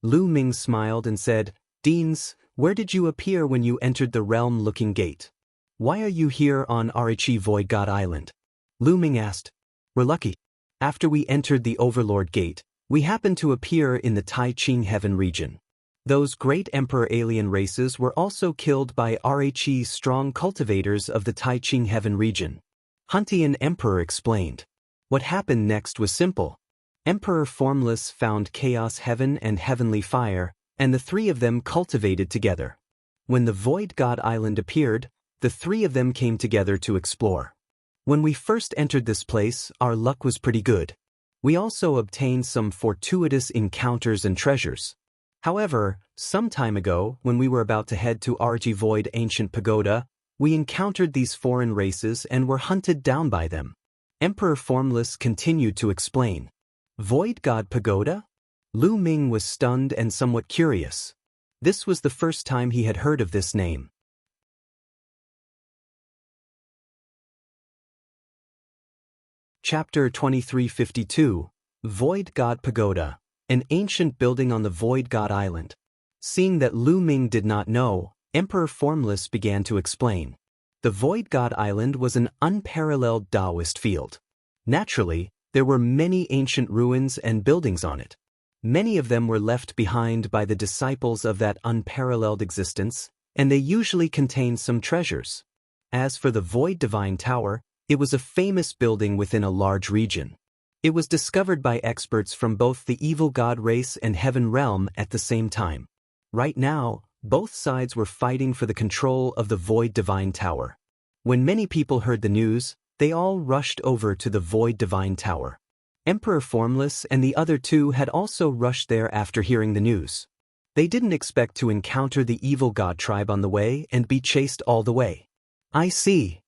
Lu Ming smiled and said, Deans, where did you appear when you entered the realm-looking gate? Why are you here on RHE Void God Island? Lu Ming asked. We're lucky. After we entered the Overlord Gate, we happened to appear in the Tai Ching Heaven region. Those great emperor alien races were also killed by RHE's strong cultivators of the Tai Ching Heaven region. Huntian Emperor explained. What happened next was simple. Emperor Formless found Chaos Heaven and Heavenly Fire, and the 3 of them cultivated together. When the Void God Island appeared, the 3 of them came together to explore. When we first entered this place, our luck was pretty good. We also obtained some fortuitous encounters and treasures. However, some time ago, when we were about to head to RG Void Ancient Pagoda, we encountered these foreign races and were hunted down by them. Emperor Formless continued to explain. Void God Pagoda? Lu Ming was stunned and somewhat curious. This was the first time he had heard of this name. Chapter 2352, Void God Pagoda, an ancient building on the Void God Island. Seeing that Lu Ming did not know, Emperor Formless began to explain. The Void God Island was an unparalleled Daoist field. Naturally, there were many ancient ruins and buildings on it. Many of them were left behind by the disciples of that unparalleled existence, and they usually contained some treasures. As for the Void Divine Tower, it was a famous building within a large region. It was discovered by experts from both the Evil God race and Heaven realm at the same time. Right now, both sides were fighting for the control of the Void Divine Tower. When many people heard the news, they all rushed over to the Void Divine Tower. Emperor Formless and the other 2 had also rushed there after hearing the news. They didn't expect to encounter the Evil God tribe on the way and be chased all the way. I see.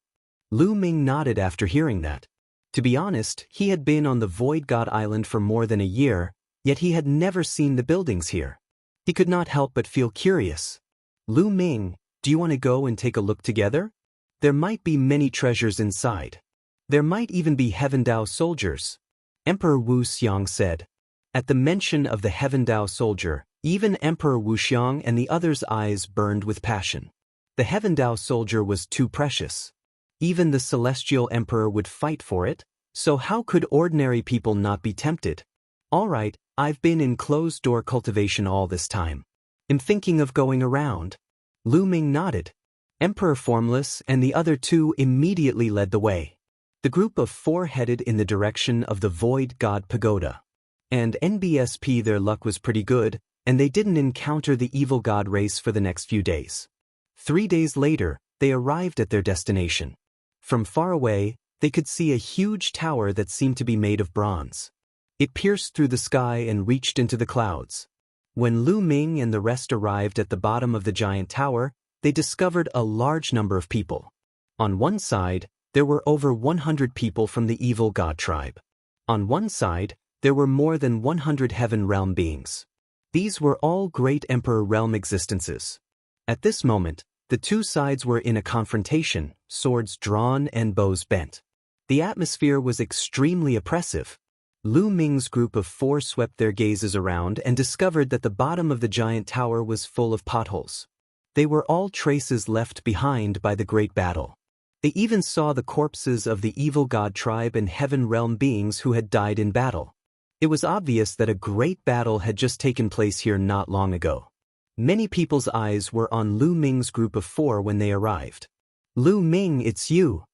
Lu Ming nodded after hearing that. To be honest, he had been on the Void God Island for more than a year, yet he had never seen the buildings here. He could not help but feel curious. Lu Ming, do you want to go and take a look together? There might be many treasures inside. There might even be Heaven Dao soldiers. Emperor Wu Xiang said. At the mention of the Heaven Dao soldier, even Emperor Wu Xiang and the others' eyes burned with passion. The Heaven Dao soldier was too precious. Even the Celestial Emperor would fight for it, so how could ordinary people not be tempted? All right, I've been in closed-door cultivation all this time. I'm thinking of going around. Lu Ming nodded. Emperor Formless and the other two immediately led the way. The group of four headed in the direction of the Void God Pagoda. And NBSP, their luck was pretty good, and they didn't encounter the evil god race for the next few days. 3 days later, they arrived at their destination. From far away, they could see a huge tower that seemed to be made of bronze. It pierced through the sky and reached into the clouds. When Lu Ming and the rest arrived at the bottom of the giant tower, they discovered a large number of people. On one side, there were over 100 people from the evil god tribe. On one side, there were more than 100 heaven realm beings. These were all great emperor realm existences. At this moment, the two sides were in a confrontation, swords drawn and bows bent. The atmosphere was extremely oppressive. Lu Ming's group of four swept their gazes around and discovered that the bottom of the giant tower was full of potholes. They were all traces left behind by the great battle. They even saw the corpses of the evil god tribe and heaven realm beings who had died in battle. It was obvious that a great battle had just taken place here not long ago. Many people's eyes were on Lu Ming's group of four when they arrived. Lu Ming, it's you.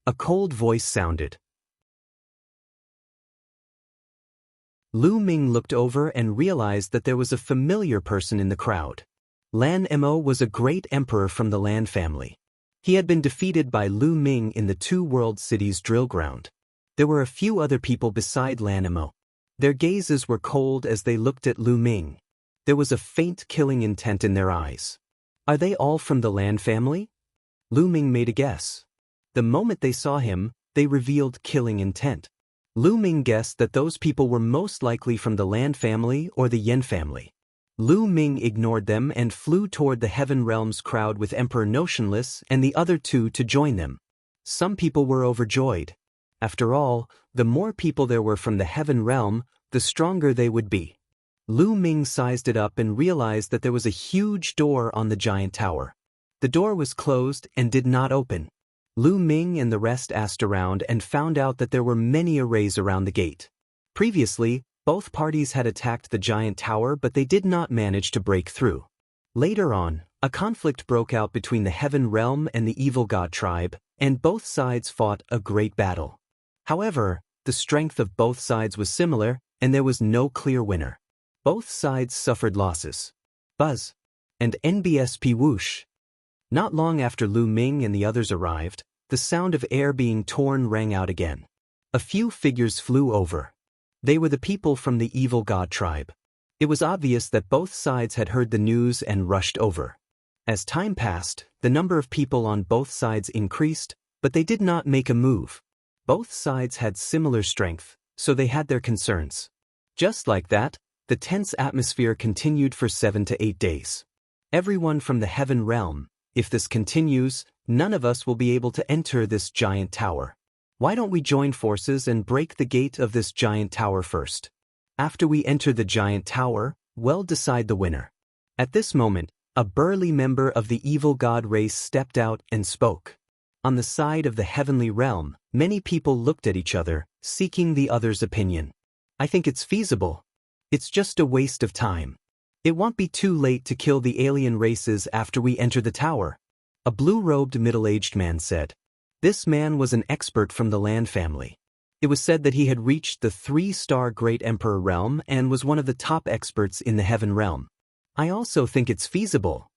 A cold voice sounded. Lu Ming looked over and realized that there was a familiar person in the crowd. Lan Mo was a great emperor from the Lan family. He had been defeated by Lu Ming in the Two World Cities drill ground. There were a few other people beside Lan Mo. Their gazes were cold as they looked at Lu Ming. There was a faint killing intent in their eyes. Are they all from the Lan family? Lu Ming made a guess. The moment they saw him, they revealed killing intent. Lu Ming guessed that those people were most likely from the Lan family or the Yen family. Lu Ming ignored them and flew toward the Heaven Realms crowd with Emperor Notionless and the other two to join them. Some people were overjoyed. After all, the more people there were from the Heaven Realm, the stronger they would be. Lu Ming sized it up and realized that there was a huge door on the giant tower. The door was closed and did not open. Lu Ming and the rest asked around and found out that there were many arrays around the gate. Previously, both parties had attacked the giant tower, but they did not manage to break through. Later on, a conflict broke out between the Heaven Realm and the Evil God tribe, and both sides fought a great battle. However, the strength of both sides was similar, and there was no clear winner. Both sides suffered losses. Buzz. And NBSP whoosh. Not long after Lu Ming and the others arrived, the sound of air being torn rang out again. A few figures flew over. They were the people from the Evil God tribe. It was obvious that both sides had heard the news and rushed over. As time passed, the number of people on both sides increased, but they did not make a move. Both sides had similar strength, so they had their concerns. Just like that, the tense atmosphere continued for 7 to 8 days. Everyone from the Heaven Realm, if this continues, none of us will be able to enter this giant tower. Why don't we join forces and break the gate of this giant tower first? After we enter the giant tower, we'll decide the winner. At this moment, a burly member of the evil god race stepped out and spoke. On the side of the heavenly realm, many people looked at each other, seeking the other's opinion. I think it's feasible. It's just a waste of time. It won't be too late to kill the alien races after we enter the tower. A blue-robed middle-aged man said. This man was an expert from the Lan family. It was said that he had reached the 3-star Great Emperor realm and was one of the top experts in the Heaven realm. I also think it's feasible.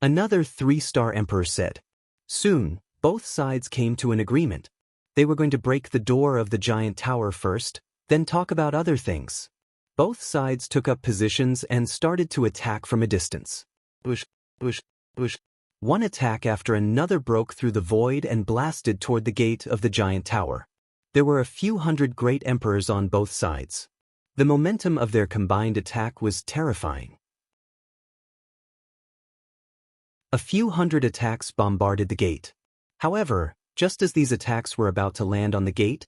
Another 3-star emperor said. Soon, both sides came to an agreement. They were going to break the door of the giant tower first, then talk about other things. Both sides took up positions and started to attack from a distance. Bush, bush, bush. One attack after another broke through the void and blasted toward the gate of the giant tower. There were a few hundred great emperors on both sides. The momentum of their combined attack was terrifying. A few hundred attacks bombarded the gate. However, just as these attacks were about to land on the gate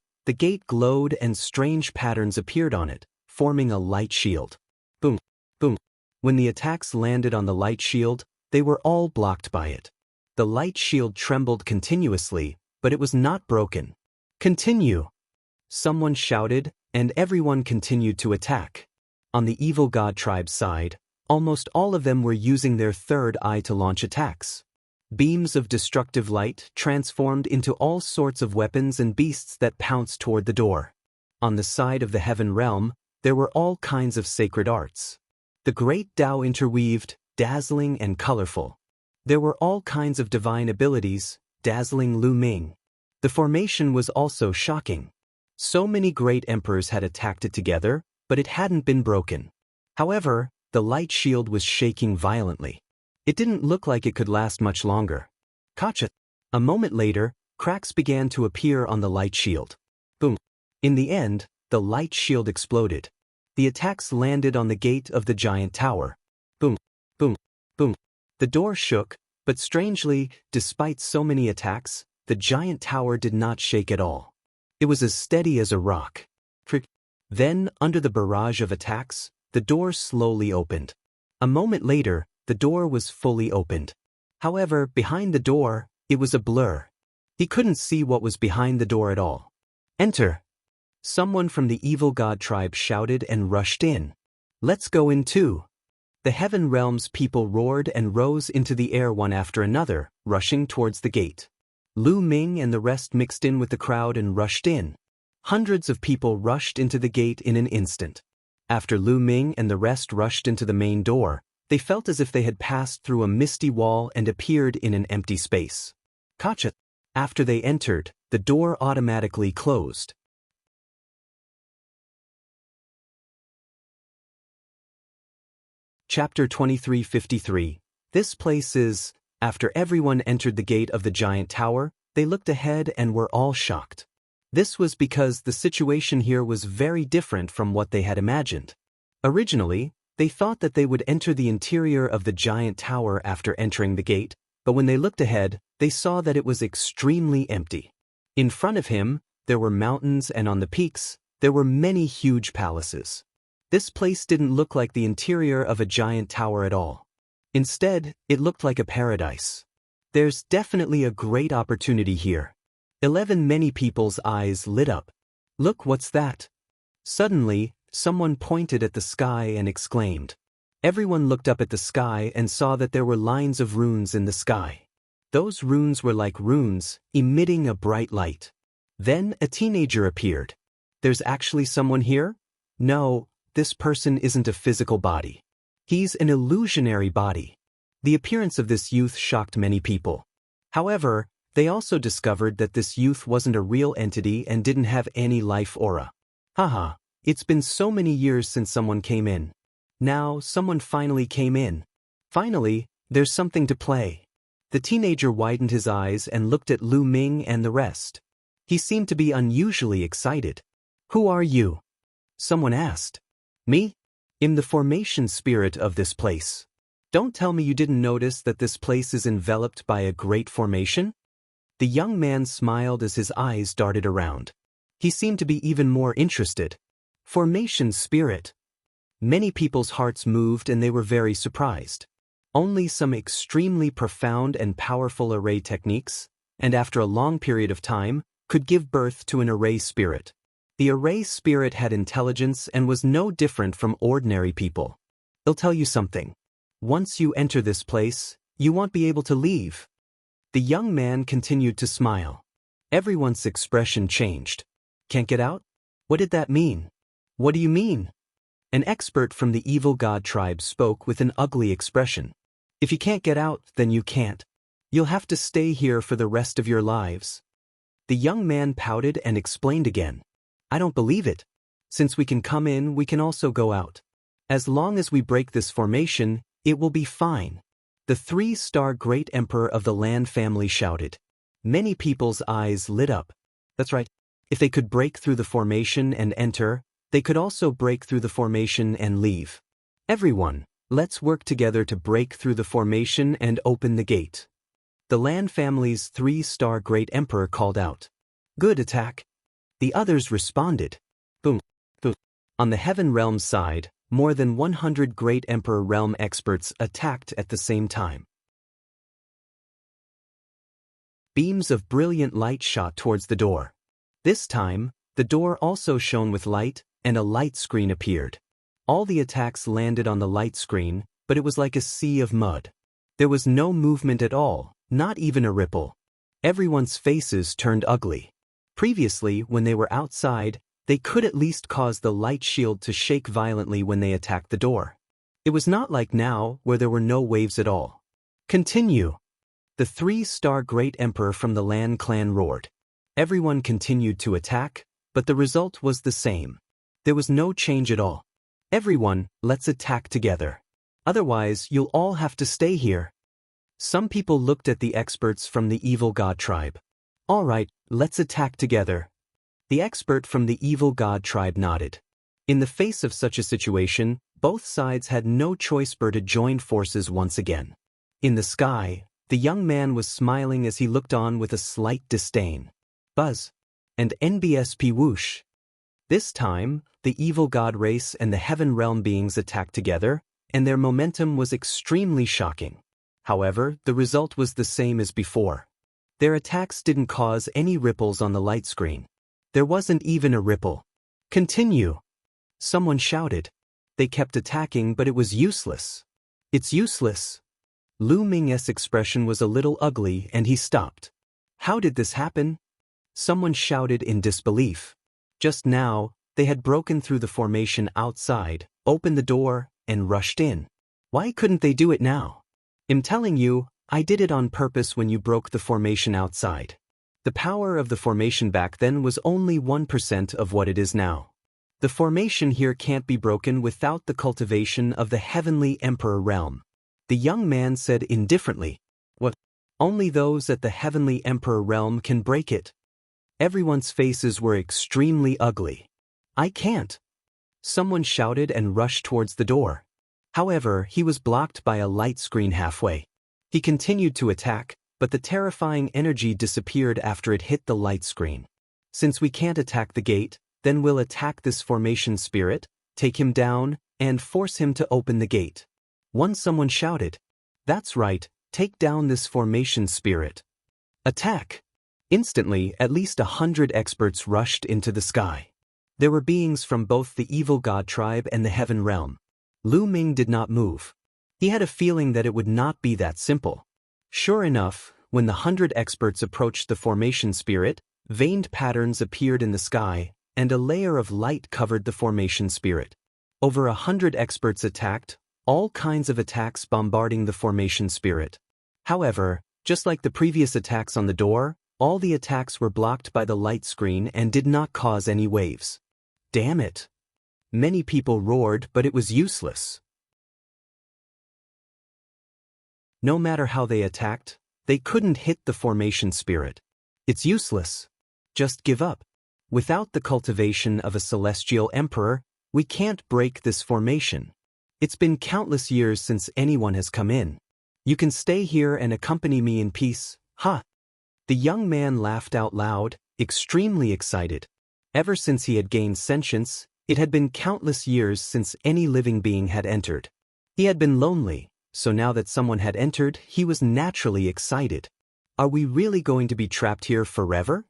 glowed and strange patterns appeared on it, forming a light shield. Boom, boom. When the attacks landed on the light shield, they were all blocked by it. The light shield trembled continuously, but it was not broken. Continue! Someone shouted, and everyone continued to attack. On the evil god tribe's side, almost all of them were using their third eye to launch attacks. Beams of destructive light transformed into all sorts of weapons and beasts that pounced toward the door. On the side of the heaven realm, there were all kinds of sacred arts. The great Tao interweaved, dazzling and colorful. There were all kinds of divine abilities, dazzling Lu Ming. The formation was also shocking. So many great emperors had attacked it together, but it hadn't been broken. However, the light shield was shaking violently. It didn't look like it could last much longer. Gotcha! A moment later, cracks began to appear on the light shield. Boom! In the end, the light shield exploded. The attacks landed on the gate of the giant tower. Boom! Boom! Boom! The door shook, but strangely, despite so many attacks, the giant tower did not shake at all. It was as steady as a rock. Then, under the barrage of attacks, the door slowly opened. A moment later, the door was fully opened. However, behind the door, it was a blur. He couldn't see what was behind the door at all. Enter! Someone from the evil god tribe shouted and rushed in. Let's go in too. The heaven realm's people roared and rose into the air one after another, rushing towards the gate. Lu Ming and the rest mixed in with the crowd and rushed in. Hundreds of people rushed into the gate in an instant. After Lu Ming and the rest rushed into the main door, they felt as if they had passed through a misty wall and appeared in an empty space. Gotcha! After they entered, the door automatically closed. Chapter 2353. This place is... After everyone entered the gate of the giant tower, they looked ahead and were all shocked. This was because the situation here was very different from what they had imagined. Originally, they thought that they would enter the interior of the giant tower after entering the gate, but when they looked ahead, they saw that it was extremely empty. In front of him, there were mountains, and on the peaks, there were many huge palaces. This place didn't look like the interior of a giant tower at all. Instead, it looked like a paradise. There's definitely a great opportunity here. Many people's eyes lit up. Look, what's that? Suddenly, someone pointed at the sky and exclaimed. Everyone looked up at the sky and saw that there were lines of runes in the sky. Those runes were like runes, emitting a bright light. Then a teenager appeared. There's actually someone here? No, this person isn't a physical body. He's an illusionary body. The appearance of this youth shocked many people. However, they also discovered that this youth wasn't a real entity and didn't have any life aura. Haha, it's been so many years since someone came in. Now, someone finally came in. Finally, there's something to play. The teenager widened his eyes and looked at Lu Ming and the rest. He seemed to be unusually excited. Who are you? Someone asked. Me? I'm the formation spirit of this place. Don't tell me you didn't notice that this place is enveloped by a great formation? The young man smiled as his eyes darted around. He seemed to be even more interested. Formation spirit. Many people's hearts moved and they were very surprised. Only some extremely profound and powerful array techniques, and after a long period of time, could give birth to an array spirit. The array spirit had intelligence and was no different from ordinary people. I'll tell you something. Once you enter this place, you won't be able to leave. The young man continued to smile. Everyone's expression changed. Can't get out? What did that mean? What do you mean? An expert from the evil god tribe spoke with an ugly expression. If you can't get out, then you can't. You'll have to stay here for the rest of your lives. The young man pouted and explained again. I don't believe it. Since we can come in, we can also go out. As long as we break this formation, it will be fine. The 3-star great emperor of the land family shouted. Many people's eyes lit up. That's right. If they could break through the formation and enter, they could also break through the formation and leave. Everyone, let's work together to break through the formation and open the gate. The Lan family's 3-star Great Emperor called out. Good attack. The others responded. Boom, boom. On the Heaven Realm side, more than 100 Great Emperor Realm experts attacked at the same time. Beams of brilliant light shot towards the door. This time, the door also shone with light, and a light screen appeared. All the attacks landed on the light screen, but it was like a sea of mud. There was no movement at all, not even a ripple. Everyone's faces turned ugly. Previously, when they were outside, they could at least cause the light shield to shake violently when they attacked the door. It was not like now, where there were no waves at all. Continue. The 3-star Great Emperor from the Lan clan roared. Everyone continued to attack, but the result was the same. There was no change at all. Everyone, let's attack together. Otherwise, you'll all have to stay here. Some people looked at the experts from the evil god tribe. All right, let's attack together. The expert from the evil god tribe nodded. In the face of such a situation, both sides had no choice but to join forces once again. In the sky, the young man was smiling as he looked on with a slight disdain. Buzz. And NBSP whoosh. This time, the evil god race and the heaven realm beings attacked together, and their momentum was extremely shocking. However, the result was the same as before. Their attacks didn't cause any ripples on the light screen. There wasn't even a ripple. Continue. Someone shouted. They kept attacking, but it was useless. It's useless. Lu Ming's expression was a little ugly and he stopped. How did this happen? Someone shouted in disbelief. Just now, they had broken through the formation outside, opened the door, and rushed in. Why couldn't they do it now? I'm telling you, I did it on purpose when you broke the formation outside. The power of the formation back then was only 1% of what it is now. The formation here can't be broken without the cultivation of the heavenly emperor realm. The young man said indifferently. What? Only those at the heavenly emperor realm can break it. Everyone's faces were extremely ugly. I can't. Someone shouted and rushed towards the door. However, he was blocked by a light screen halfway. He continued to attack, but the terrifying energy disappeared after it hit the light screen. Since we can't attack the gate, then we'll attack this formation spirit, take him down, and force him to open the gate. Someone shouted. That's right, take down this formation spirit. Attack! Instantly, at least 100 experts rushed into the sky. There were beings from both the evil god tribe and the heaven realm. Lu Ming did not move. He had a feeling that it would not be that simple. Sure enough, when the 100 experts approached the formation spirit, veined patterns appeared in the sky, and a layer of light covered the formation spirit. Over 100 experts attacked, all kinds of attacks bombarding the formation spirit. However, just like the previous attacks on the door, all the attacks were blocked by the light screen and did not cause any waves. Damn it! Many people roared, but it was useless. No matter how they attacked, they couldn't hit the formation spirit. It's useless. Just give up. Without the cultivation of a celestial emperor, we can't break this formation. It's been countless years since anyone has come in. You can stay here and accompany me in peace, huh? The young man laughed out loud, extremely excited. Ever since he had gained sentience, it had been countless years since any living being had entered. He had been lonely, so now that someone had entered, he was naturally excited. Are we really going to be trapped here forever?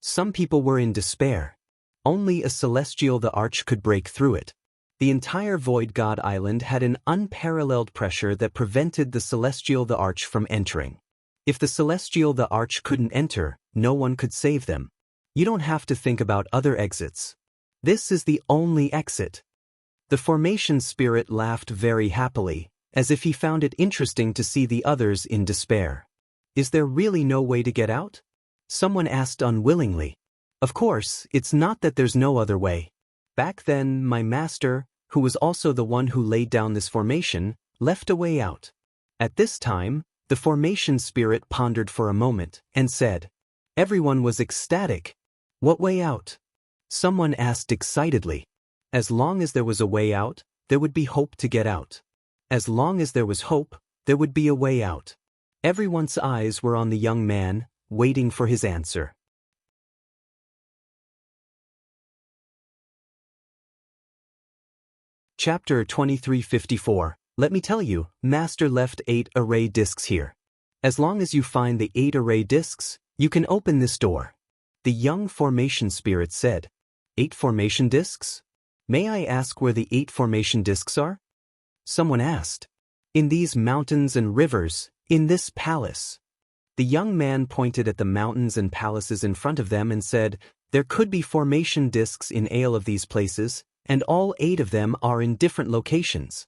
Some people were in despair. Only a celestial the arch could break through it. The entire Void God Island had an unparalleled pressure that prevented the celestial the arch from entering. If the celestial the arch couldn't enter, no one could save them. You don't have to think about other exits. This is the only exit. The formation spirit laughed very happily, as if he found it interesting to see the others in despair. Is there really no way to get out? Someone asked unwillingly. Of course, it's not that there's no other way. Back then, my master, who was also the one who laid down this formation, left a way out. At this time, the formation spirit pondered for a moment and said, everyone was ecstatic. What way out? Someone asked excitedly. As long as there was a way out, there would be hope to get out. As long as there was hope, there would be a way out. Everyone's eyes were on the young man, waiting for his answer. Chapter 2354. Let me tell you, Master left 8 array discs here. As long as you find the 8 array discs, you can open this door. The young formation spirit said. 8 formation discs? May I ask where the 8 formation discs are? Someone asked. In these mountains and rivers, in this palace. The young man pointed at the mountains and palaces in front of them and said, there could be formation discs in all of these places, and all 8 of them are in different locations.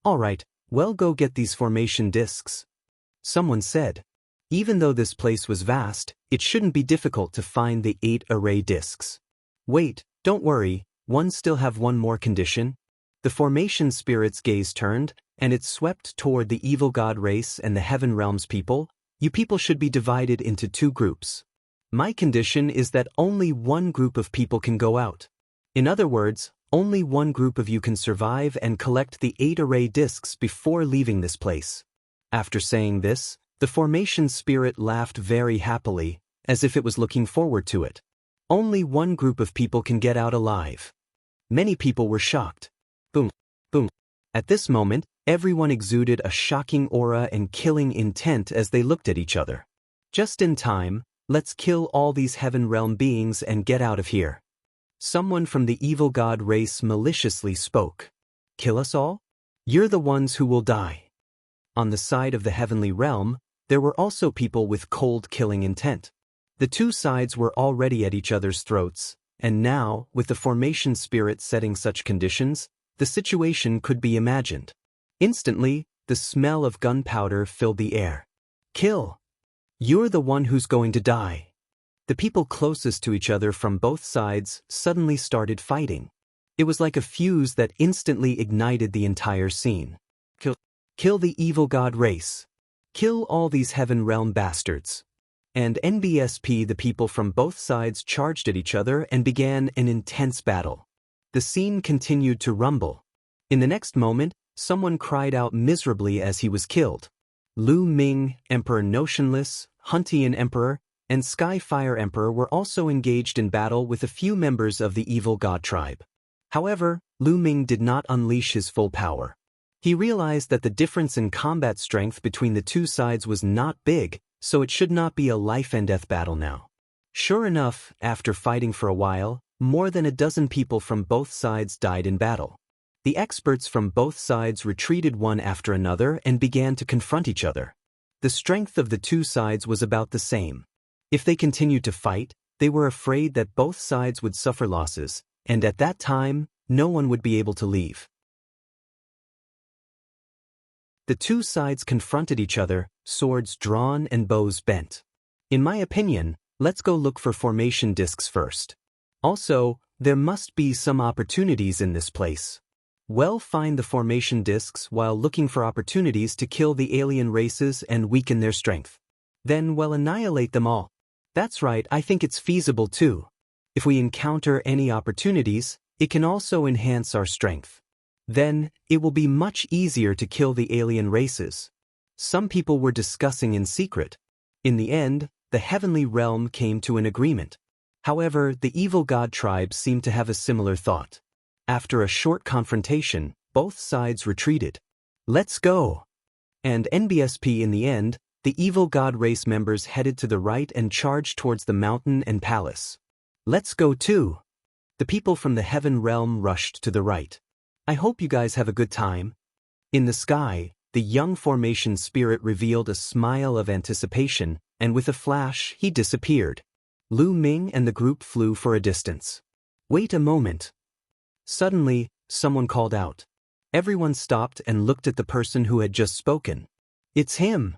All right, well, go get these formation discs. Someone said. Even though this place was vast, it shouldn't be difficult to find the 8 array discs. Wait, don't worry, one still have one more condition. The formation spirit's gaze turned, and it swept toward the evil god race and the heaven realms people. You people should be divided into 2 groups. My condition is that only one group of people can go out. In other words, only one group of you can survive and collect the 8 array discs before leaving this place. After saying this, the formation spirit laughed very happily, as if it was looking forward to it. Only one group of people can get out alive. Many people were shocked. Boom, boom. At this moment, everyone exuded a shocking aura and killing intent as they looked at each other. Just in time, let's kill all these heaven realm beings and get out of here. Someone from the evil god race maliciously spoke. Kill us all? You're the ones who will die. On the side of the heavenly realm, there were also people with cold killing intent. The 2 sides were already at each other's throats, and now, with the formation spirit setting such conditions, the situation could be imagined. Instantly, the smell of gunpowder filled the air. Kill! You're the one who's going to die. The people closest to each other from both sides suddenly started fighting. It was like a fuse that instantly ignited the entire scene. Kill the evil god race. Kill all these heaven realm bastards. And NBSP, the people from both sides charged at each other and began an intense battle. The scene continued to rumble. In the next moment, someone cried out miserably as he was killed. Lu Ming, Emperor Notionless, Huntian Emperor, and Skyfire Emperor were also engaged in battle with a few members of the evil god tribe. However, Lu Ming did not unleash his full power. He realized that the difference in combat strength between the 2 sides was not big, so it should not be a life-and-death battle now. Sure enough, after fighting for a while, more than a dozen people from both sides died in battle. The experts from both sides retreated one after another and began to confront each other. The strength of the 2 sides was about the same. If they continued to fight, they were afraid that both sides would suffer losses, and at that time, no one would be able to leave. The 2 sides confronted each other, swords drawn and bows bent. In my opinion, let's go look for formation discs first. Also, there must be some opportunities in this place. Well, find the formation discs while looking for opportunities to kill the alien races and weaken their strength. Then, well, annihilate them all. That's right, I think it's feasible too. If we encounter any opportunities, it can also enhance our strength. Then, it will be much easier to kill the alien races. Some people were discussing in secret. In the end, the heavenly realm came to an agreement. However, the evil god tribe seemed to have a similar thought. After a short confrontation, both sides retreated. Let's go! And NBSP in the end, the evil god race members headed to the right and charged towards the mountain and palace. Let's go too! The people from the heaven realm rushed to the right. I hope you guys have a good time. In the sky, the young formation spirit revealed a smile of anticipation, and with a flash, he disappeared. Lu Ming and the group flew for a distance. Wait a moment. Suddenly, someone called out. Everyone stopped and looked at the person who had just spoken. It's him!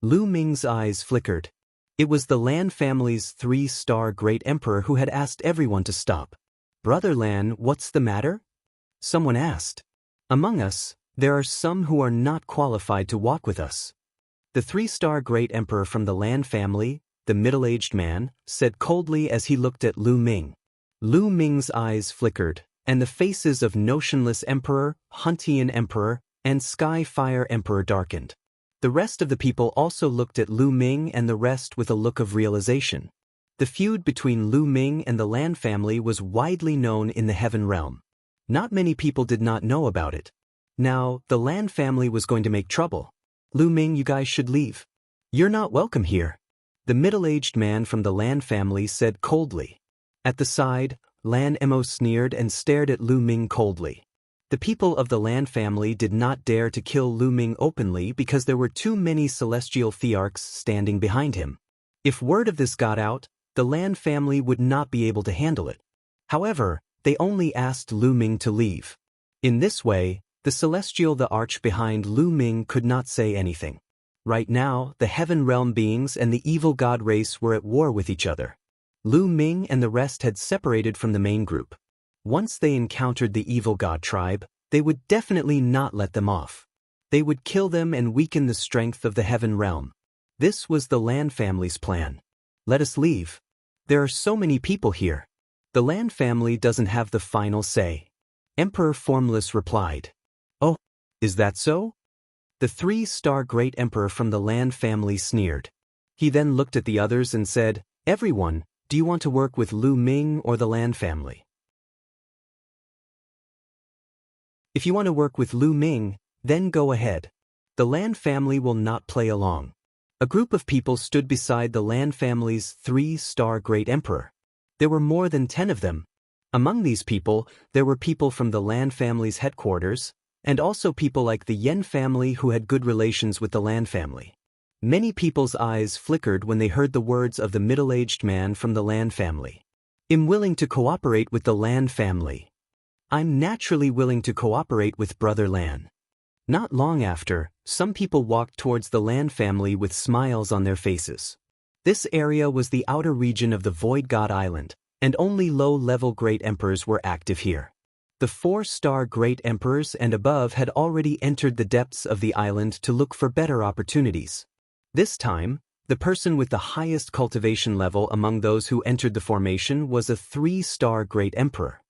Lu Ming's eyes flickered. It was the Lan family's 3-star great emperor who had asked everyone to stop. Brother Lan, what's the matter? Someone asked. Among us, there are some who are not qualified to walk with us. The 3-star great emperor from the Lan family, the middle-aged man, said coldly as he looked at Lu Ming. Lu Ming's eyes flickered, and the faces of Notionless Emperor, Huntian Emperor, and Skyfire Emperor darkened. The rest of the people also looked at Lu Ming and the rest with a look of realization. The feud between Lu Ming and the Lan family was widely known in the Heaven Realm. Not many people did not know about it. Now, the Lan family was going to make trouble. Lu Ming, you guys should leave. You're not welcome here. The middle-aged man from the Lan family said coldly. At the side, Lan Emo sneered and stared at Lu Ming coldly. The people of the Lan family did not dare to kill Lu Ming openly because there were too many celestial thearchs standing behind him. If word of this got out, the Lan family would not be able to handle it. However, they only asked Lu Ming to leave. In this way, the celestial thearch behind Lu Ming could not say anything. Right now, the Heaven Realm beings and the evil god race were at war with each other. Lu Ming and the rest had separated from the main group. Once they encountered the evil god tribe, they would definitely not let them off. They would kill them and weaken the strength of the Heaven Realm. This was the Lan family's plan. Let us leave. There are so many people here. The Lan family doesn't have the final say. Emperor Formless replied. Oh, is that so? The 3-star Great Emperor from the Lan family sneered. He then looked at the others and said, Everyone, do you want to work with Lu Ming or the Lan family? If you want to work with Lu Ming, then go ahead. The Lan family will not play along. A group of people stood beside the Lan family's 3-star Great Emperor. There were more than 10 of them. Among these people, there were people from the Lan family's headquarters, and also people like the Yen family who had good relations with the Lan family. Many people's eyes flickered when they heard the words of the middle-aged man from the Lan family. I'm willing to cooperate with the Lan family. I'm naturally willing to cooperate with Brother Lan. Not long after, some people walked towards the Lan family with smiles on their faces. This area was the outer region of the Void God Island, and only low-level Great Emperors were active here. The 4-star Great Emperors and above had already entered the depths of the island to look for better opportunities. This time, the person with the highest cultivation level among those who entered the formation was a 3-star Great Emperor.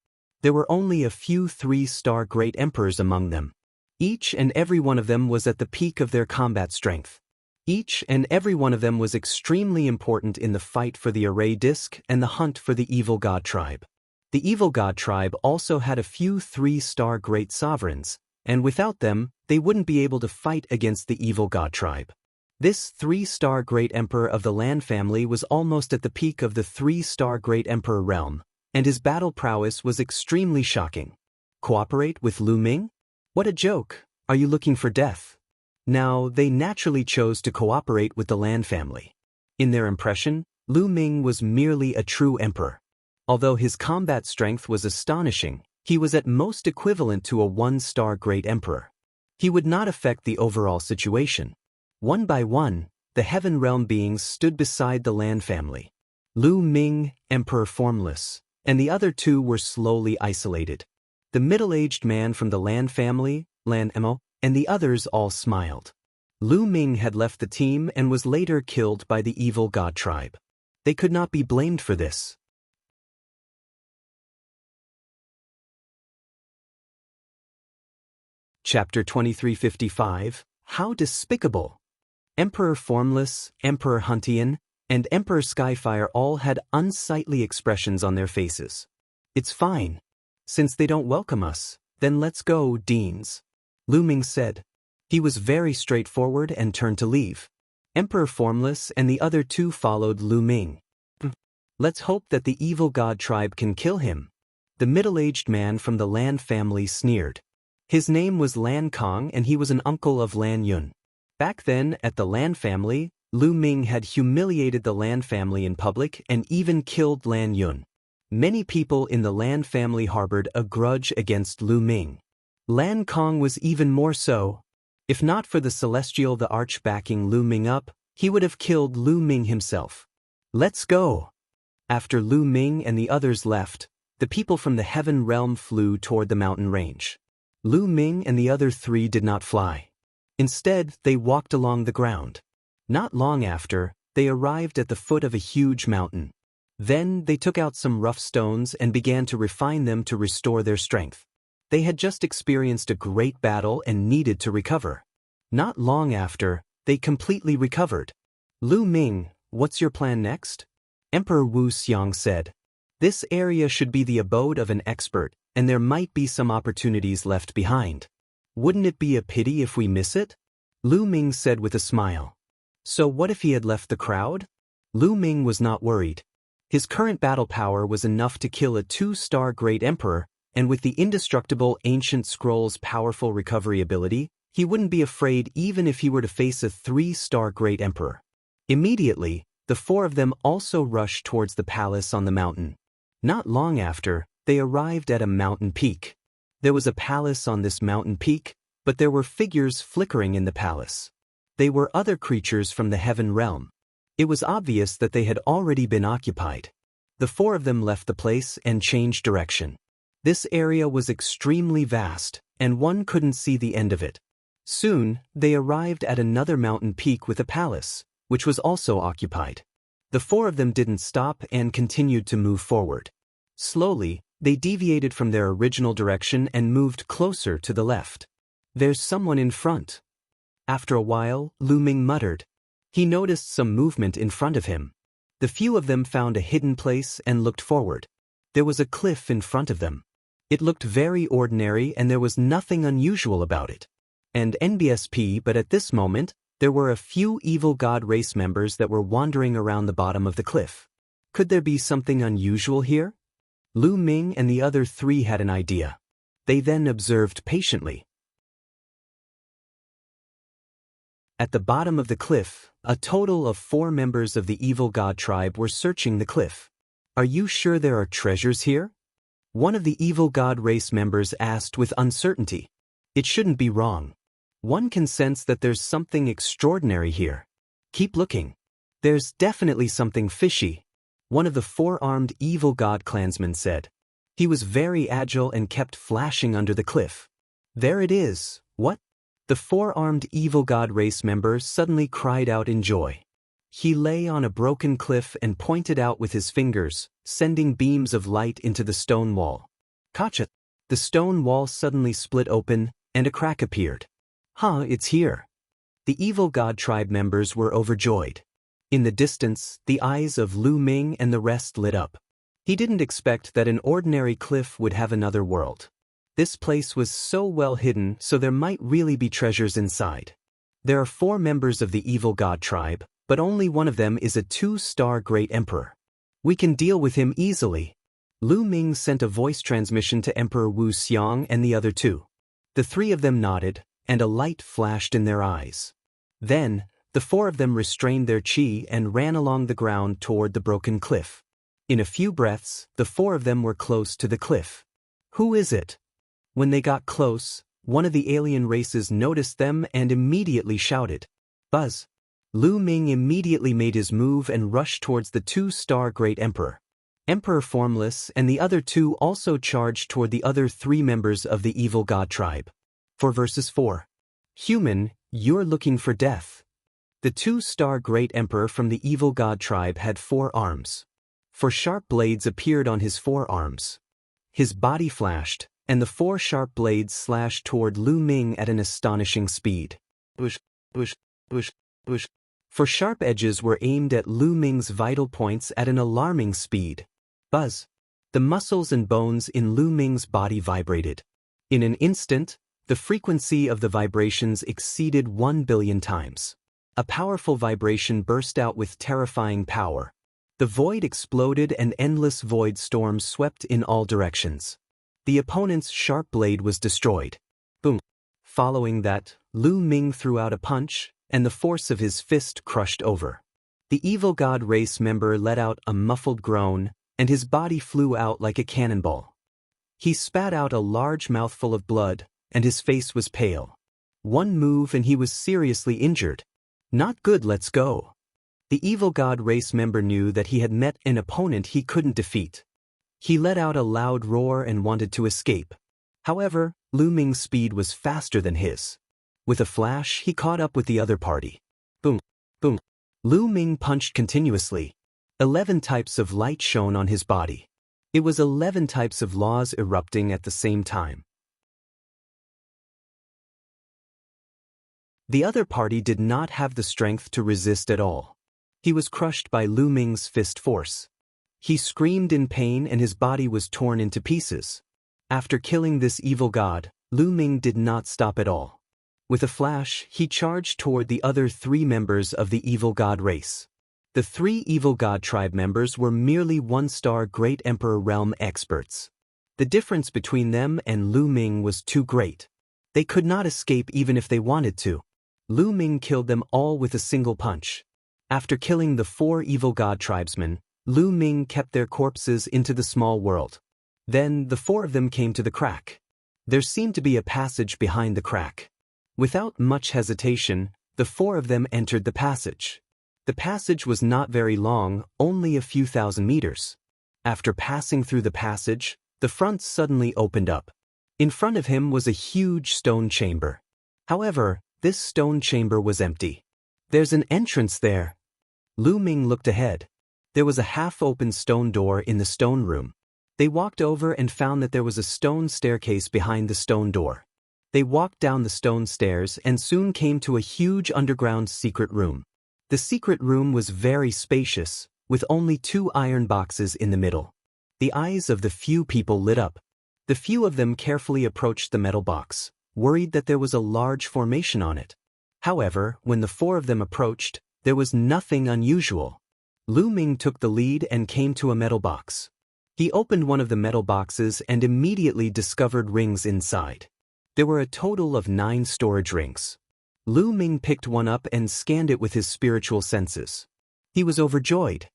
There were only a few 3-star Great Emperors among them. Each and every one of them was at the peak of their combat strength. Each and every one of them was extremely important in the fight for the Array Disc and the hunt for the Evil God Tribe. The Evil God Tribe also had a few 3-star Great Sovereigns, and without them, they wouldn't be able to fight against the Evil God Tribe. This 3-star Great Emperor of the Lan family was almost at the peak of the 3-star Great Emperor realm, and his battle prowess was extremely shocking. Cooperate with Lu Ming? What a joke! Are you looking for death? Now, they naturally chose to cooperate with the Lan family. In their impression, Lu Ming was merely a true emperor. Although his combat strength was astonishing, he was at most equivalent to a 1-star Great Emperor. He would not affect the overall situation. One by one, the Heaven Realm beings stood beside the Lan family. Lu Ming, Emperor Formless, and the other two were slowly isolated. The middle-aged man from the Lan family, Lan Emo, and the others all smiled. Lu Ming had left the team and was later killed by the Evil God Tribe. They could not be blamed for this. Chapter 2355, How Despicable! Emperor Formless, Emperor Huntian, and Emperor Skyfire all had unsightly expressions on their faces. It's fine. Since they don't welcome us, then let's go, Deans. Lu Ming said. He was very straightforward and turned to leave. Emperor Formless and the other two followed Lu Ming. Let's hope that the Evil God Tribe can kill him. The middle-aged man from the Lan family sneered. His name was Lan Kong and he was an uncle of Lan Yun. Back then, at the Lan family, Lu Ming had humiliated the Lan family in public and even killed Lan Yun. Many people in the Lan family harbored a grudge against Lu Ming. Lan Kong was even more so. If not for the Celestial the Arch backing Lu Ming up, he would have killed Lu Ming himself. Let's go! After Lu Ming and the others left, the people from the Heaven Realm flew toward the mountain range. Lu Ming and the other three did not fly. Instead, they walked along the ground. Not long after, they arrived at the foot of a huge mountain. Then they took out some rough stones and began to refine them to restore their strength. They had just experienced a great battle and needed to recover. Not long after, they completely recovered. Lu Ming, what's your plan next? Emperor Wu Xiang said. This area should be the abode of an expert, and there might be some opportunities left behind. Wouldn't it be a pity if we miss it? Lu Ming said with a smile. So what if he had left the crowd? Lu Ming was not worried. His current battle power was enough to kill a 2-star great emperor, and with the indestructible ancient scroll's powerful recovery ability, he wouldn't be afraid even if he were to face a 3-star great emperor. Immediately, the 4 of them also rushed towards the palace on the mountain. Not long after, they arrived at a mountain peak. There was a palace on this mountain peak, but there were figures flickering in the palace. They were other creatures from the heaven realm. It was obvious that they had already been occupied. The 4 of them left the place and changed direction. This area was extremely vast, and one couldn't see the end of it. Soon, they arrived at another mountain peak with a palace, which was also occupied. The 4 of them didn't stop and continued to move forward. Slowly, they deviated from their original direction and moved closer to the left. There's someone in front. After a while, Lu Ming muttered. He noticed some movement in front of him. The few of them found a hidden place and looked forward. There was a cliff in front of them. It looked very ordinary and there was nothing unusual about it. And NBSP, but at this moment, there were a few evil god race members that were wandering around the bottom of the cliff. Could there be something unusual here? Lu Ming and the other 3 had an idea. They then observed patiently. At the bottom of the cliff, a total of 4 members of the evil god tribe were searching the cliff. Are you sure there are treasures here? One of the evil god race members asked with uncertainty. It shouldn't be wrong. One can sense that there's something extraordinary here. Keep looking. There's definitely something fishy. One of the 4-armed evil god clansmen said. He was very agile and kept flashing under the cliff. There it is. What? The 4-armed evil god race member suddenly cried out in joy. He lay on a broken cliff and pointed out with his fingers, sending beams of light into the stone wall. Gotcha! The stone wall suddenly split open, and a crack appeared. It's here. The evil god tribe members were overjoyed. In the distance, the eyes of Lu Ming and the rest lit up. He didn't expect that an ordinary cliff would have another world. This place was so well hidden, so there might really be treasures inside. There are 4 members of the evil god tribe, but only one of them is a 2-star great emperor. We can deal with him easily. Lu Ming sent a voice transmission to Emperor Wu Xiang and the other 2. The 3 of them nodded, and a light flashed in their eyes. Then, the 4 of them restrained their qi and ran along the ground toward the broken cliff. In a few breaths, the 4 of them were close to the cliff. Who is it? When they got close, one of the alien races noticed them and immediately shouted. Buzz! Lu Ming immediately made his move and rushed towards the 2-star great emperor. Emperor Formless and the other 2 also charged toward the other 3 members of the evil god tribe. For verses 4. Human, you're looking for death. The 2-star great emperor from the evil god tribe had 4 arms. 4 sharp blades appeared on his 4 arms. His body flashed, and the 4 sharp blades slashed toward Lu Ming at an astonishing speed. Bush, bush, bush, bush. 4 sharp edges were aimed at Lu Ming's vital points at an alarming speed. Buzz! The muscles and bones in Lu Ming's body vibrated. In an instant, the frequency of the vibrations exceeded 1 billion times. A powerful vibration burst out with terrifying power. The void exploded and endless void storms swept in all directions. The opponent's sharp blade was destroyed. Boom! Following that, Lu Ming threw out a punch, and the force of his fist crushed over. The evil god race member let out a muffled groan, and his body flew out like a cannonball. He spat out a large mouthful of blood, and his face was pale. One move and he was seriously injured. Not good, let's go. The evil god race member knew that he had met an opponent he couldn't defeat. He let out a loud roar and wanted to escape. However, Lu Ming's speed was faster than his. With a flash, he caught up with the other party. Boom, boom. Lu Ming punched continuously. 11 types of light shone on his body. It was 11 types of laws erupting at the same time. The other party did not have the strength to resist at all. He was crushed by Lu Ming's fist force. He screamed in pain and his body was torn into pieces. After killing this evil god, Lu Ming did not stop at all. With a flash, he charged toward the other 3 members of the evil god race. The 3 evil god tribe members were merely 1-star Great Emperor realm experts. The difference between them and Lu Ming was too great. They could not escape even if they wanted to. Lu Ming killed them all with a single punch. After killing the 4 evil god tribesmen, Lu Ming kept their corpses into the small world. Then the 4 of them came to the crack. There seemed to be a passage behind the crack. Without much hesitation, the 4 of them entered the passage. The passage was not very long, only a few thousand meters. After passing through the passage, the front suddenly opened up. In front of him was a huge stone chamber. However, this stone chamber was empty. There's an entrance there. Lu Ming looked ahead. There was a half-open stone door in the stone room. They walked over and found that there was a stone staircase behind the stone door. They walked down the stone stairs and soon came to a huge underground secret room. The secret room was very spacious, with only 2 iron boxes in the middle. The eyes of the few people lit up. The few of them carefully approached the metal box, worried that there was a large formation on it. However, when the 4 of them approached, there was nothing unusual. Lu Ming took the lead and came to a metal box. He opened one of the metal boxes and immediately discovered rings inside. There were a total of 9 storage rings. Lu Ming picked one up and scanned it with his spiritual senses. He was overjoyed.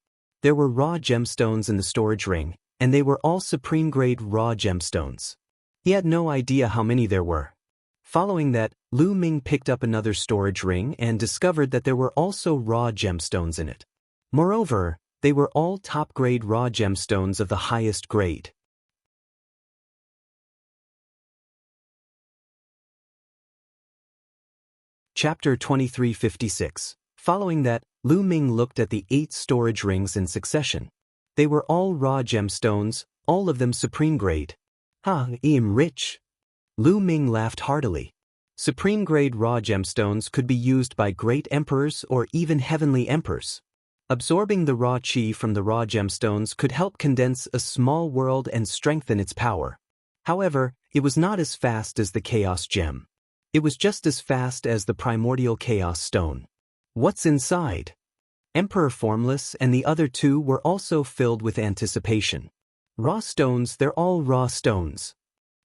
There were raw gemstones in the storage ring, and they were all supreme-grade raw gemstones. He had no idea how many there were. Following that, Lu Ming picked up another storage ring and discovered that there were also raw gemstones in it. Moreover, they were all top-grade raw gemstones of the highest grade. Chapter 2356. Following that, Lu Ming looked at the 8 storage rings in succession. They were all raw gemstones, all of them supreme grade. Ha, I'm rich. Lu Ming laughed heartily. Supreme grade raw gemstones could be used by great emperors or even heavenly emperors. Absorbing the raw qi from the raw gemstones could help condense a small world and strengthen its power. However, it was not as fast as the chaos gem. It was just as fast as the primordial chaos stone. What's inside? Emperor Formless and the other 2 were also filled with anticipation. Raw stones, they're all raw stones.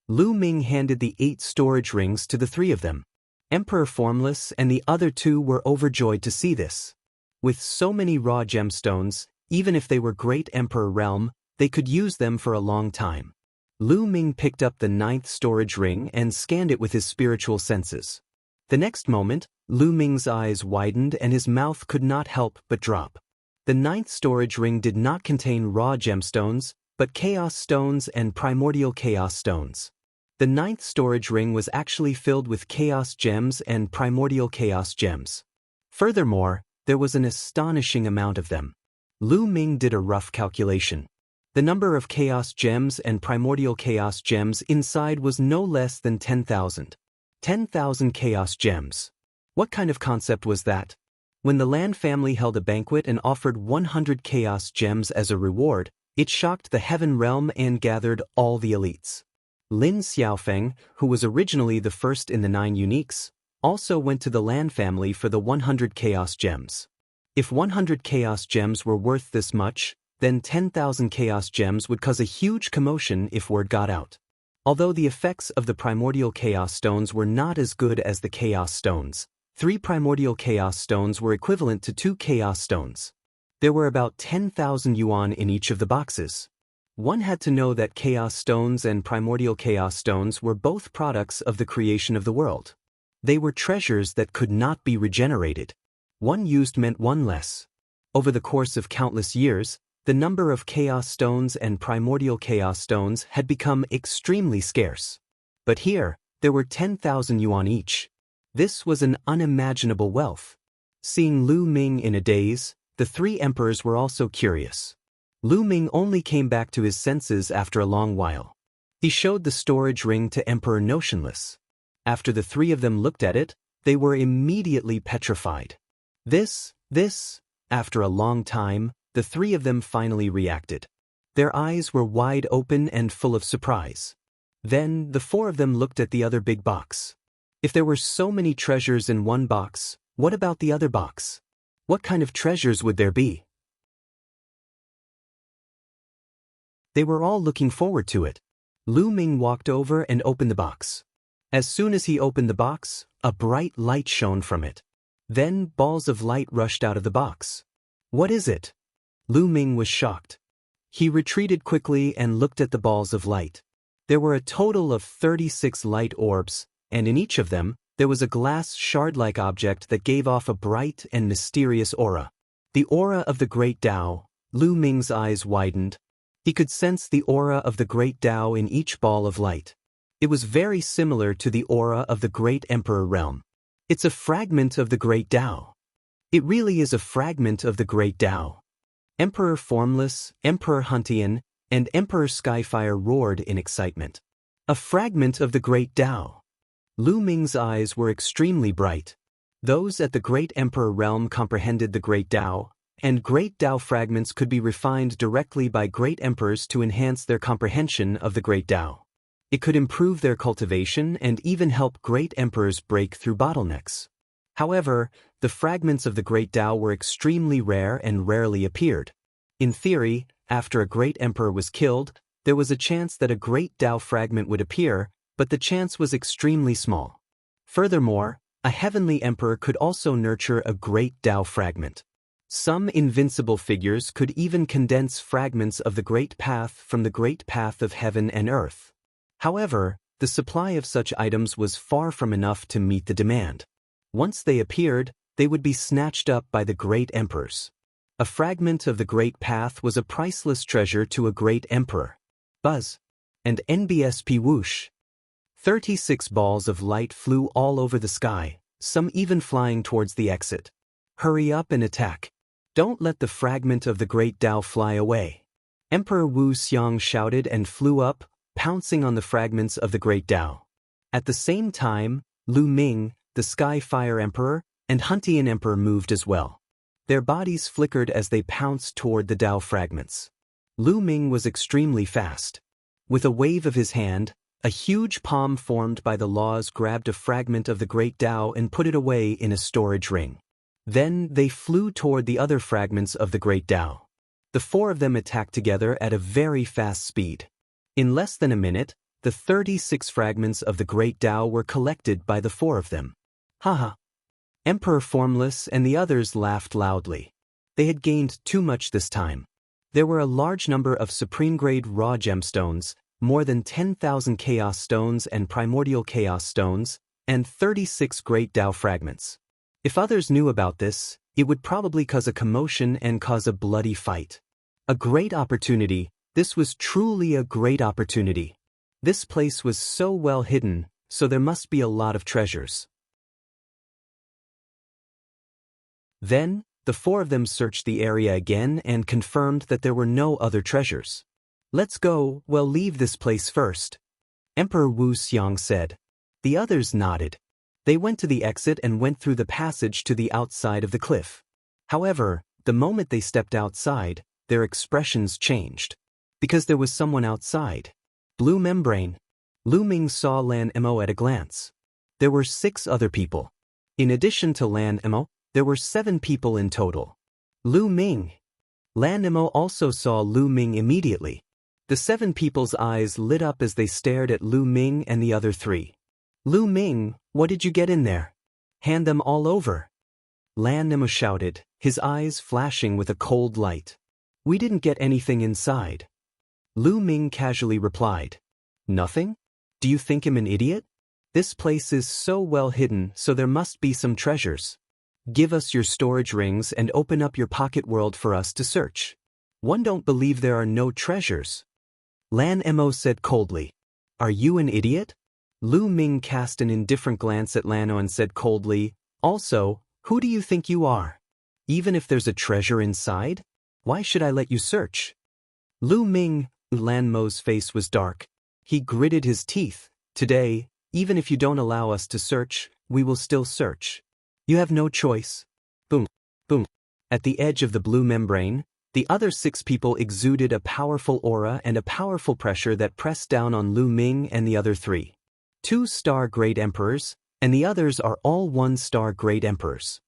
Lu Ming handed the 8 storage rings to the 3 of them. Emperor Formless and the other 2 were overjoyed to see this. With so many raw gemstones, even if they were Great Emperor realm, they could use them for a long time. Lu Ming picked up the 9th storage ring and scanned it with his spiritual senses. The next moment, Lu Ming's eyes widened and his mouth could not help but drop. The 9th storage ring did not contain raw gemstones, but chaos stones and primordial chaos stones. The 9th storage ring was actually filled with chaos gems and primordial chaos gems. Furthermore, there was an astonishing amount of them. Lu Ming did a rough calculation. The number of chaos gems and primordial chaos gems inside was no less than 10,000. 10,000 chaos gems. What kind of concept was that? When the Lan family held a banquet and offered 100 chaos gems as a reward, it shocked the heaven realm and gathered all the elites. Lin Xiaofeng, who was originally the first in the 9 uniques, also went to the Lan family for the 100 chaos gems. If 100 chaos gems were worth this much, then 10,000 chaos gems would cause a huge commotion if word got out. Although the effects of the primordial chaos stones were not as good as the chaos stones, 3 primordial chaos stones were equivalent to 2 chaos stones. There were about 10,000 yuan in each of the boxes. One had to know that chaos stones and primordial chaos stones were both products of the creation of the world. They were treasures that could not be regenerated. One used meant one less. Over the course of countless years, the number of chaos stones and primordial chaos stones had become extremely scarce. But here, there were 10,000 yuan each. This was an unimaginable wealth. Seeing Lu Ming in a daze, the three emperors were also curious. Lu Ming only came back to his senses after a long while. He showed the storage ring to Emperor Notionless. After the three of them looked at it, they were immediately petrified. After a long time, the three of them finally reacted. Their eyes were wide open and full of surprise. Then, the four of them looked at the other big box. If there were so many treasures in one box, what about the other box? What kind of treasures would there be? They were all looking forward to it. Lu Ming walked over and opened the box. As soon as he opened the box, a bright light shone from it. Then balls of light rushed out of the box. What is it? Lu Ming was shocked. He retreated quickly and looked at the balls of light. There were a total of 36 light orbs, and in each of them, there was a glass shard-like object that gave off a bright and mysterious aura. The aura of the Great Tao. Lu Ming's eyes widened. He could sense the aura of the Great Tao in each ball of light. It was very similar to the aura of the Great Emperor realm. It's a fragment of the Great Tao. It really is a fragment of the Great Tao. Emperor Formless, Emperor Huntian, and Emperor Skyfire roared in excitement. A fragment of the Great Tao. Lu Ming's eyes were extremely bright. Those at the Great Emperor realm comprehended the Great Tao, and Great Tao fragments could be refined directly by Great Emperors to enhance their comprehension of the Great Tao. It could improve their cultivation and even help Great Emperors break through bottlenecks. However, the fragments of the Great Tao were extremely rare and rarely appeared. In theory, after a Great Emperor was killed, there was a chance that a Great Tao fragment would appear, but the chance was extremely small. Furthermore, a Heavenly Emperor could also nurture a Great Tao fragment. Some invincible figures could even condense fragments of the Great Path from the Great Path of Heaven and Earth. However, the supply of such items was far from enough to meet the demand. Once they appeared, they would be snatched up by the Great Emperors. A fragment of the Great Path was a priceless treasure to a Great Emperor. Buzz. And NBSP whoosh. 36 balls of light flew all over the sky, some even flying towards the exit. Hurry up and attack. Don't let the fragment of the Great Tao fly away. Emperor Wu Xiang shouted and flew up, pouncing on the fragments of the Great Tao. At the same time, Lu Ming, the Sky Fire Emperor, and Huntian Emperor moved as well. Their bodies flickered as they pounced toward the Tao fragments. Lu Ming was extremely fast. With a wave of his hand, a huge palm formed by the laws grabbed a fragment of the Great Tao and put it away in a storage ring. Then they flew toward the other fragments of the Great Tao. The four of them attacked together at a very fast speed. In less than a minute, the 36 fragments of the Great Tao were collected by the four of them. Haha. Emperor Formless and the others laughed loudly. They had gained too much this time. There were a large number of supreme-grade raw gemstones, more than 10,000 chaos stones and primordial chaos stones, and 36 Great Tao fragments. If others knew about this, it would probably cause a commotion and cause a bloody fight. A great opportunity. This was truly a great opportunity. This place was so well hidden, so there must be a lot of treasures. Then, the four of them searched the area again and confirmed that there were no other treasures. Let's go, well, leave this place first, Emperor Wu Xiang said. The others nodded. They went to the exit and went through the passage to the outside of the cliff. However, the moment they stepped outside, their expressions changed. Because there was someone outside. Blue Membrane. Lu Ming saw Lan Mo at a glance. There were 6 other people. In addition to Lan Mo, there were 7 people in total. Lu Ming. Lan Mo also saw Lu Ming immediately. The 7 people's eyes lit up as they stared at Lu Ming and the other 3. Lu Ming, what did you get in there? Hand them all over. Lan Mo shouted, his eyes flashing with a cold light. We didn't get anything inside. Lu Ming casually replied. Nothing? Do you think I'm an idiot? This place is so well hidden, so there must be some treasures. Give us your storage rings and open up your pocket world for us to search. One don't believe there are no treasures. Lan Mo said coldly. Are you an idiot? Lu Ming cast an indifferent glance at Lan Mo and said coldly, also, Who do you think you are? Even if there's a treasure inside? Why should I let you search? Lu Ming, Lan Mo's face was dark. He gritted his teeth. Today, even if you don't allow us to search, we will still search. You have no choice. Boom, boom. At the edge of the blue membrane, the other 6 people exuded a powerful aura and a powerful pressure that pressed down on Lu Ming and the other 3. 2-star Great Emperors, and the others are all 1-star Great Emperors.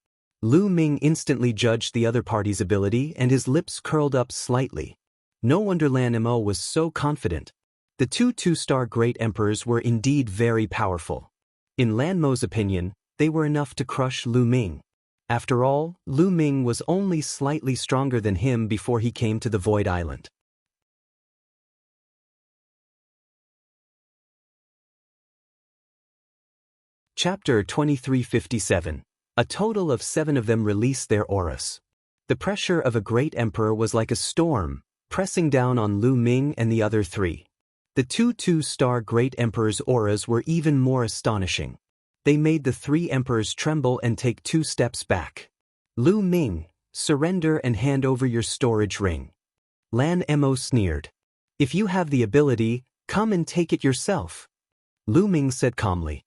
Lu Ming instantly judged the other party's ability and his lips curled up slightly. No wonder Lan Mo was so confident. The 2-star Great Emperors were indeed very powerful. In Lan Mo's opinion, they were enough to crush Lu Ming. After all, Lu Ming was only slightly stronger than him before he came to the Void Island. Chapter 2357. A total of 7 of them released their auras. The pressure of a great emperor was like a storm, pressing down on Lu Ming and the other 3. The 2-star Great Emperor's auras were even more astonishing. They made the 3 emperors tremble and take 2 steps back. Lu Ming, surrender and hand over your storage ring. Lan Mo sneered. If you have the ability, come and take it yourself. Lu Ming said calmly.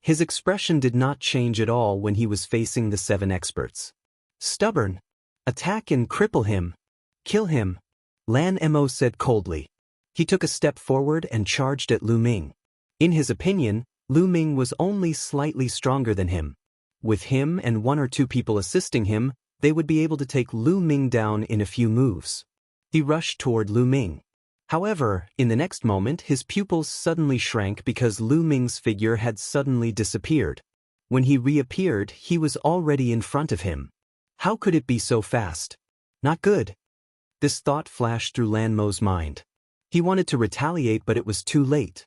His expression did not change at all when he was facing the 7 experts. Stubborn. Attack and cripple him. Kill him. Lan Mo said coldly. He took a step forward and charged at Lu Ming. In his opinion, Lu Ming was only slightly stronger than him. With him and 1 or 2 people assisting him, they would be able to take Lu Ming down in a few moves. He rushed toward Lu Ming. However, in the next moment his pupils suddenly shrank because Lu Ming's figure had suddenly disappeared. When he reappeared, he was already in front of him. How could it be so fast? Not good. This thought flashed through Lan Mo's mind. He wanted to retaliate, but it was too late.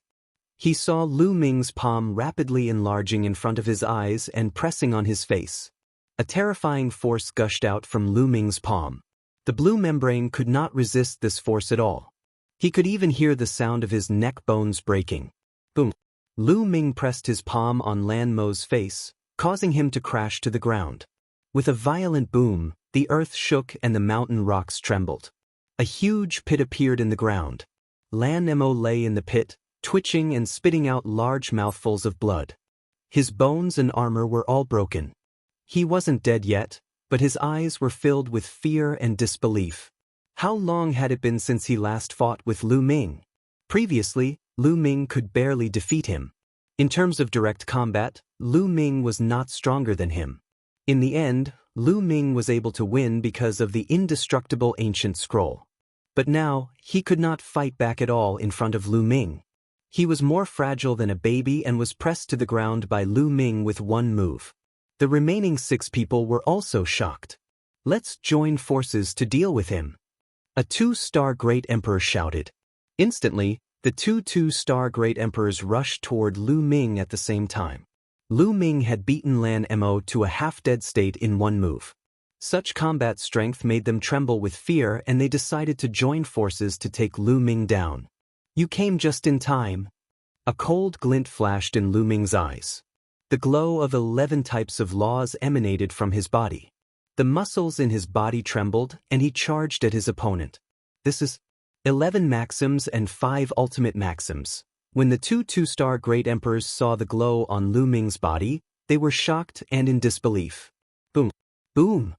He saw Lu Ming's palm rapidly enlarging in front of his eyes and pressing on his face. A terrifying force gushed out from Lu Ming's palm. The blue membrane could not resist this force at all. He could even hear the sound of his neck bones breaking. Boom. Lu Ming pressed his palm on Lan Mo's face, causing him to crash to the ground. With a violent boom, the earth shook and the mountain rocks trembled. A huge pit appeared in the ground. Lan Mo lay in the pit, twitching and spitting out large mouthfuls of blood. His bones and armor were all broken. He wasn't dead yet, but his eyes were filled with fear and disbelief. How long had it been since he last fought with Lu Ming? Previously, Lu Ming could barely defeat him. In terms of direct combat, Lu Ming was not stronger than him. In the end, Lu Ming was able to win because of the indestructible ancient scroll. But now, he could not fight back at all in front of Lu Ming. He was more fragile than a baby and was pressed to the ground by Lu Ming with 1 move. The remaining 6 people were also shocked. Let's join forces to deal with him. A 2-star Great Emperor shouted. Instantly, the 2-star Great Emperors rushed toward Lu Ming at the same time. Lu Ming had beaten Lan Mo to a half-dead state in 1 move. Such combat strength made them tremble with fear, and they decided to join forces to take Lu Ming down. You came just in time. A cold glint flashed in Lu Ming's eyes. The glow of 11 types of laws emanated from his body. The muscles in his body trembled, and he charged at his opponent. This is 11 maxims and 5 ultimate maxims. When the 2-star Great Emperors saw the glow on Lu Ming's body, they were shocked and in disbelief. Boom. Boom.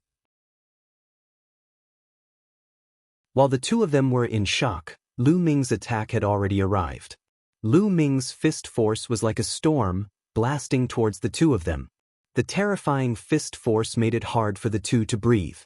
While the 2 of them were in shock, Lu Ming's attack had already arrived. Lu Ming's fist force was like a storm, blasting towards the 2 of them. The terrifying fist force made it hard for the 2 to breathe.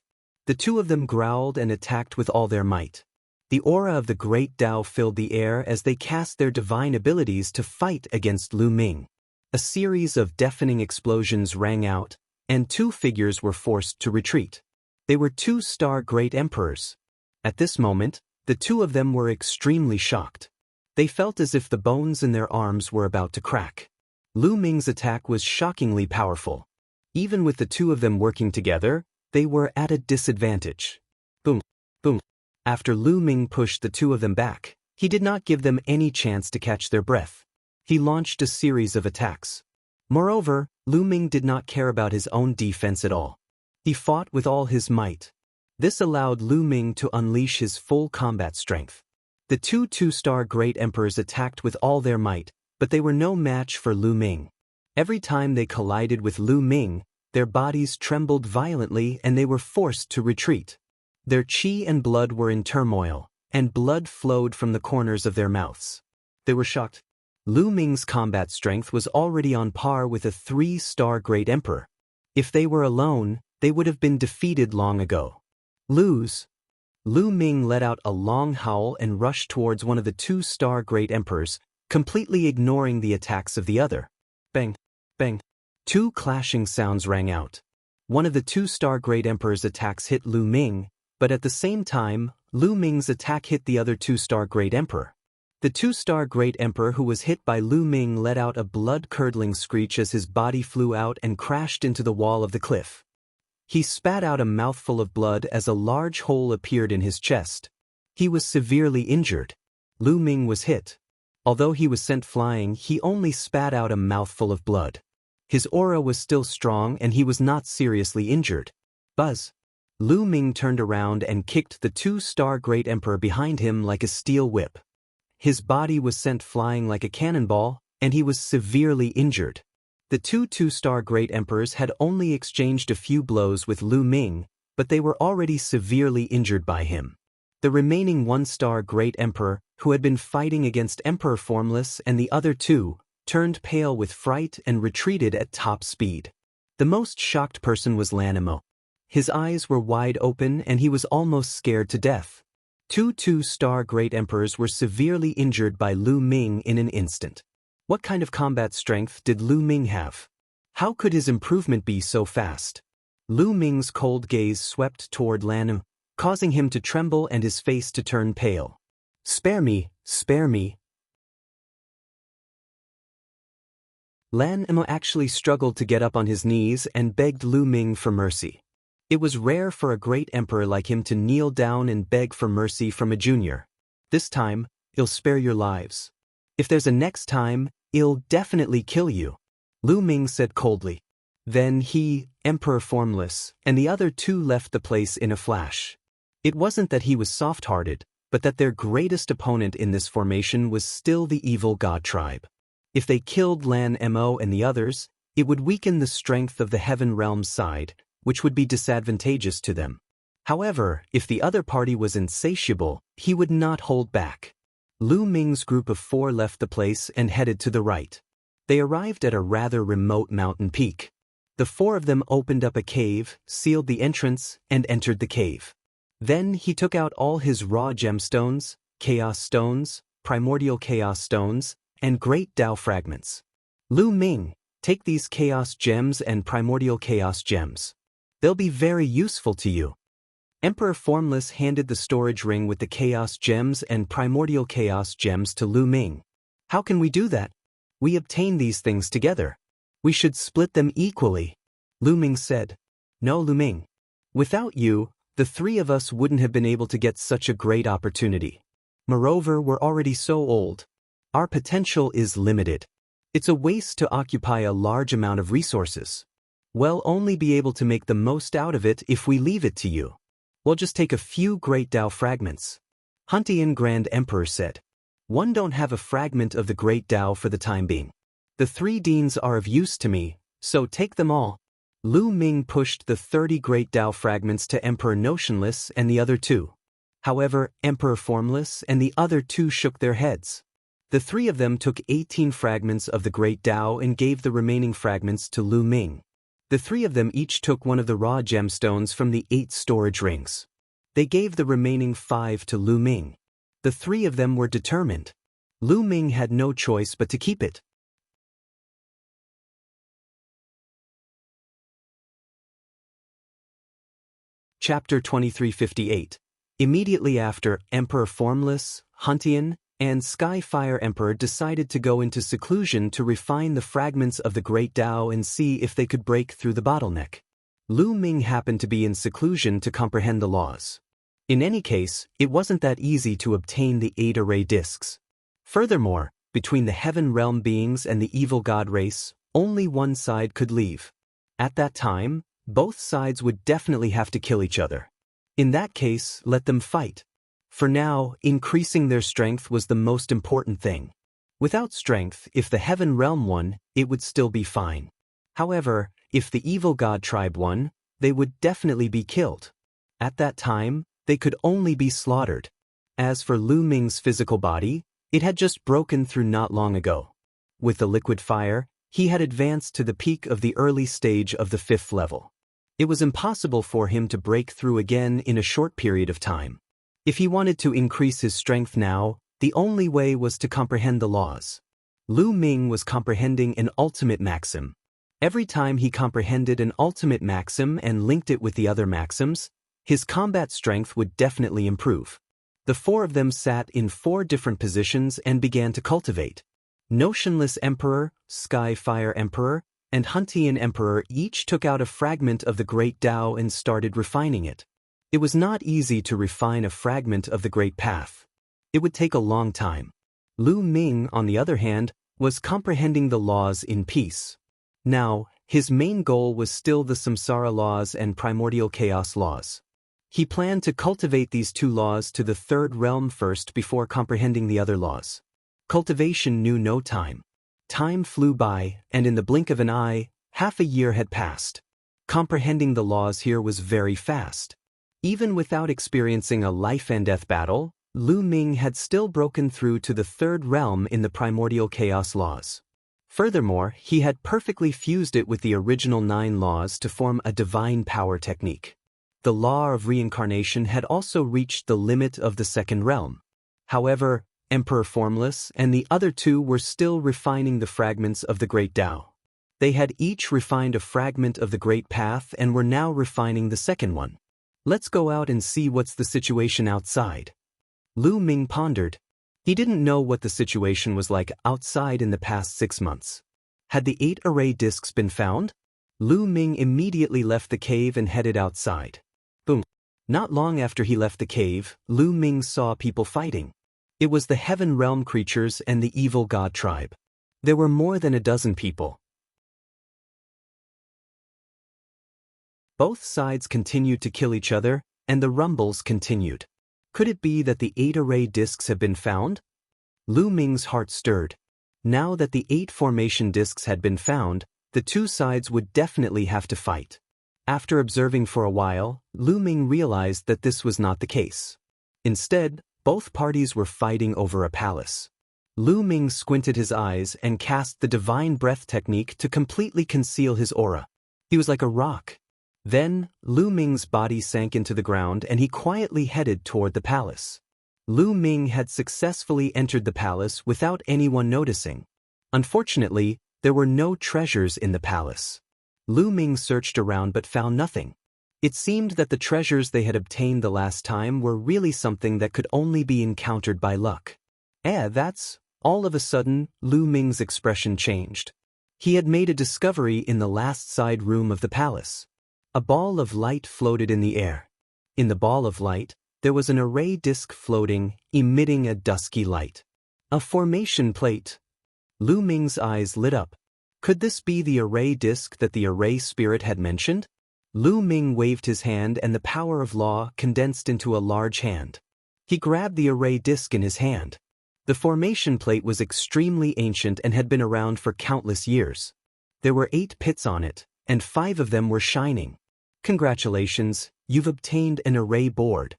The 2 of them growled and attacked with all their might. The aura of the Great Tao filled the air as they cast their divine abilities to fight against Lu Ming. A series of deafening explosions rang out, and 2 figures were forced to retreat. They were 2-star Great Emperors. At this moment, the 2 of them were extremely shocked. They felt as if the bones in their arms were about to crack. Lu Ming's attack was shockingly powerful. Even with the 2 of them working together, they were at a disadvantage. Boom, boom. After Lu Ming pushed the 2 of them back, he did not give them any chance to catch their breath. He launched a series of attacks. Moreover, Lu Ming did not care about his own defense at all. He fought with all his might. This allowed Lu Ming to unleash his full combat strength. The two two-star Great Emperors attacked with all their might, but they were no match for Lu Ming. Every time they collided with Lu Ming, their bodies trembled violently and they were forced to retreat. Their qi and blood were in turmoil, and blood flowed from the corners of their mouths. They were shocked. Lu Ming's combat strength was already on par with a 3-star Great Emperor. If they were alone, they would have been defeated long ago. Lose. Lu Ming let out a long howl and rushed towards one of the 2-star Great Emperors, completely ignoring the attacks of the other. Bang, bang. 2 clashing sounds rang out. One of the 2-star Great Emperor's attacks hit Lu Ming, but at the same time, Lu Ming's attack hit the other 2-star Great Emperor. The 2-star Great Emperor who was hit by Lu Ming let out a blood-curdling screech as his body flew out and crashed into the wall of the cliff. He spat out a mouthful of blood as a large hole appeared in his chest. He was severely injured. Lu Ming was hit. Although he was sent flying, he only spat out a mouthful of blood. His aura was still strong and he was not seriously injured. Buzz. Lu Ming turned around and kicked the 2-star Great Emperor behind him like a steel whip. His body was sent flying like a cannonball, and he was severely injured. The 2-star Great Emperors had only exchanged a few blows with Lu Ming, but they were already severely injured by him. The remaining 1-star Great Emperor, who had been fighting against Emperor Formless and the other 2, turned pale with fright and retreated at top speed. The most shocked person was Lanimo. His eyes were wide open and he was almost scared to death. 2-star Great Emperors were severely injured by Lu Ming in an instant. What kind of combat strength did Lu Ming have? How could his improvement be so fast? Lu Ming's cold gaze swept toward Lanimo, causing him to tremble and his face to turn pale. Spare me, spare me. Lanimo actually struggled to get up on his knees and begged Lu Ming for mercy. It was rare for a great emperor like him to kneel down and beg for mercy from a junior. This time, I'll spare your lives. If there's a next time, I'll definitely kill you, Lu Ming said coldly. Then he, Emperor Formless, and the other 2 left the place in a flash. It wasn't that he was soft-hearted, but that their greatest opponent in this formation was still the evil god tribe. If they killed Lanimo and the others, it would weaken the strength of the Heaven Realm's side, which would be disadvantageous to them. However, if the other party was insatiable, he would not hold back. Lu Ming's group of 4 left the place and headed to the right. They arrived at a rather remote mountain peak. The 4 of them opened up a cave, sealed the entrance, and entered the cave. Then he took out all his raw gemstones, chaos stones, primordial chaos stones, and great Dao fragments. Lu Ming, take these chaos gems and primordial chaos gems. They'll be very useful to you. Emperor Formless handed the storage ring with the chaos gems and primordial chaos gems to Lu Ming. How can we do that? We obtain these things together. We should split them equally, Lu Ming said. No, Lu Ming. Without you, the 3 of us wouldn't have been able to get such a great opportunity. Moreover, we're already so old. Our potential is limited. It's a waste to occupy a large amount of resources. We'll only be able to make the most out of it if we leave it to you. We'll just take a few great Dao fragments. Huntian Grand Emperor said. One don't have a fragment of the great Dao for the time being. The 3 deans are of use to me, so take them all. Lu Ming pushed the 30 great Dao fragments to Emperor Notionless and the other 2. However, Emperor Formless and the other 2 shook their heads. The 3 of them took 18 fragments of the great Dao and gave the remaining fragments to Lu Ming. The 3 of them each took one of the raw gemstones from the 8 storage rings. They gave the remaining 5 to Lu Ming. The 3 of them were determined. Lu Ming had no choice but to keep it. Chapter 2358. Immediately after, Emperor Formless, Huntian, and Skyfire Emperor decided to go into seclusion to refine the fragments of the Great Dao and see if they could break through the bottleneck. Lu Ming happened to be in seclusion to comprehend the laws. In any case, it wasn't that easy to obtain the 8 array discs. Furthermore, between the Heaven Realm beings and the evil god race, only one side could leave. At that time, both sides would definitely have to kill each other. In that case, let them fight. For now, increasing their strength was the most important thing. Without strength, if the Heaven Realm won, it would still be fine. However, if the evil god tribe won, they would definitely be killed. At that time, they could only be slaughtered. As for Lu Ming's physical body, it had just broken through not long ago. With the liquid fire, he had advanced to the peak of the early stage of the 5th level. It was impossible for him to break through again in a short period of time. If he wanted to increase his strength now, the only way was to comprehend the laws. Lu Ming was comprehending an ultimate maxim. Every time he comprehended an ultimate maxim and linked it with the other maxims, his combat strength would definitely improve. The 4 of them sat in 4 different positions and began to cultivate. Notionless Emperor, Sky Fire Emperor, and Huntian Emperor each took out a fragment of the Great Tao and started refining it. It was not easy to refine a fragment of the Great Path. It would take a long time. Lu Ming, on the other hand, was comprehending the laws in peace. Now, his main goal was still the samsara laws and primordial chaos laws. He planned to cultivate these 2 laws to the 3rd realm first before comprehending the other laws. Cultivation knew no time. Time flew by, and in the blink of an eye, half a year had passed. Comprehending the laws here was very fast. Even without experiencing a life-and-death battle, Lu Ming had still broken through to the 3rd realm in the primordial chaos laws. Furthermore, he had perfectly fused it with the original 9 laws to form a divine power technique. The law of reincarnation had also reached the limit of the 2nd realm. However, Emperor Formless and the other 2 were still refining the fragments of the Great Tao. They had each refined a fragment of the Great Path and were now refining the 2nd one. Let's go out and see what's the situation outside. Lu Ming pondered. He didn't know what the situation was like outside in the past 6 months. Had the 8 array discs been found? Lu Ming immediately left the cave and headed outside. Boom. Not long after he left the cave, Lu Ming saw people fighting. It was the Heaven Realm creatures and the evil god tribe. There were more than a dozen people. Both sides continued to kill each other, and the rumbles continued. Could it be that the 8 array discs had been found? Lu Ming's heart stirred. Now that the 8 formation discs had been found, the 2 sides would definitely have to fight. After observing for a while, Lu Ming realized that this was not the case. Instead, both parties were fighting over a palace. Lu Ming squinted his eyes and cast the divine breath technique to completely conceal his aura. He was like a rock. Then, Lu Ming's body sank into the ground and he quietly headed toward the palace. Lu Ming had successfully entered the palace without anyone noticing. Unfortunately, there were no treasures in the palace. Lu Ming searched around but found nothing. It seemed that the treasures they had obtained the last time were really something that could only be encountered by luck. That's... All of a sudden, Lu Ming's expression changed. He had made a discovery in the last side room of the palace. A ball of light floated in the air. In the ball of light, there was an array disc floating, emitting a dusky light. A formation plate. Lu Ming's eyes lit up. Could this be the array disc that the array spirit had mentioned? Lu Ming waved his hand and the power of law condensed into a large hand. He grabbed the array disc in his hand. The formation plate was extremely ancient and had been around for countless years. There were 8 pits on it, and 5 of them were shining. Congratulations, you've obtained an array board.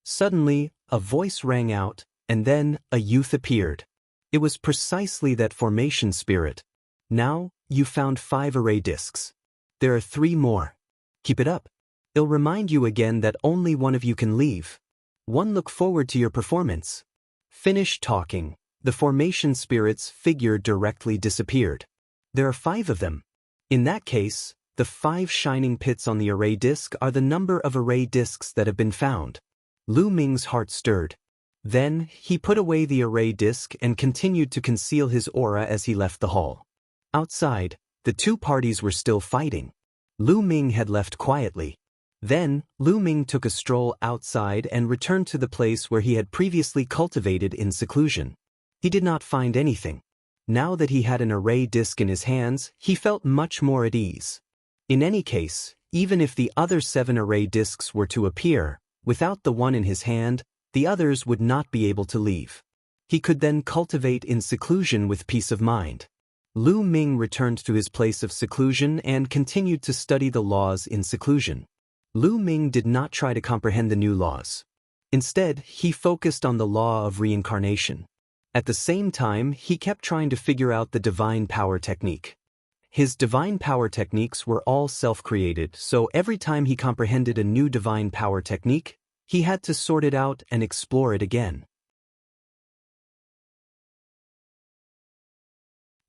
Suddenly, a voice rang out, and then a youth appeared. It was precisely that formation spirit. Now, you found 5 array discs. There are 3 more. Keep it up. It'll remind you again that only one of you can leave. Look forward to your performance. Finished talking, the formation spirit's figure directly disappeared. There are 5 of them. In that case, the 5 shining pits on the array disc are the number of array discs that have been found. Lu Ming's heart stirred. Then, he put away the array disc and continued to conceal his aura as he left the hall. Outside, the 2 parties were still fighting. Lu Ming had left quietly. Then, Lu Ming took a stroll outside and returned to the place where he had previously cultivated in seclusion. He did not find anything. Now that he had an array disc in his hands, he felt much more at ease. In any case, even if the other 7 array discs were to appear, without the one in his hand, the others would not be able to leave. He could then cultivate in seclusion with peace of mind. Lu Ming returned to his place of seclusion and continued to study the laws in seclusion. Lu Ming did not try to comprehend the new laws. Instead, he focused on the law of reincarnation. At the same time, he kept trying to figure out the divine power technique. His divine power techniques were all self-created, so every time he comprehended a new divine power technique, he had to sort it out and explore it again.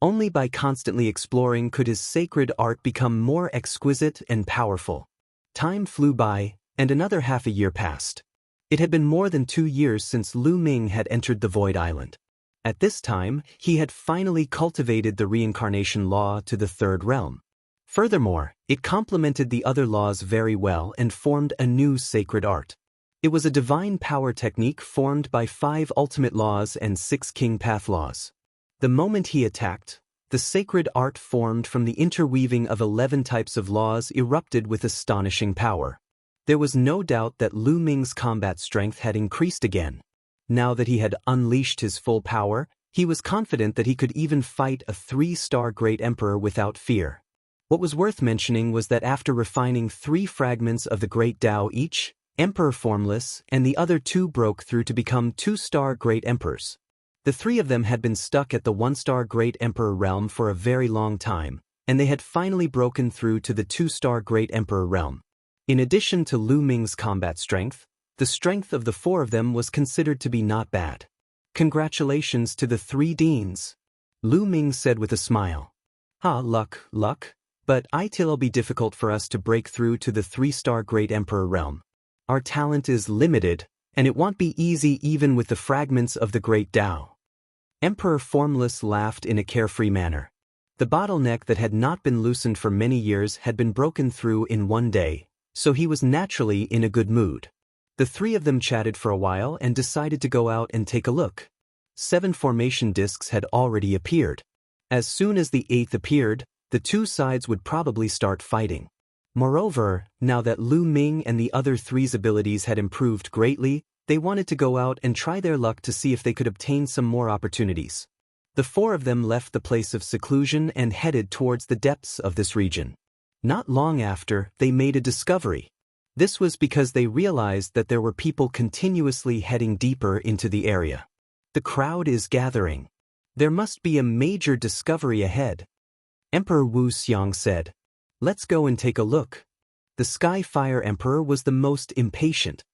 Only by constantly exploring could his sacred art become more exquisite and powerful. Time flew by, and another half a year passed. It had been more than 2 years since Lu Ming had entered the Void Island. At this time, he had finally cultivated the reincarnation law to the 3rd realm. Furthermore, it complemented the other laws very well and formed a new sacred art. It was a divine power technique formed by 5 ultimate laws and 6 king path laws. The moment he attacked, the sacred art formed from the interweaving of 11 types of laws erupted with astonishing power. There was no doubt that Lu Ming's combat strength had increased again. Now that he had unleashed his full power, he was confident that he could even fight a 3-star Great Emperor without fear. What was worth mentioning was that after refining 3 fragments of the Great Tao each, Emperor Formless and the other 2 broke through to become 2-star Great Emperors. The 3 of them had been stuck at the 1-star Great Emperor realm for a very long time, and they had finally broken through to the 2-star Great Emperor realm. In addition to Lu Ming's combat strength, the strength of the 4 of them was considered to be not bad. Congratulations to the 3 deans, Lu Ming said with a smile. Luck, but it'll be difficult for us to break through to the 3-star Great Emperor realm. Our talent is limited, and it won't be easy even with the fragments of the Great Tao. Emperor Formless laughed in a carefree manner. The bottleneck that had not been loosened for many years had been broken through in one day, so he was naturally in a good mood. The 3 of them chatted for a while and decided to go out and take a look. 7 formation discs had already appeared. As soon as the 8th appeared, the 2 sides would probably start fighting. Moreover, now that Lu Ming and the other 3's abilities had improved greatly, they wanted to go out and try their luck to see if they could obtain some more opportunities. The 4 of them left the place of seclusion and headed towards the depths of this region. Not long after, they made a discovery. This was because they realized that there were people continuously heading deeper into the area. The crowd is gathering. There must be a major discovery ahead. Emperor Wu Xiang said, "Let's go and take a look." The Sky Fire Emperor was the most impatient.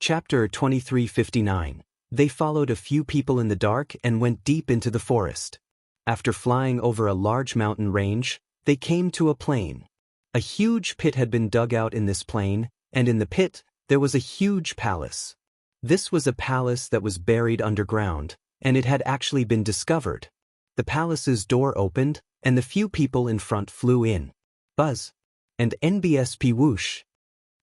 Chapter 2359. They followed a few people in the dark and went deep into the forest. After flying over a large mountain range, they came to a plain. A huge pit had been dug out in this plain, and in the pit, there was a huge palace. This was a palace that was buried underground, and it had actually been discovered. The palace's door opened, and the few people in front flew in. Buzz. And NBSP whoosh.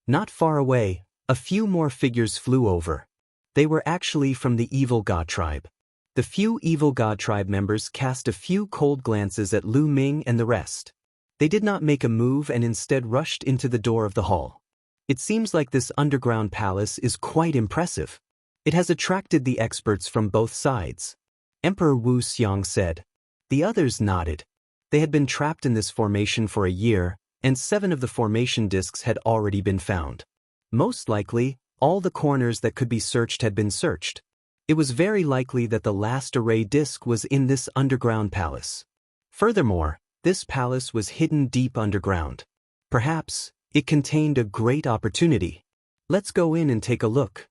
Not far away, a few more figures flew over. They were actually from the Evil God tribe. The few Evil God tribe members cast a few cold glances at Lu Ming and the rest. They did not make a move and instead rushed into the door of the hall. It seems like this underground palace is quite impressive. It has attracted the experts from both sides. Emperor Wu Xiang said. The others nodded. They had been trapped in this formation for a year, and 7 of the formation discs had already been found. Most likely, all the corners that could be searched had been searched. It was very likely that the last array disc was in this underground palace. Furthermore, this palace was hidden deep underground. Perhaps, it contained a great opportunity. Let's go in and take a look.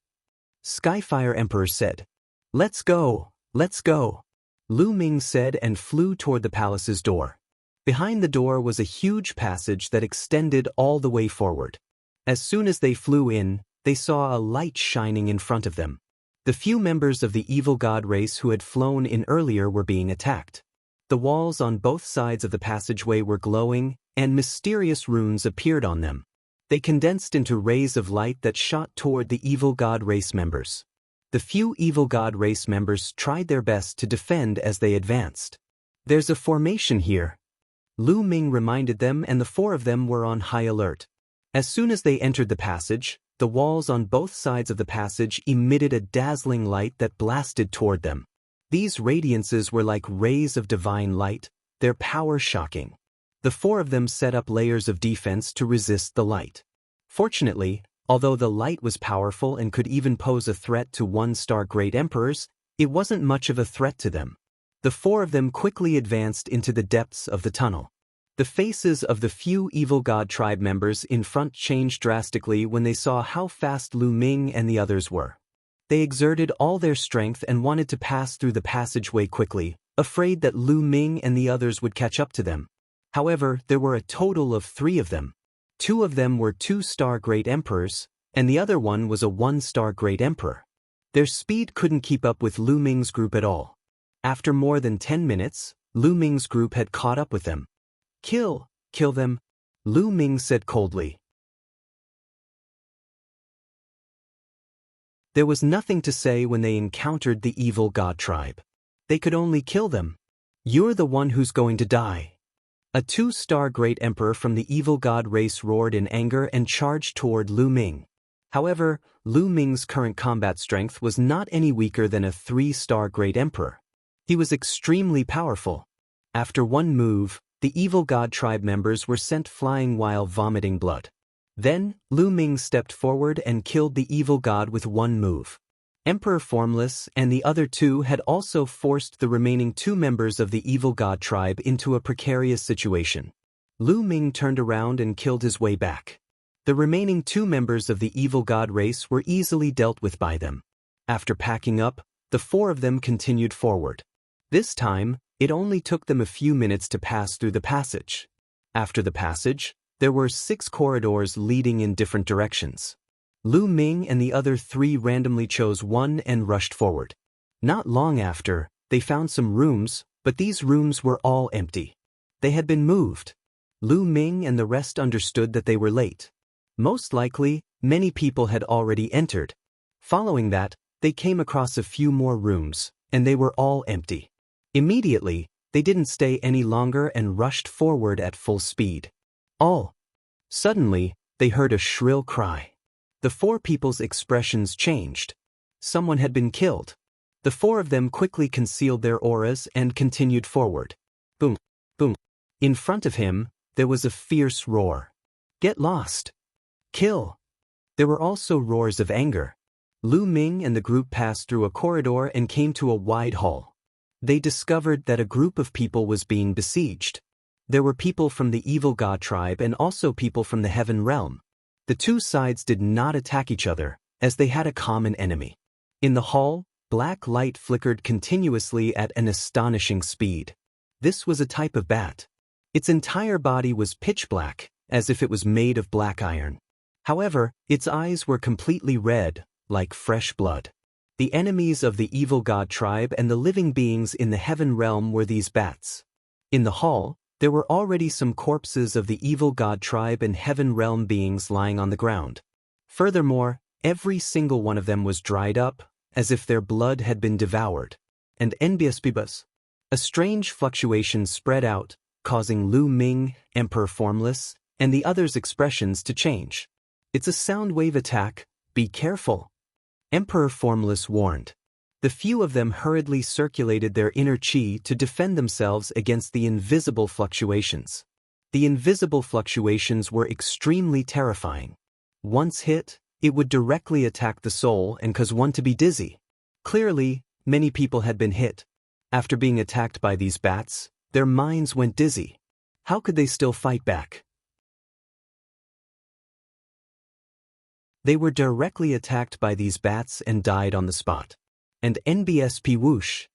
Skyfire Emperor said. Let's go. Lu Ming said and flew toward the palace's door. Behind the door was a huge passage that extended all the way forward. As soon as they flew in, they saw a light shining in front of them. The few members of the evil god race who had flown in earlier were being attacked. The walls on both sides of the passageway were glowing, and mysterious runes appeared on them. They condensed into rays of light that shot toward the evil god race members. The few evil god race members tried their best to defend as they advanced. "There's a formation here," Lu Ming reminded them, and the four of them were on high alert. As soon as they entered the passage, the walls on both sides of the passage emitted a dazzling light that blasted toward them. These radiances were like rays of divine light, their power shocking. The four of them set up layers of defense to resist the light. Fortunately, although the light was powerful and could even pose a threat to one-star great emperors, it wasn't much of a threat to them. The four of them quickly advanced into the depths of the tunnel. The faces of the few evil god tribe members in front changed drastically when they saw how fast Lu Ming and the others were. They exerted all their strength and wanted to pass through the passageway quickly, afraid that Lu Ming and the others would catch up to them. However, there were a total of 3 of them. 2 of them were 2-star great emperors, and the other one was a 1-star great emperor. Their speed couldn't keep up with Lu Ming's group at all. After more than 10 minutes, Lu Ming's group had caught up with them. Kill them," Lu Ming said coldly. There was nothing to say when they encountered the evil god tribe. They could only kill them. "You're the one who's going to die." A 2-star great emperor from the evil god race roared in anger and charged toward Lu Ming. However, Lu Ming's current combat strength was not any weaker than a 3-star great emperor. He was extremely powerful. After one move, the evil god tribe members were sent flying while vomiting blood. Then, Lu Ming stepped forward and killed the evil god with one move. Emperor Formless and the other 2 had also forced the remaining 2 members of the evil god tribe into a precarious situation. Lu Ming turned around and killed his way back. The remaining 2 members of the evil god race were easily dealt with by them. After packing up, the 4 of them continued forward. This time, it only took them a few minutes to pass through the passage. After the passage, there were 6 corridors leading in different directions. Lu Ming and the other 3 randomly chose one and rushed forward. Not long after, they found some rooms, but these rooms were all empty. They had been moved. Lu Ming and the rest understood that they were late. Most likely, many people had already entered. Following that, they came across a few more rooms, and they were all empty. Immediately, they didn't stay any longer and rushed forward at full speed. Suddenly, they heard a shrill cry. The 4 people's expressions changed. Someone had been killed. The 4 of them quickly concealed their auras and continued forward. Boom, boom. In front of him, there was a fierce roar. "Get lost! Kill!" There were also roars of anger. Lu Ming and the group passed through a corridor and came to a wide hall. They discovered that a group of people was being besieged. There were people from the evil god tribe and also people from the heaven realm. The 2 sides did not attack each other, as they had a common enemy. In the hall, black light flickered continuously at an astonishing speed. This was a type of bat. Its entire body was pitch black, as if it was made of black iron. However, its eyes were completely red, like fresh blood. The enemies of the evil god tribe and the living beings in the heaven realm were these bats. In the hall, there were already some corpses of the evil god tribe and heaven realm beings lying on the ground. Furthermore, every single one of them was dried up, as if their blood had been devoured. And NBSPBus. A strange fluctuation spread out, causing Lu Ming, Emperor Formless, and the others' expressions to change. "It's a sound wave attack, be careful," Emperor Formless warned. The few of them hurriedly circulated their inner chi to defend themselves against the invisible fluctuations. The invisible fluctuations were extremely terrifying. Once hit, it would directly attack the soul and cause one to be dizzy. Clearly, many people had been hit. After being attacked by these bats, their minds went dizzy. How could they still fight back? They were directly attacked by these bats and died on the spot. And NBSP whoosh.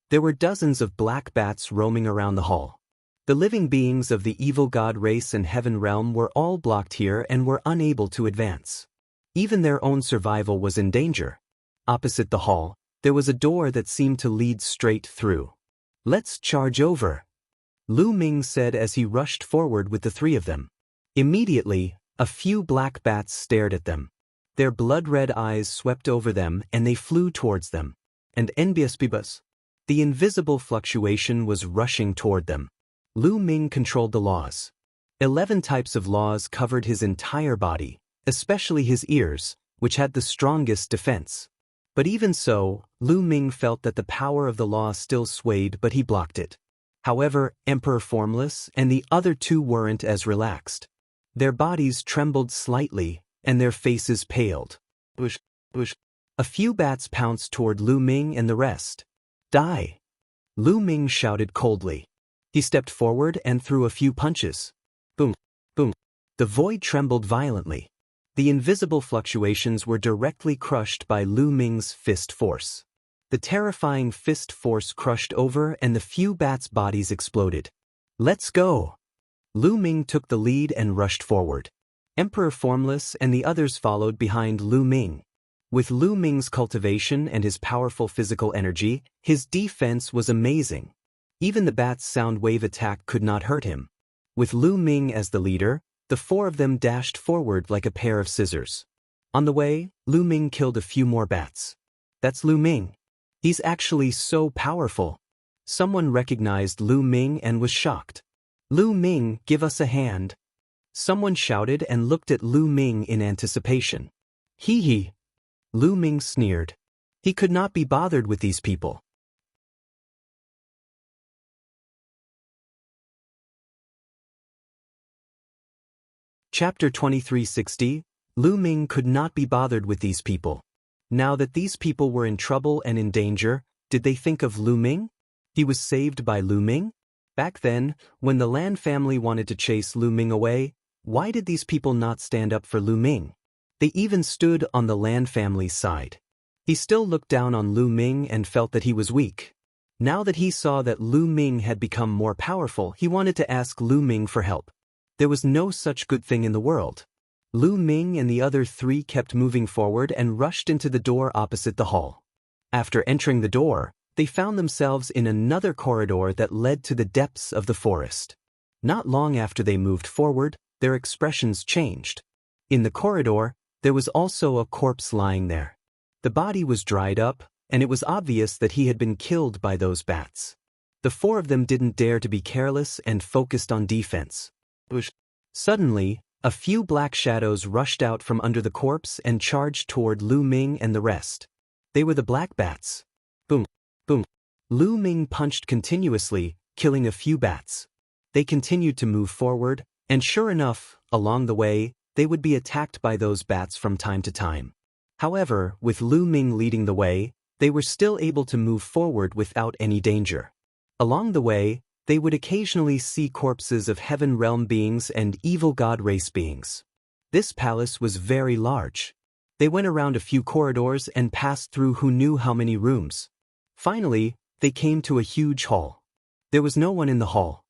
There were dozens of black bats roaming around the hall. The living beings of the evil god race and heaven realm were all blocked here and were unable to advance. Even their own survival was in danger. Opposite the hall, there was a door that seemed to lead straight through. "Let's charge over," Lu Ming said as he rushed forward with the 3 of them. Immediately, A few black bats stared at them. Their blood-red eyes swept over them and they flew towards them. And envious, the invisible fluctuation was rushing toward them. Lu Ming controlled the laws. 11 types of laws covered his entire body, especially his ears, which had the strongest defense. But even so, Lu Ming felt that the power of the law still swayed, but he blocked it. However, Emperor Formless and the other two weren't as relaxed. Their bodies trembled slightly, and their faces paled. Bush. A few bats pounced toward Lu Ming and the rest. Die! Lu Ming shouted coldly. He stepped forward and threw a few punches. Boom, boom. The void trembled violently. The invisible fluctuations were directly crushed by Lu Ming's fist force. The terrifying fist force crushed over and the few bats' bodies exploded. Let's go! Lu Ming took the lead and rushed forward. Emperor Formless and the others followed behind Lu Ming. With Lu Ming's cultivation and his powerful physical energy, his defense was amazing. Even the bat's sound wave attack could not hurt him. With Lu Ming as the leader, the four of them dashed forward like a pair of scissors. On the way, Lu Ming killed a few more bats. That's Lu Ming. He's actually so powerful. Someone recognized Lu Ming and was shocked. Lu Ming, give us a hand. Someone shouted and looked at Lu Ming in anticipation. Hee hee. Lu Ming sneered. He could not be bothered with these people. Chapter 2360, Lu Ming could not be bothered with these people. Now that these people were in trouble and in danger, did they think of Lu Ming? He was saved by Lu Ming? Back then, when the Lan family wanted to chase Lu Ming away, why did these people not stand up for Lu Ming? They even stood on the Lan family's side. He still looked down on Lu Ming and felt that he was weak. Now that he saw that Lu Ming had become more powerful, he wanted to ask Lu Ming for help. There was no such good thing in the world. Lu Ming and the other three kept moving forward and rushed into the door opposite the hall. After entering the door, they found themselves in another corridor that led to the depths of the forest. Not long after they moved forward, their expressions changed. In the corridor, there was also a corpse lying there. The body was dried up, and it was obvious that he had been killed by those bats. The four of them didn't dare to be careless and focused on defense. Suddenly, a few black shadows rushed out from under the corpse and charged toward Lu Ming and the rest. They were the black bats. Boom, boom. Lu Ming punched continuously, killing a few bats. They continued to move forward, and sure enough, along the way, they would be attacked by those bats from time to time. However, with Lu Ming leading the way, they were still able to move forward without any danger. Along the way, they would occasionally see corpses of heaven realm beings and evil god race beings. This palace was very large. They went around a few corridors and passed through who knew how many rooms. Finally, they came to a huge hall. There was no one in the hall.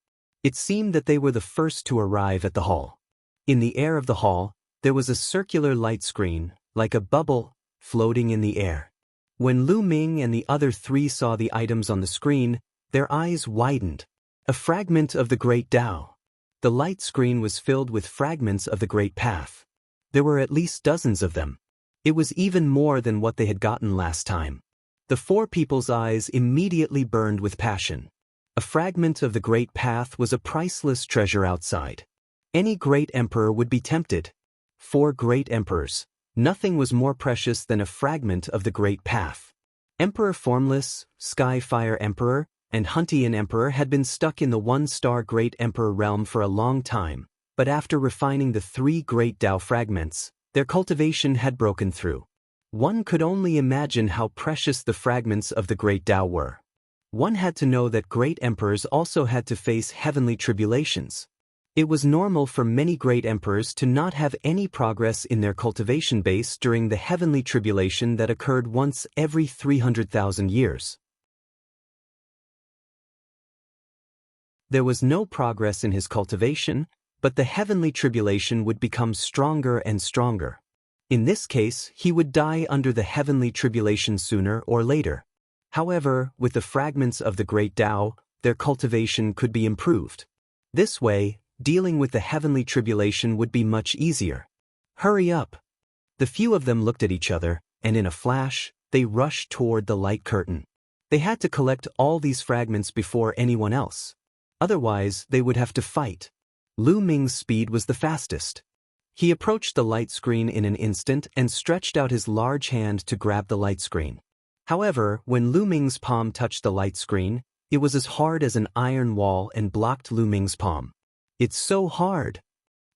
It seemed that they were the first to arrive at the hall. In the air of the hall, there was a circular light screen, like a bubble, floating in the air. When Lu Ming and the other three saw the items on the screen, their eyes widened. A fragment of the Great Tao. The light screen was filled with fragments of the Great Path. There were at least dozens of them. It was even more than what they had gotten last time. The four people's eyes immediately burned with passion. A fragment of the Great Path was a priceless treasure outside. Any great emperor would be tempted. 4 great emperors. Nothing was more precious than a fragment of the Great Path. Emperor Formless, Skyfire Emperor, and Huntian Emperor had been stuck in the 1-star Great Emperor realm for a long time, but after refining the 3 Great Tao fragments, their cultivation had broken through. One could only imagine how precious the fragments of the Great Tao were. One had to know that great emperors also had to face heavenly tribulations. It was normal for many great emperors to not have any progress in their cultivation base during the heavenly tribulation that occurred once every 300,000 years. There was no progress in his cultivation, but the heavenly tribulation would become stronger and stronger. In this case, he would die under the heavenly tribulation sooner or later. However, with the fragments of the Great Tao, their cultivation could be improved. This way, dealing with the heavenly tribulation would be much easier. Hurry up! The few of them looked at each other, and in a flash, they rushed toward the light curtain. They had to collect all these fragments before anyone else. Otherwise, they would have to fight. Lu Ming's speed was the fastest. He approached the light screen in an instant and stretched out his large hand to grab the light screen. However, when Lu Ming's palm touched the light screen, it was as hard as an iron wall and blocked Lu Ming's palm. It's so hard!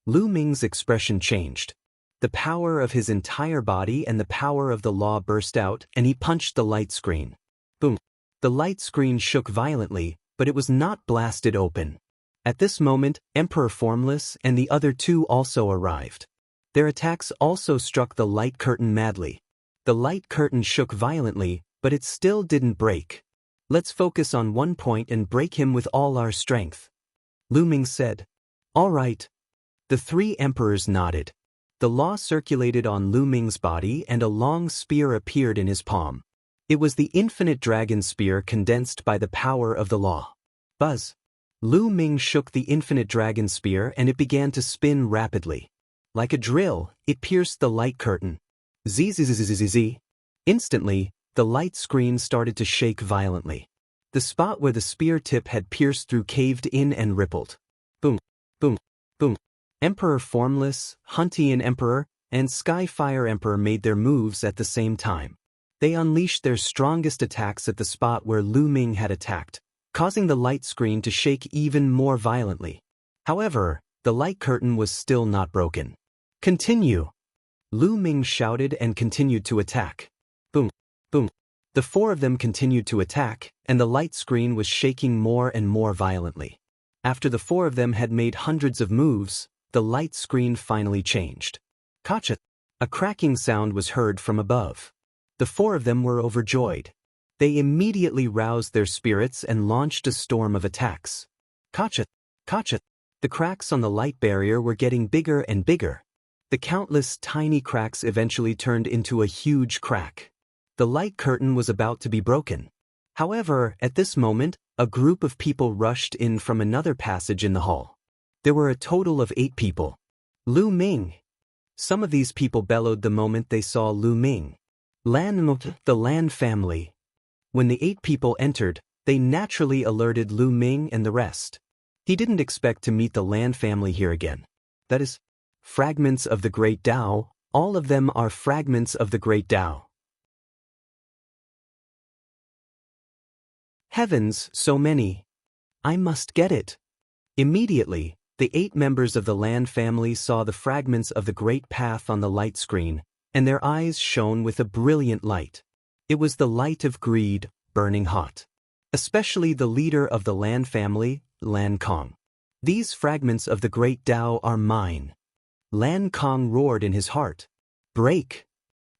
Lu Ming's expression changed. The power of his entire body and the power of the law burst out, and he punched the light screen. Boom! The light screen shook violently, but it was not blasted open. At this moment, Emperor Formless and the other two also arrived. Their attacks also struck the light curtain madly. The light curtain shook violently, but it still didn't break. Let's focus on one point and break him with all our strength. Lu Ming said. All right. The three emperors nodded. The law circulated on Lu Ming's body and a long spear appeared in his palm. It was the infinite dragon spear condensed by the power of the law. Buzz! Lu Ming shook the infinite dragon spear and it began to spin rapidly. Like a drill, it pierced the light curtain. Zzzzzzz. Instantly, the light screen started to shake violently. The spot where the spear tip had pierced through caved in and rippled. Boom, boom, boom. Emperor Formless, Huntian Emperor, and Skyfire Emperor made their moves at the same time. They unleashed their strongest attacks at the spot where Lu Ming had attacked, causing the light screen to shake even more violently. However, the light curtain was still not broken. Continue! Lu Ming shouted and continued to attack. Boom, boom. The four of them continued to attack, and the light screen was shaking more and more violently. After the four of them had made hundreds of moves, the light screen finally changed. Kacha! A cracking sound was heard from above. The four of them were overjoyed. They immediately roused their spirits and launched a storm of attacks. Kacha! Kacha! The cracks on the light barrier were getting bigger and bigger. The countless tiny cracks eventually turned into a huge crack. The light curtain was about to be broken. However, at this moment, a group of people rushed in from another passage in the hall. There were a total of 8 people. Lu Ming! Some of these people bellowed the moment they saw Lu Ming. The Lan family. When the 8 people entered, they naturally alerted Lu Ming and the rest. He didn't expect to meet the Lan family here again. That is, fragments of the Great Tao, all of them are fragments of the Great Tao. Heavens, so many. I must get it. Immediately, the 8 members of the Lan family saw the fragments of the Great Path on the light screen, and their eyes shone with a brilliant light. It was the light of greed, burning hot. Especially the leader of the Lan family, Lan Kong. These fragments of the Great Tao are mine. Lan Kong roared in his heart. Break!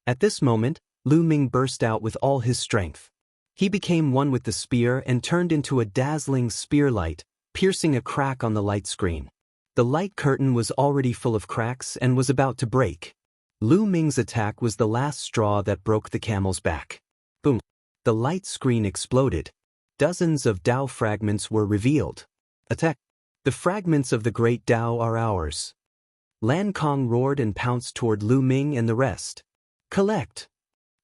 At this moment, Lu Ming burst out with all his strength. He became one with the spear and turned into a dazzling spear light, piercing a crack on the light screen. The light curtain was already full of cracks and was about to break. Lu Ming's attack was the last straw that broke the camel's back. Boom! The light screen exploded. Dozens of Tao fragments were revealed. Attack! The fragments of the Great Tao are ours. Lan Kong roared and pounced toward Lu Ming and the rest. Collect!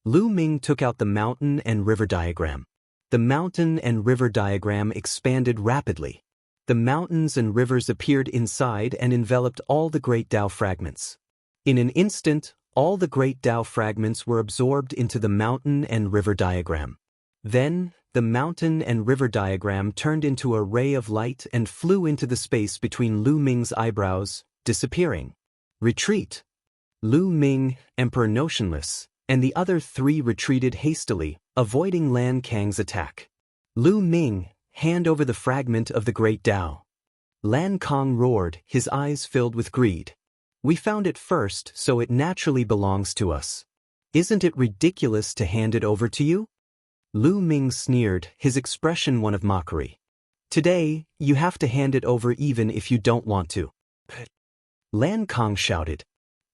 Lu Ming took out the mountain and river diagram. The mountain and river diagram expanded rapidly. The mountains and rivers appeared inside and enveloped all the Great Tao fragments. In an instant, all the Great Tao fragments were absorbed into the mountain and river diagram. Then, the mountain and river diagram turned into a ray of light and flew into the space between Lu Ming's eyebrows, disappearing. Retreat! Lu Ming, Emperor Notionless, and the other 3 retreated hastily, avoiding Lan Kang's attack. Lu Ming, hand over the fragment of the Great Tao. Lan Kong roared, his eyes filled with greed. We found it first, so it naturally belongs to us. Isn't it ridiculous to hand it over to you? Lu Ming sneered, his expression one of mockery. Today, you have to hand it over even if you don't want to. Lan Kong shouted.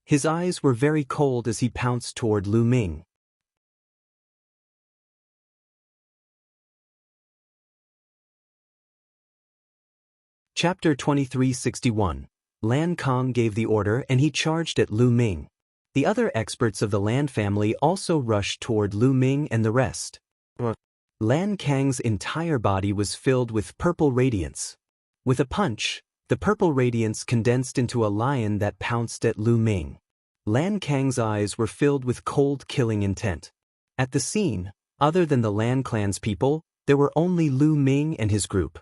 His eyes were very cold as he pounced toward Lu Ming. Chapter 2361. Lan Kong gave the order and he charged at Lu Ming. The other experts of the Lan family also rushed toward Lu Ming and the rest. Lan Kang's entire body was filled with purple radiance. With a punch, the purple radiance condensed into a lion that pounced at Lu Ming. Lan Kang's eyes were filled with cold killing intent. At the scene, other than the Lan clan's people, there were only Lu Ming and his group.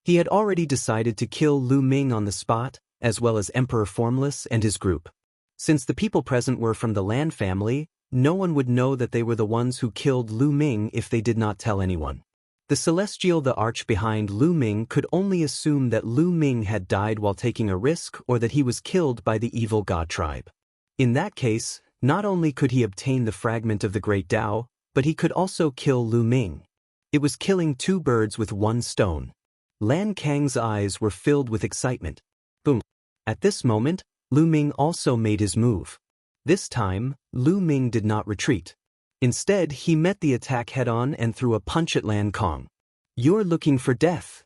He had already decided to kill Lu Ming on the spot, as well as Emperor Formless and his group. Since the people present were from the Lan family, no one would know that they were the ones who killed Lu Ming if they did not tell anyone. The Celestial, the arch behind Lu Ming, could only assume that Lu Ming had died while taking a risk or that he was killed by the evil god tribe. In that case, not only could he obtain the fragment of the Great Tao, but he could also kill Lu Ming. It was killing two birds with one stone. Lan Kang's eyes were filled with excitement. Boom. At this moment, Lu Ming also made his move. This time, Lu Ming did not retreat. Instead, he met the attack head-on and threw a punch at Lan Kang. "You're looking for death."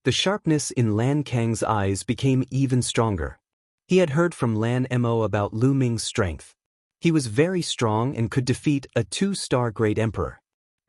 The sharpness in Lan Kang's eyes became even stronger. He had heard from Lan Mo about Lu Ming's strength. He was very strong and could defeat a 2-star Great Emperor.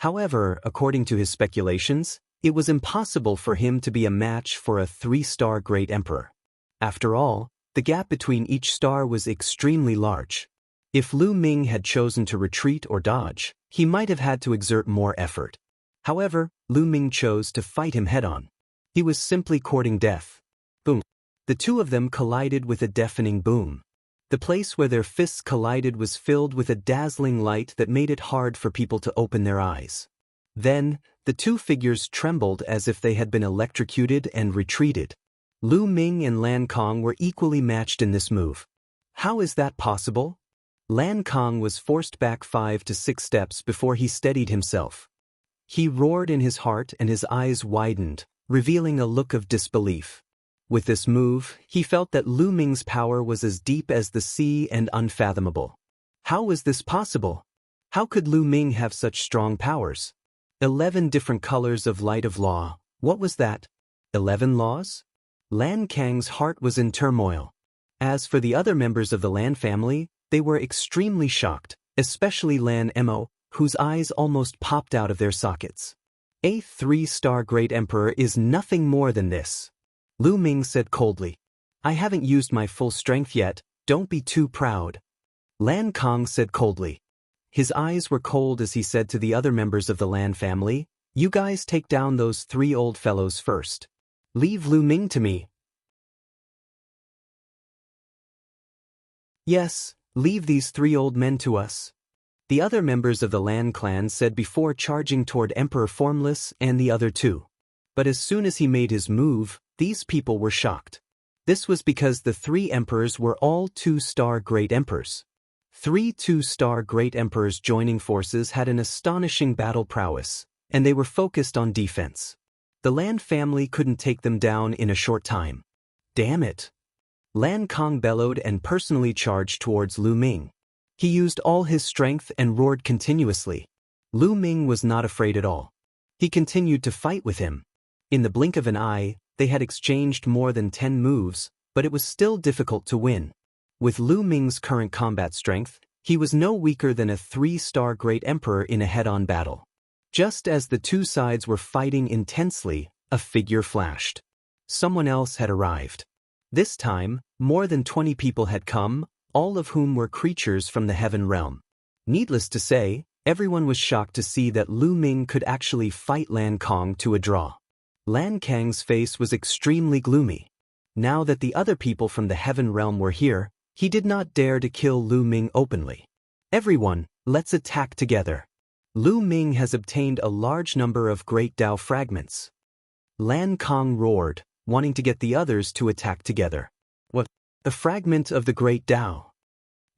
However, according to his speculations, it was impossible for him to be a match for a 3-star Great Emperor. After all, the gap between each star was extremely large. If Lu Ming had chosen to retreat or dodge, he might have had to exert more effort. However, Lu Ming chose to fight him head-on. He was simply courting death. Boom. The two of them collided with a deafening boom. The place where their fists collided was filled with a dazzling light that made it hard for people to open their eyes. Then, the two figures trembled as if they had been electrocuted and retreated. Lu Ming and Lan Kang were equally matched in this move. How is that possible? Lan Kang was forced back 5 to 6 steps before he steadied himself. He roared in his heart and his eyes widened, revealing a look of disbelief. With this move, he felt that Lu Ming's power was as deep as the sea and unfathomable. How was this possible? How could Lu Ming have such strong powers? 11 different colors of light of law. What was that? 11 laws? Lan Kang's heart was in turmoil. As for the other members of the Lan family, they were extremely shocked, especially Lan Mo, whose eyes almost popped out of their sockets. A 3-star Great Emperor is nothing more than this. Lu Ming said coldly. "I haven't used my full strength yet, don't be too proud." Lan Kang said coldly. His eyes were cold as he said to the other members of the Lan family, "You guys take down those 3 old fellows first. Leave Lu Ming to me." "Yes, leave these 3 old men to us," the other members of the Lan clan said before charging toward Emperor Formless and the other 2. But as soon as he made his move, these people were shocked. This was because the 3 emperors were all 2-star Great Emperors. 3 2-star Great Emperors joining forces had an astonishing battle prowess, and they were focused on defense. The Lan family couldn't take them down in a short time. Damn it! Lan Kang bellowed and personally charged towards Lu Ming. He used all his strength and roared continuously. Lu Ming was not afraid at all. He continued to fight with him. In the blink of an eye, they had exchanged more than 10 moves, but it was still difficult to win. With Lu Ming's current combat strength, he was no weaker than a 3-star Great Emperor in a head-on battle. Just as the 2 sides were fighting intensely, a figure flashed. Someone else had arrived. This time, more than 20 people had come, all of whom were creatures from the heaven realm. Needless to say, everyone was shocked to see that Lu Ming could actually fight Lan Kang to a draw. Lan Kang's face was extremely gloomy. Now that the other people from the heaven realm were here, he did not dare to kill Lu Ming openly. "Everyone, let's attack together. Lu Ming has obtained a large number of Great Tao fragments." Lan Kang roared, wanting to get the others to attack together. "What? A fragment of the Great Tao?"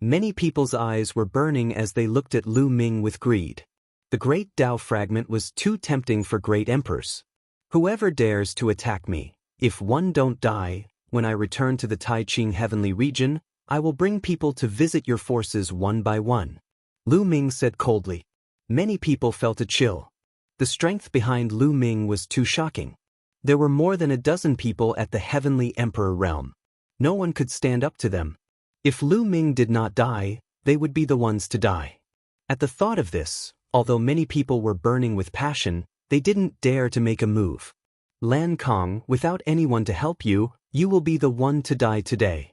Many people's eyes were burning as they looked at Lu Ming with greed. The Great Tao fragment was too tempting for Great Emperors. "Whoever dares to attack me, if one don't die, when I return to the Taiqing heavenly region, I will bring people to visit your forces one by one," Lu Ming said coldly. Many people felt a chill. The strength behind Lu Ming was too shocking. There were more than a dozen people at the Heavenly Emperor realm. No one could stand up to them. If Lu Ming did not die, they would be the ones to die. At the thought of this, although many people were burning with passion, they didn't dare to make a move. Lan Kong, without anyone to help you, you will be the one to die today.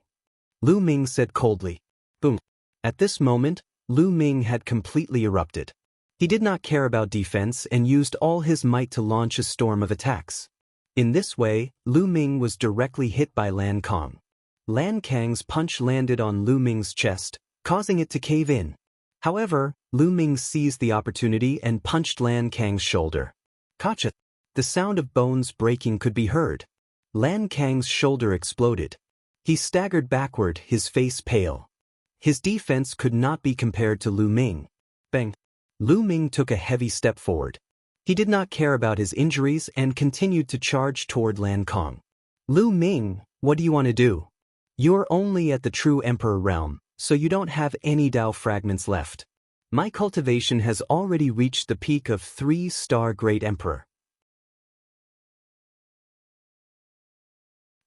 Lu Ming said coldly. Boom. At this moment, Lu Ming had completely erupted. He did not care about defense and used all his might to launch a storm of attacks. In this way, Lu Ming was directly hit by Lan Kong. Lan Kang's punch landed on Lu Ming's chest, causing it to cave in. However, Lu Ming seized the opportunity and punched Lan Kang's shoulder. Gotcha! The sound of bones breaking could be heard. Lan Kang's shoulder exploded. He staggered backward, his face pale. His defense could not be compared to Lu Ming. Bang! Lu Ming took a heavy step forward. He did not care about his injuries and continued to charge toward Lan Kong. Lu Ming, what do you want to do? You're only at the true Emperor realm, so you don't have any Dao fragments left. My cultivation has already reached the peak of 3-star Great Emperor.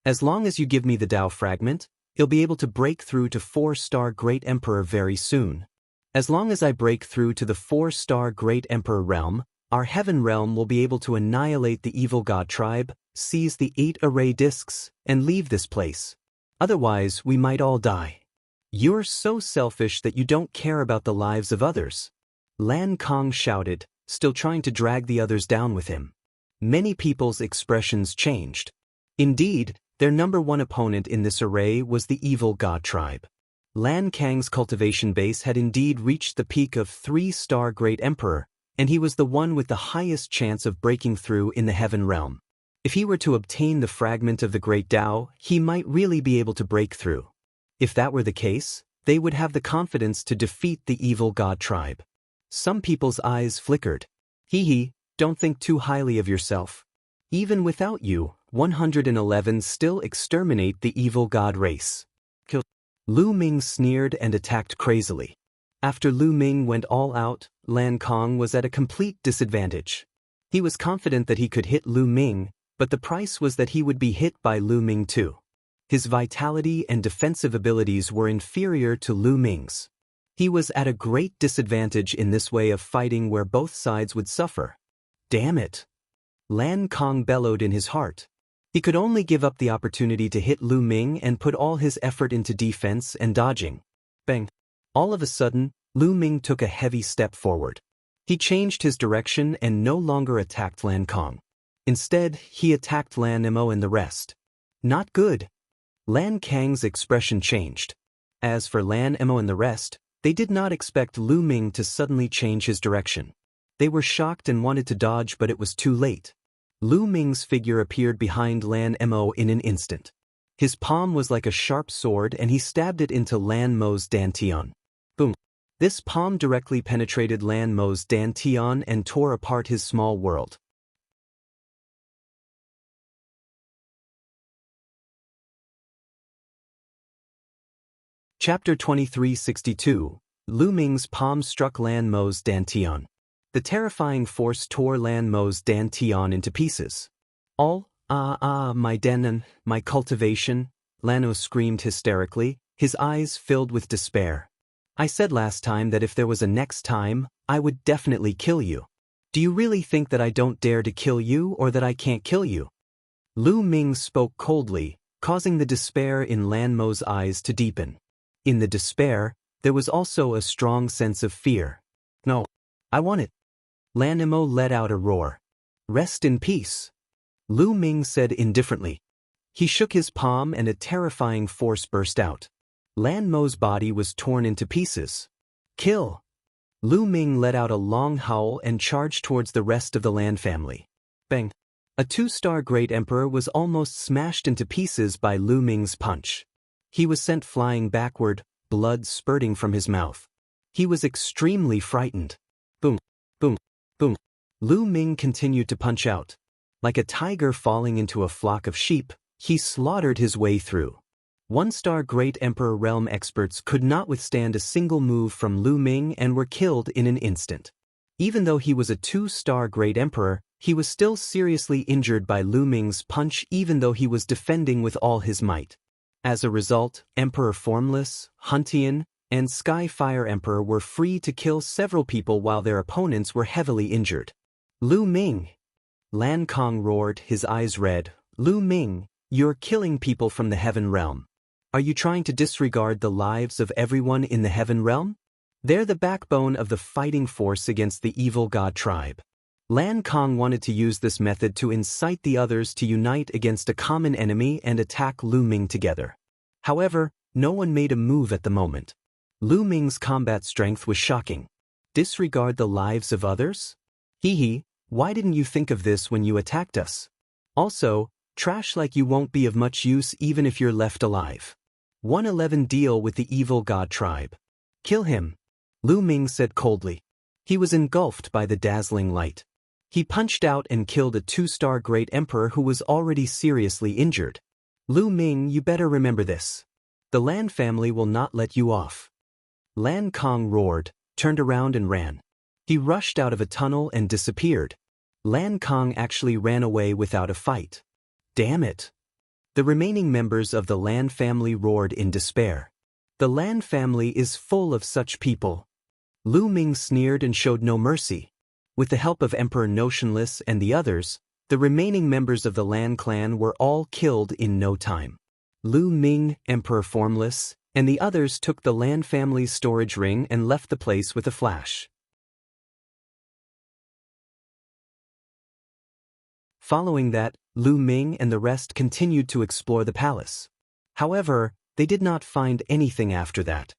As long as you give me the Dao fragment, you'll be able to break through to 4-star Great Emperor very soon. As long as I break through to the 4-star Great Emperor realm, our Heaven realm will be able to annihilate the evil god tribe, seize the 8 array discs, and leave this place. Otherwise, we might all die. You're so selfish that you don't care about the lives of others. Lan Kong shouted, still trying to drag the others down with him. Many people's expressions changed. Indeed, their number one opponent in this array was the evil god tribe. Lan Kang's cultivation base had indeed reached the peak of 3-star Great Emperor, and he was the one with the highest chance of breaking through in the Heaven realm. If he were to obtain the fragment of the Great Dao, he might really be able to break through. If that were the case, they would have the confidence to defeat the evil god tribe. Some people's eyes flickered. Hee, don't think too highly of yourself. Even without you, 111 still exterminate the evil god race. Kill. Lu Ming sneered and attacked crazily. After Lu Ming went all out, Lan Kong was at a complete disadvantage. He was confident that he could hit Lu Ming, but the price was that he would be hit by Lu Ming too. His vitality and defensive abilities were inferior to Lu Ming's. He was at a great disadvantage in this way of fighting where both sides would suffer. Damn it! Lan Kong bellowed in his heart. He could only give up the opportunity to hit Lu Ming and put all his effort into defense and dodging. Bang! All of a sudden, Lu Ming took a heavy step forward. He changed his direction and no longer attacked Lan Kong. Instead, he attacked Lan Mo and the rest. Not good. Lan Kang's expression changed. As for Lan Mo and the rest, they did not expect Lu Ming to suddenly change his direction. They were shocked and wanted to dodge, but it was too late. Lu Ming's figure appeared behind Lan Mo in an instant. His palm was like a sharp sword and he stabbed it into Lan Mo's dantian. Boom. This palm directly penetrated Lan Mo's dantian and tore apart his small world. Chapter 2362, Lu Ming's palm struck Lan Mo's dantian. The terrifying force tore Lan Mo's dantian into pieces. My danan, my cultivation, Lan Mo screamed hysterically, his eyes filled with despair. I said last time that if there was a next time, I would definitely kill you. Do you really think that I don't dare to kill you or that I can't kill you? Lu Ming spoke coldly, causing the despair in Lan Mo's eyes to deepen. In the despair, there was also a strong sense of fear. No, I want it. Lan Mo let out a roar. Rest in peace. Lu Ming said indifferently. He shook his palm and a terrifying force burst out. Lan Mo's body was torn into pieces. Kill! Lu Ming let out a long howl and charged towards the rest of the Lan family. Bang! A 2-star Great Emperor was almost smashed into pieces by Lu Ming's punch. He was sent flying backward, blood spurting from his mouth. He was extremely frightened. Boom, boom, boom. Lu Ming continued to punch out. Like a tiger falling into a flock of sheep, he slaughtered his way through. 1-star Great Emperor realm experts could not withstand a single move from Lu Ming and were killed in an instant. Even though he was a 2-star Great Emperor, He was still seriously injured by Lu Ming's punch even though he was defending with all his might. As a result, Emperor Formless, Huntian, and Skyfire Emperor were free to kill several people while their opponents were heavily injured. Lu Ming! Lan Kong roared, his eyes red. Lu Ming, you're killing people from the Heaven Realm. Are you trying to disregard the lives of everyone in the Heaven Realm? They're the backbone of the fighting force against the evil god tribe. Lan Kong wanted to use this method to incite the others to unite against a common enemy and attack Lu Ming together. However, no one made a move at the moment. Lu Ming's combat strength was shocking. Disregard the lives of others? Hee, why didn't you think of this when you attacked us? Also, trash like you won't be of much use even if you're left alive. 111 Deal with the evil god tribe. Kill him, Lu Ming said coldly. He was engulfed by the dazzling light. He punched out and killed a 2-star Great Emperor who was already seriously injured. Lu Ming, you better remember this. The Lan family will not let you off. Lan Kong roared, turned around and ran. He rushed out of a tunnel and disappeared. Lan Kong actually ran away without a fight. Damn it! The remaining members of the Lan family roared in despair. The Lan family is full of such people. Lu Ming sneered and showed no mercy. With the help of Emperor Notionless and the others, the remaining members of the Lan clan were all killed in no time. Lu Ming, Emperor Formless, and the others took the Lan family's storage ring and left the place with a flash. Following that, Lu Ming and the rest continued to explore the palace. However, they did not find anything after that.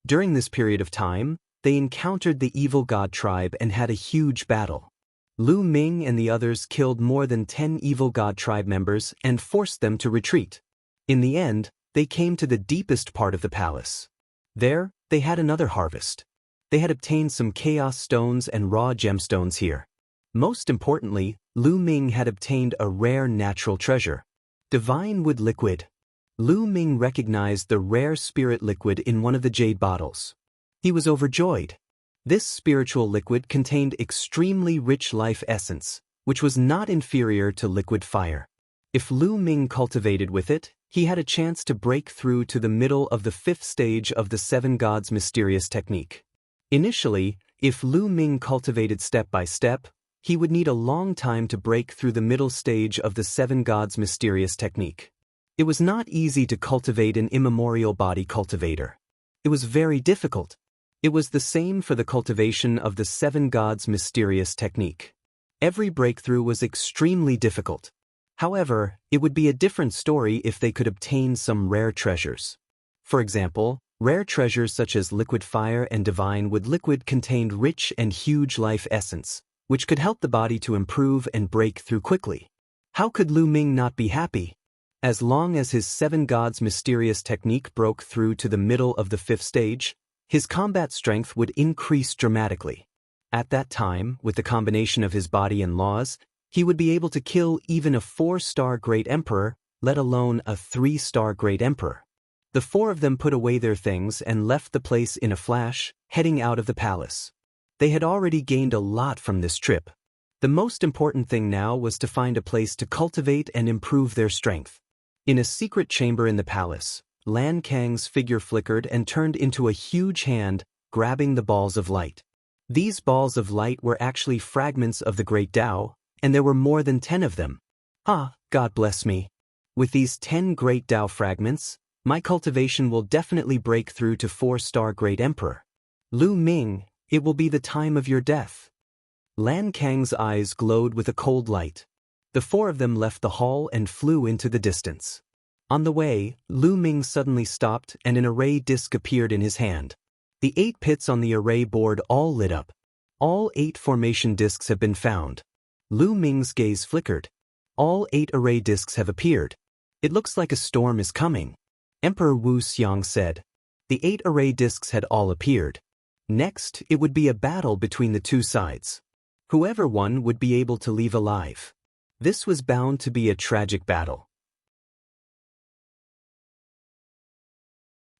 During this period of time, they encountered the evil god tribe and had a huge battle. Lu Ming and the others killed more than 10 evil god tribe members and forced them to retreat. In the end, they came to the deepest part of the palace. There, they had another harvest. They had obtained some chaos stones and raw gemstones here. Most importantly, Lu Ming had obtained a rare natural treasure, divine wood liquid. Lu Ming recognized the rare spirit liquid in one of the jade bottles. He was overjoyed. This spiritual liquid contained extremely rich life essence, which was not inferior to liquid fire. If Lu Ming cultivated with it, he had a chance to break through to the middle of the 5th stage of the 7 gods mysterious technique. Initially, if Lu Ming cultivated step by step, he would need a long time to break through the middle stage of the 7 gods mysterious technique. It was not easy to cultivate an immemorial body cultivator. It was very difficult. It was the same for the cultivation of the 7 gods mysterious technique. Every breakthrough was extremely difficult. However, it would be a different story if they could obtain some rare treasures. For example, rare treasures such as liquid fire and divine wood liquid contained rich and huge life essence, which could help the body to improve and break through quickly. How could Lu Ming not be happy? As long as his 7 gods mysterious technique broke through to the middle of the 5th stage, his combat strength would increase dramatically. At that time, with the combination of his body and laws, he would be able to kill even a 4-star Great Emperor, let alone a 3-star Great Emperor. The 4 of them put away their things and left the place in a flash, heading out of the palace. They had already gained a lot from this trip. The most important thing now was to find a place to cultivate and improve their strength. In a secret chamber in the palace, Lan Kang's figure flickered and turned into a huge hand, grabbing the balls of light. These balls of light were actually fragments of the Great Tao, and there were more than 10 of them. Ah, God bless me. With these 10 Great Tao fragments, my cultivation will definitely break through to 4-star Great Emperor. Lu Ming, it will be the time of your death. Lan Kang's eyes glowed with a cold light. The 4 of them left the hall and flew into the distance. On the way, Lu Ming suddenly stopped and an array disc appeared in his hand. The 8 pits on the array board all lit up. All 8 formation discs have been found. Lu Ming's gaze flickered. All 8 array discs have appeared. It looks like a storm is coming. Emperor Wu Xiang said. The 8 array discs had all appeared. Next, it would be a battle between the 2 sides. Whoever won would be able to leave alive. This was bound to be a tragic battle.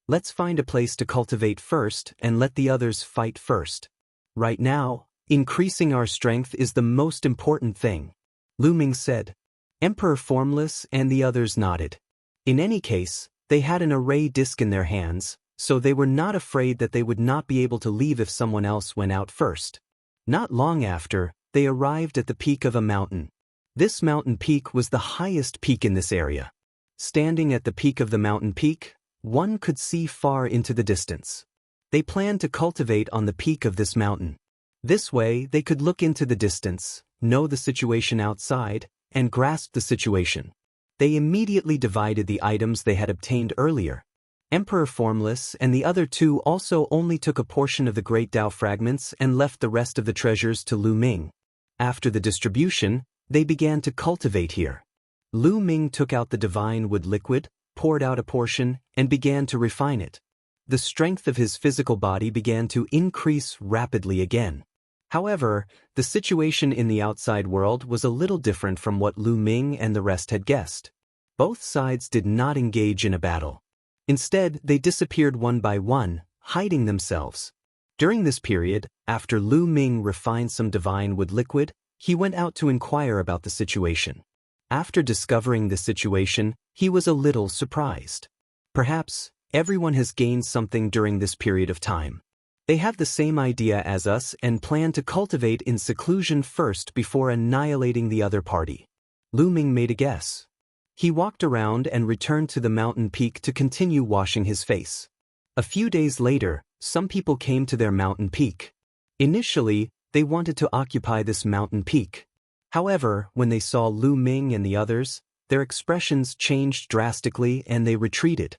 Let's find a place to cultivate first and let the others fight first. Right now, Increasing our strength is the most important thing, Lu Ming said. Emperor Formless and the others nodded. In any case, they had an array disc in their hands, so they were not afraid that they would not be able to leave if someone else went out first. Not long after, they arrived at the peak of a mountain. This mountain peak was the highest peak in this area. Standing at the peak of the mountain peak, one could see far into the distance. They planned to cultivate on the peak of this mountain. This way, they could look into the distance, know the situation outside, and grasp the situation. They immediately divided the items they had obtained earlier. Emperor Formless and the other two also only took a portion of the Great Tao fragments and left the rest of the treasures to Lu Ming. After the distribution, they began to cultivate here. Lu Ming took out the divine wood liquid, poured out a portion, and began to refine it. The strength of his physical body began to increase rapidly again. However, the situation in the outside world was a little different from what Lu Ming and the rest had guessed. Both sides did not engage in a battle. Instead, they disappeared one by one, hiding themselves. During this period, after Lu Ming refined some divine wood liquid, he went out to inquire about the situation. After discovering the situation, he was a little surprised. Perhaps, everyone has gained something during this period of time. They have the same idea as us and plan to cultivate in seclusion first before annihilating the other party. Lu Ming made a guess. He walked around and returned to the mountain peak to continue washing his face. A few days later, some people came to their mountain peak. Initially, they wanted to occupy this mountain peak. However, when they saw Lu Ming and the others, their expressions changed drastically and they retreated.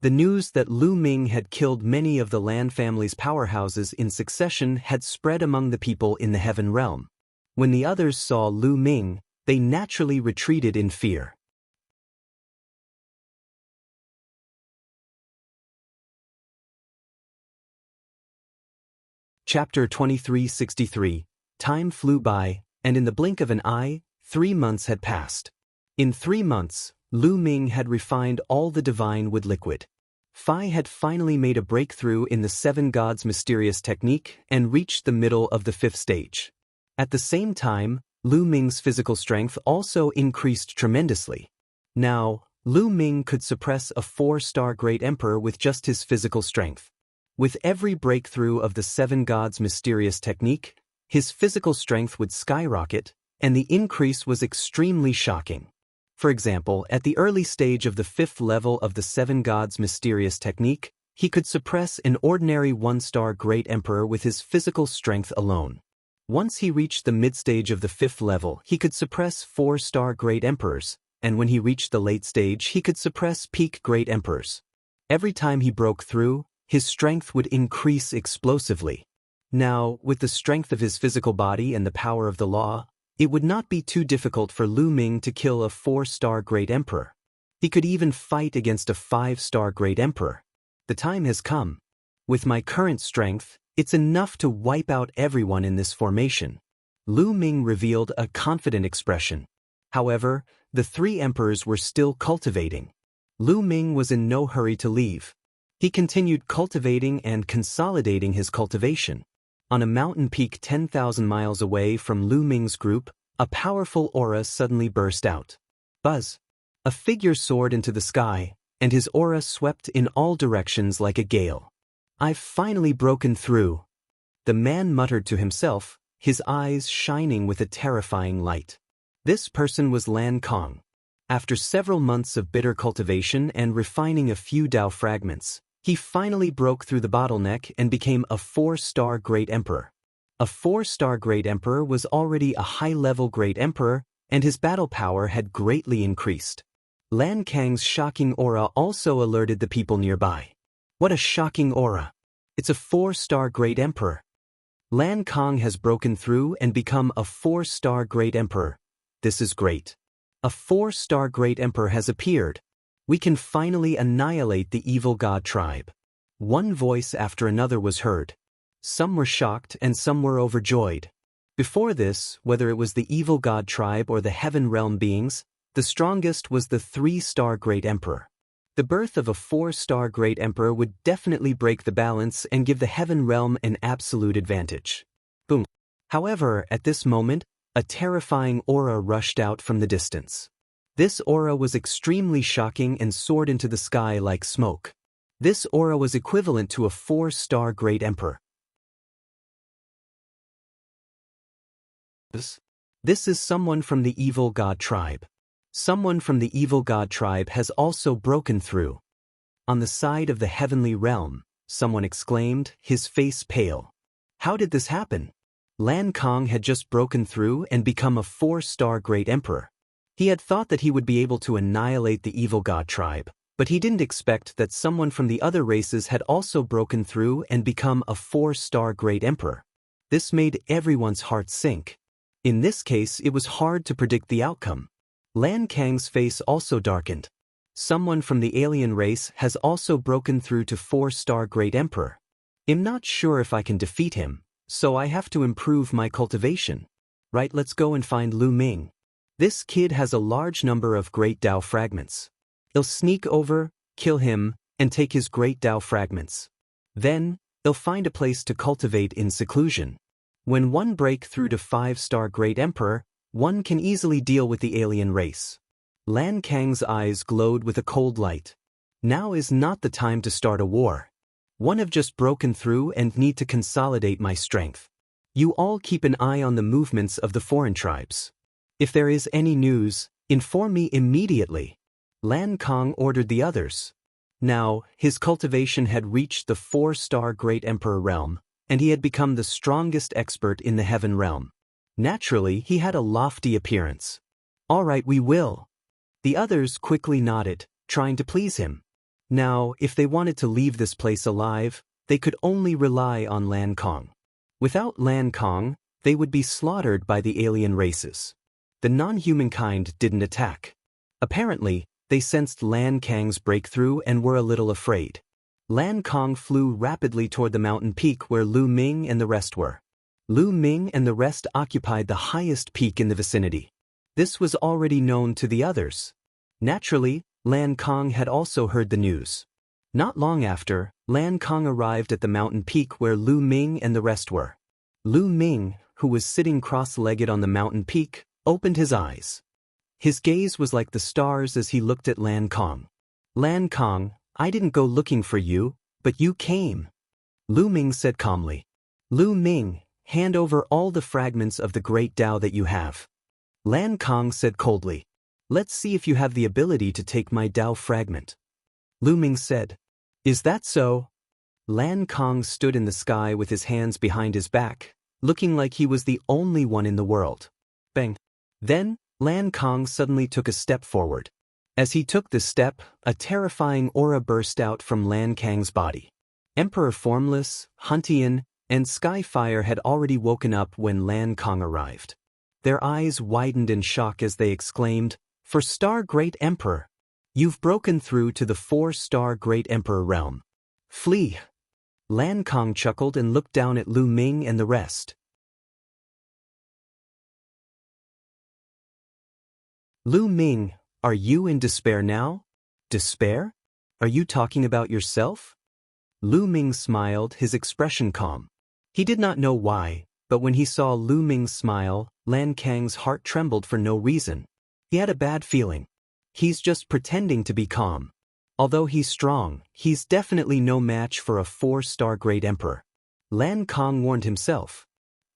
The news that Lu Ming had killed many of the Lan family's powerhouses in succession had spread among the people in the heaven realm. When the others saw Lu Ming, they naturally retreated in fear. Chapter 2363. Time flew by, and in the blink of an eye, 3 months had passed. In 3 months, Lu Ming had refined all the divine wood liquid. Phi had finally made a breakthrough in the 7 gods' mysterious technique and reached the middle of the 5th stage. At the same time, Lu Ming's physical strength also increased tremendously. Now, Lu Ming could suppress a 4-star Great Emperor with just his physical strength. With every breakthrough of the 7 gods' mysterious technique, his physical strength would skyrocket, and the increase was extremely shocking. For example, at the early stage of the 5th level of the 7 gods' mysterious technique, he could suppress an ordinary 1-star Great Emperor with his physical strength alone. Once he reached the mid-stage of the 5th level, he could suppress 4-star Great Emperors, and when he reached the late stage, he could suppress peak Great Emperors. Every time he broke through, his strength would increase explosively. Now, with the strength of his physical body and the power of the law, it would not be too difficult for Lu Ming to kill a 4-star Great Emperor. He could even fight against a 5-star Great Emperor. The time has come. With my current strength, it's enough to wipe out everyone in this formation. Lu Ming revealed a confident expression. However, the 3 emperors were still cultivating. Lu Ming was in no hurry to leave. He continued cultivating and consolidating his cultivation. On a mountain peak 10,000 miles away from Lu Ming's group, a powerful aura suddenly burst out. Buzz! A figure soared into the sky, and his aura swept in all directions like a gale. I've finally broken through. The man muttered to himself, his eyes shining with a terrifying light. This person was Lan Kong. After several months of bitter cultivation and refining a few Tao fragments, he finally broke through the bottleneck and became a 4-star Great Emperor. A 4-star Great Emperor was already a high-level Great Emperor, and his battle power had greatly increased. Lan Kang's shocking aura also alerted the people nearby. What a shocking aura! It's a 4-star Great Emperor. Lan Kang has broken through and become a 4-star Great Emperor. This is great. A 4-star Great Emperor has appeared. We can finally annihilate the evil god tribe. One voice after another was heard. Some were shocked and some were overjoyed. Before this, whether it was the evil god tribe or the heaven realm beings, the strongest was the 3-star Great Emperor. The birth of a 4-star Great Emperor would definitely break the balance and give the heaven realm an absolute advantage. Boom. However, at this moment, a terrifying aura rushed out from the distance. This aura was extremely shocking and soared into the sky like smoke. This aura was equivalent to a 4-star great emperor. This is someone from the evil god tribe. Someone from the evil god tribe has also broken through. On the side of the heavenly realm, someone exclaimed, his face pale. How did this happen? Lan Kong had just broken through and become a 4-star great emperor. He had thought that he would be able to annihilate the evil god tribe, but he didn't expect that someone from the other races had also broken through and become a 4-star great emperor. This made everyone's heart sink. In this case, it was hard to predict the outcome. Lan Kang's face also darkened. Someone from the alien race has also broken through to 4-star great emperor. I'm not sure if I can defeat him, so I have to improve my cultivation. Right, let's go and find Lu Ming. This kid has a large number of great Dao fragments. I'll sneak over, kill him, and take his great Dao fragments. Then, I'll find a place to cultivate in seclusion. When one break through to 5-star great emperor, one can easily deal with the alien race. Lan Kang's eyes glowed with a cold light. Now is not the time to start a war. One have just broken through and need to consolidate my strength. You all keep an eye on the movements of the foreign tribes. If there is any news, inform me immediately. Lan Kong ordered the others. Now, his cultivation had reached the 4-star great emperor realm, and he had become the strongest expert in the heaven realm. Naturally, he had a lofty appearance. All right, we will. The others quickly nodded, trying to please him. Now, if they wanted to leave this place alive, they could only rely on Lan Kong. Without Lan Kong, they would be slaughtered by the alien races. The non-human kind didn't attack. Apparently, they sensed Lan Kang's breakthrough and were a little afraid. Lan Kong flew rapidly toward the mountain peak where Lu Ming and the rest were. Lu Ming and the rest occupied the highest peak in the vicinity. This was already known to the others. Naturally, Lan Kong had also heard the news. Not long after, Lan Kong arrived at the mountain peak where Lu Ming and the rest were. Lu Ming, who was sitting cross-legged on the mountain peak, opened his eyes. His gaze was like the stars as he looked at Lan Kong. Lan Kong, I didn't go looking for you, but you came. Lu Ming said calmly. Lu Ming, hand over all the fragments of the great Dao that you have. Lan Kong said coldly. Let's see if you have the ability to take my Dao fragment. Lu Ming said. Is that so? Lan Kong stood in the sky with his hands behind his back, looking like he was the only one in the world. Bang. Then, Lan Kong suddenly took a step forward. As he took the step, a terrifying aura burst out from Lan Kang's body. Emperor Formless, Huntian, and Skyfire had already woken up when Lan Kong arrived. Their eyes widened in shock as they exclaimed, For Star Great Emperor! You've broken through to the 4-star Great Emperor realm. Flee! Lan Kong chuckled and looked down at Lu Ming and the rest. Lu Ming, are you in despair now? Despair? Are you talking about yourself? Lu Ming smiled, his expression calm. He did not know why, but when he saw Lu Ming's smile, Lan Kang's heart trembled for no reason. He had a bad feeling. He's just pretending to be calm. Although he's strong, he's definitely no match for a 4-star Great Emperor. Lan Kong warned himself.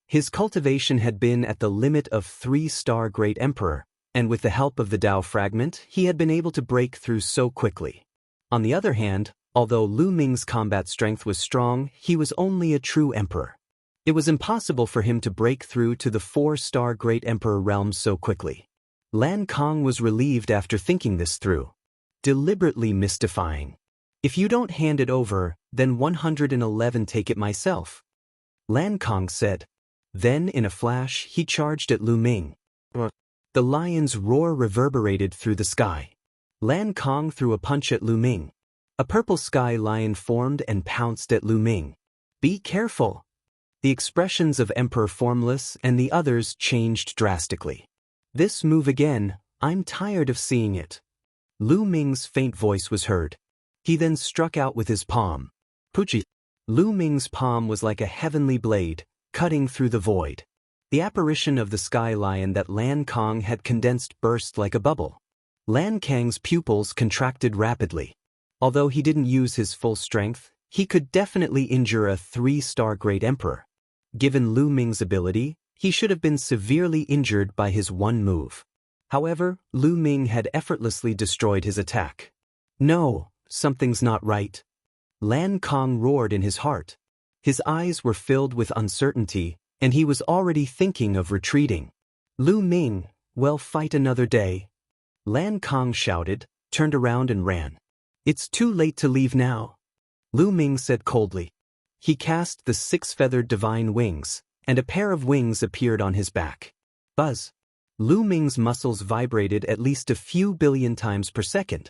His cultivation had been at the limit of 3-star Great Emperor, and with the help of the Dao fragment, he had been able to break through so quickly. On the other hand, although Lu Ming's combat strength was strong, he was only a true emperor. It was impossible for him to break through to the 4-star Great Emperor realm so quickly. Lan Kong was relieved after thinking this through. Deliberately mystifying. If you don't hand it over, then 111 take it myself. Lan Kong said. Then, in a flash, he charged at Lu Ming. The lion's roar reverberated through the sky. Lan Kong threw a punch at Lu Ming. A purple sky lion formed and pounced at Lu Ming. Be careful! The expressions of Emperor Formless and the others changed drastically. This move again, I'm tired of seeing it. Lu Ming's faint voice was heard. He then struck out with his palm. Puchi. Lu Ming's palm was like a heavenly blade, cutting through the void. The apparition of the sky lion that Lan Kang had condensed burst like a bubble. Lan Kang's pupils contracted rapidly. Although he didn't use his full strength, he could definitely injure a 3-star great emperor. Given Lu Ming's ability, he should have been severely injured by his one move. However, Lu Ming had effortlessly destroyed his attack. No, something's not right. Lan Kang roared in his heart. His eyes were filled with uncertainty, and he was already thinking of retreating. Lu Ming, well, fight another day. Lan Kang shouted, turned around and ran. It's too late to leave now. Lu Ming said coldly. He cast the 6-feathered divine wings, and a pair of wings appeared on his back. Buzz. Lu Ming's muscles vibrated at least a few billion times per second.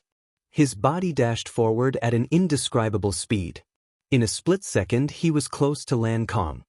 His body dashed forward at an indescribable speed. In a split second, he was close to Lan Kang.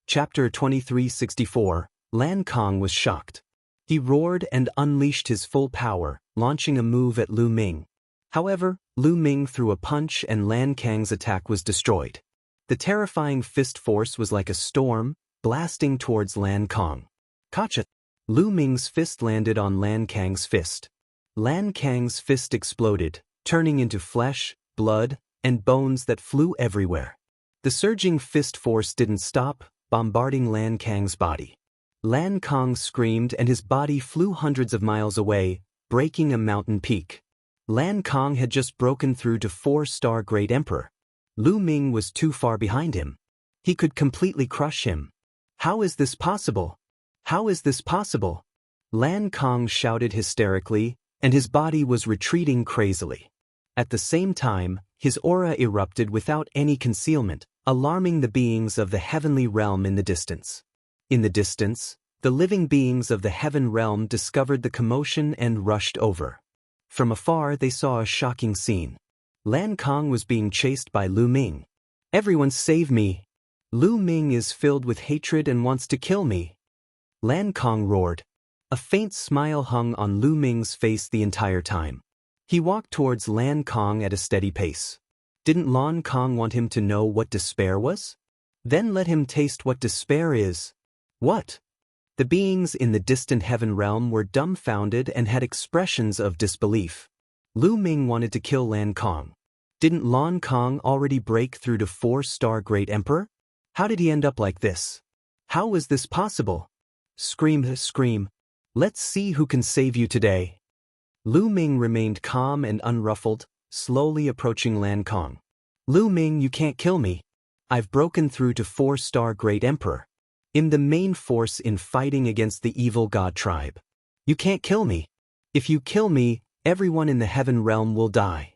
Chapter 2364. Lan Kang was shocked. He roared and unleashed his full power, launching a move at Lu Ming. However, Lu Ming threw a punch and Lan Kang's attack was destroyed. The terrifying fist force was like a storm, blasting towards Lan Kang. Gotcha! Lu Ming's fist landed on Lan Kang's fist. Lan Kang's fist exploded, turning into flesh, blood, and bones that flew everywhere. The surging fist force didn't stop, bombarding Lan Kang's body. Lan Kang screamed and his body flew hundreds of miles away, breaking a mountain peak. Lan Kang had just broken through to 4-star Great Emperor. Lu Ming was too far behind him. He could completely crush him. How is this possible? How is this possible? Lan Kang shouted hysterically, and his body was retreating crazily. At the same time, his aura erupted without any concealment, alarming the beings of the heavenly realm in the distance. In the distance, the living beings of the heaven realm discovered the commotion and rushed over. From afar they saw a shocking scene. Lan Kang was being chased by Lu Ming. Everyone save me! Lu Ming is filled with hatred and wants to kill me. Lan Kang roared. A faint smile hung on Lu Ming's face the entire time. He walked towards Lan Kang at a steady pace. Didn't Lan Kang want him to know what despair was? Then let him taste what despair is. What? The beings in the distant heaven realm were dumbfounded and had expressions of disbelief. Lu Ming wanted to kill Lan Kang. Didn't Lan Kang already break through to 4-star Great Emperor? How did he end up like this? How was this possible? Scream, scream. Let's see who can save you today. Lu Ming remained calm and unruffled, slowly approaching Lan Kang. Lu Ming, you can't kill me. I've broken through to 4-star Great Emperor. I'm the main force in fighting against the evil god tribe. You can't kill me. If you kill me, everyone in the heaven realm will die.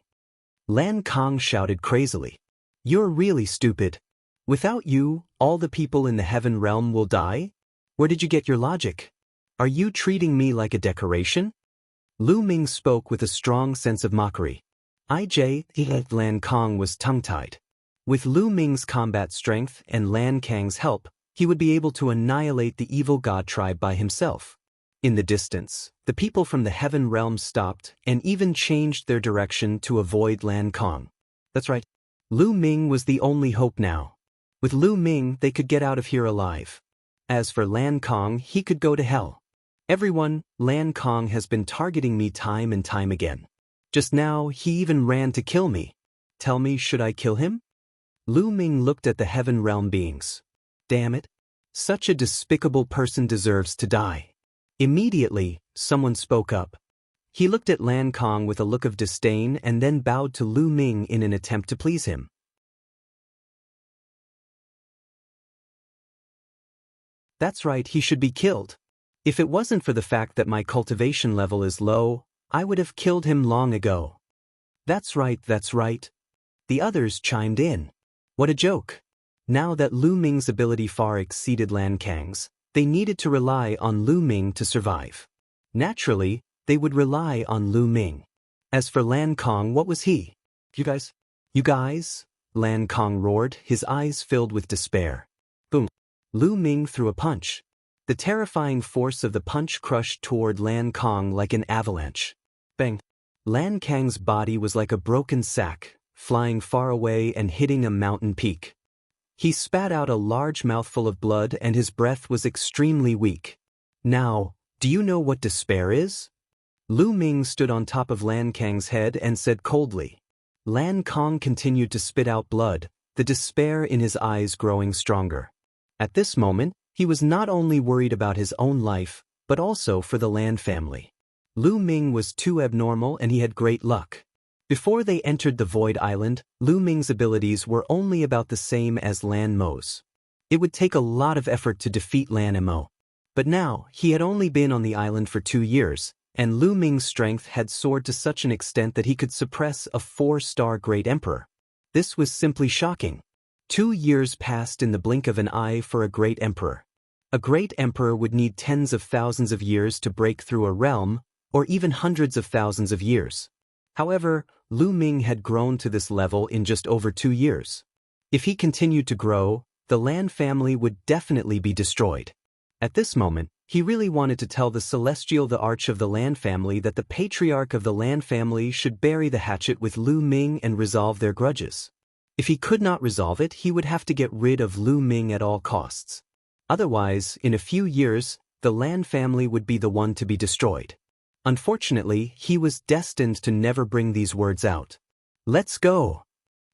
Lan Kang shouted crazily. You're really stupid. Without you, all the people in the heaven realm will die? Where did you get your logic? Are you treating me like a decoration? Lu Ming spoke with a strong sense of mockery. Lan Kang was tongue-tied. With Lu Ming's combat strength and Lan Kang's help, he would be able to annihilate the evil god tribe by himself. In the distance, the people from the heaven realm stopped and even changed their direction to avoid Lan Kang. That's right. Lu Ming was the only hope now. With Lu Ming, they could get out of here alive. As for Lan Kang, he could go to hell. Everyone, Lan Kang has been targeting me time and time again. Just now, he even ran to kill me. Tell me, should I kill him? Lu Ming looked at the heaven realm beings. Damn it. Such a despicable person deserves to die. Immediately, someone spoke up. He looked at Lan Kang with a look of disdain and then bowed to Lu Ming in an attempt to please him. That's right, he should be killed. If it wasn't for the fact that my cultivation level is low, I would have killed him long ago. That's right, that's right. The others chimed in. What a joke. Now that Lu Ming's ability far exceeded Lan Kang's, they needed to rely on Lu Ming to survive. Naturally, they would rely on Lu Ming. As for Lan Kang, what was he? You guys? Lan Kang roared, his eyes filled with despair. Boom. Lu Ming threw a punch. The terrifying force of the punch crushed toward Lan Kang like an avalanche. Bang. Lan Kang's body was like a broken sack, flying far away and hitting a mountain peak. He spat out a large mouthful of blood and his breath was extremely weak. Now, do you know what despair is? Lu Ming stood on top of Lan Kang's head and said coldly. Lan Kang continued to spit out blood, the despair in his eyes growing stronger. At this moment, he was not only worried about his own life, but also for the Lan family. Lu Ming was too abnormal and he had great luck. Before they entered the Void Island, Lu Ming's abilities were only about the same as Lan Mo's. It would take a lot of effort to defeat Lan Mo. But now, he had only been on the island for 2 years, and Lu Ming's strength had soared to such an extent that he could suppress a 4-star Great Emperor. This was simply shocking. 2 years passed in the blink of an eye for a Great Emperor. A Great Emperor would need tens of thousands of years to break through a realm, or even hundreds of thousands of years. However, Lu Ming had grown to this level in just over 2 years. If he continued to grow, the Lan family would definitely be destroyed. At this moment, he really wanted to tell the Celestial the Arch of the Lan family that the patriarch of the Lan family should bury the hatchet with Lu Ming and resolve their grudges. If he could not resolve it, he would have to get rid of Lu Ming at all costs. Otherwise, in a few years, the Lan family would be the one to be destroyed. Unfortunately, he was destined to never bring these words out. "Let's go,"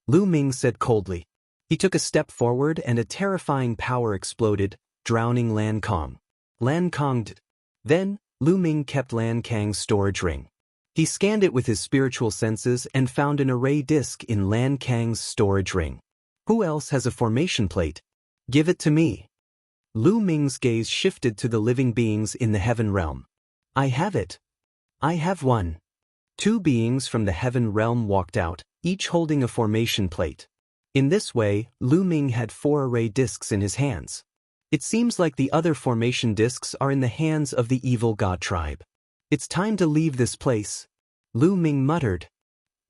Lu Ming said coldly. He took a step forward and a terrifying power exploded, drowning Lan Kang. Lan Kang did. Then, Lu Ming kept Lan Kang's storage ring. He scanned it with his spiritual senses and found an array disk in Lan Kang's storage ring. Who else has a formation plate? Give it to me. Lu Ming's gaze shifted to the living beings in the heaven realm. I have it. I have one. 2 beings from the heaven realm walked out, each holding a formation plate. In this way, Lu Ming had 4 array discs in his hands. It seems like the other formation discs are in the hands of the evil god tribe. It's time to leave this place, Lu Ming muttered.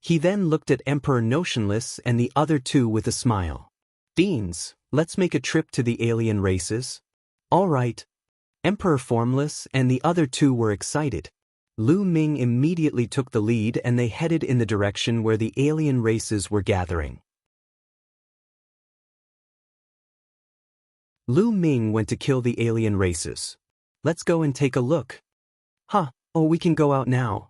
He then looked at Emperor Notionless and the other 2 with a smile. Beans, let's make a trip to the alien races. All right. Emperor Formless and the other 2 were excited. Lu Ming immediately took the lead and they headed in the direction where the alien races were gathering. Lu Ming went to kill the alien races. Let's go and take a look. Oh, we can go out now.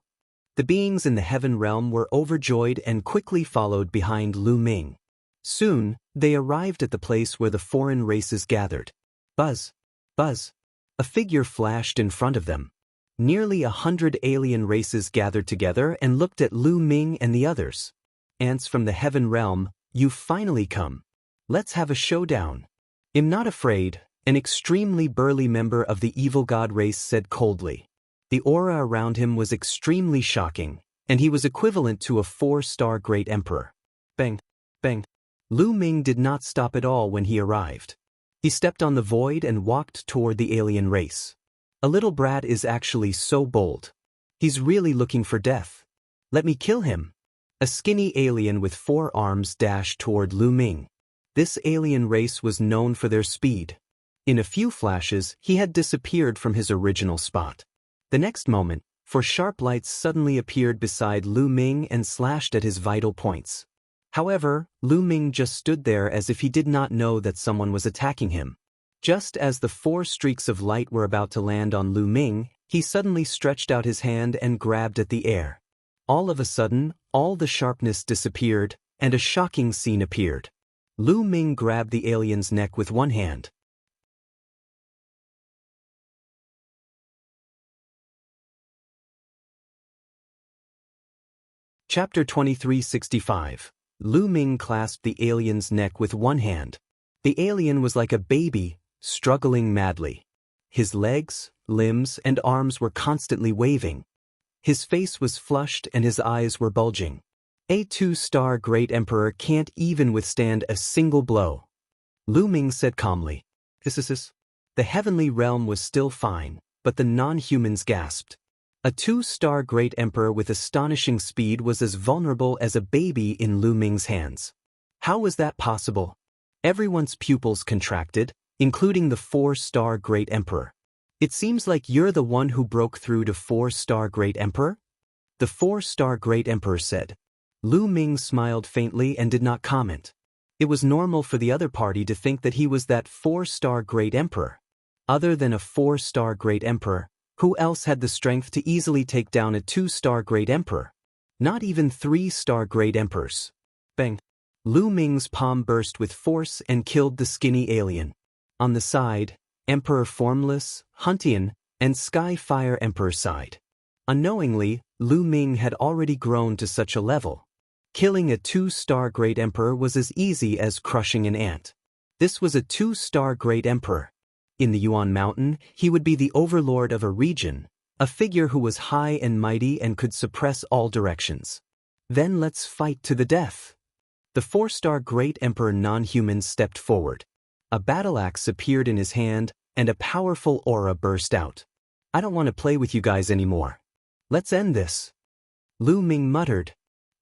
The beings in the heaven realm were overjoyed and quickly followed behind Lu Ming. Soon, they arrived at the place where the foreign races gathered. Buzz, buzz. A figure flashed in front of them. Nearly 100 alien races gathered together and looked at Lu Ming and the others. Ants from the heaven realm, you've finally come. Let's have a showdown. I'm not afraid, an extremely burly member of the evil god race said coldly. The aura around him was extremely shocking, and he was equivalent to a 4-star Great Emperor. Bang, bang. Lu Ming did not stop at all when he arrived. He stepped on the void and walked toward the alien race. A little brat is actually so bold. He's really looking for death. Let me kill him. A skinny alien with 4 arms dashed toward Lu Ming. This alien race was known for their speed. In a few flashes, he had disappeared from his original spot. The next moment, 4 sharp lights suddenly appeared beside Lu Ming and slashed at his vital points. However, Lu Ming just stood there as if he did not know that someone was attacking him. Just as the 4 streaks of light were about to land on Lu Ming, he suddenly stretched out his hand and grabbed at the air. All of a sudden, all the sharpness disappeared, and a shocking scene appeared. Lu Ming grabbed the alien's neck with one hand. Chapter 2365. Lu Ming clasped the alien's neck with one hand. The alien was like a baby, struggling madly. His legs, limbs, and arms were constantly waving. His face was flushed and his eyes were bulging. A 2-star Great Emperor can't even withstand a single blow. Lu Ming said calmly. This. The heavenly realm was still fine, but the non-humans gasped. A 2-star Great Emperor with astonishing speed was as vulnerable as a baby in Lu Ming's hands. How was that possible? Everyone's pupils contracted, including the 4-star Great Emperor. It seems like you're the one who broke through to 4-star Great Emperor? the 4-star Great Emperor said. Lu Ming smiled faintly and did not comment. It was normal for the other party to think that he was that 4-star Great Emperor. Other than a 4-star Great Emperor, who else had the strength to easily take down a 2-star Great Emperor? Not even 3-star Great Emperors. Bang! Lu Ming's palm burst with force and killed the skinny alien. On the side, Emperor Formless, Huntian, and Sky Fire Emperor sighed. Unknowingly, Lu Ming had already grown to such a level. Killing a 2-star Great Emperor was as easy as crushing an ant. This was a 2-star Great Emperor. In the Yuan Mountain, he would be the overlord of a region, a figure who was high and mighty and could suppress all directions. Then let's fight to the death. The 4-star Great Emperor non-human stepped forward. A battle axe appeared in his hand, and a powerful aura burst out. I don't want to play with you guys anymore. Let's end this. Lu Ming muttered.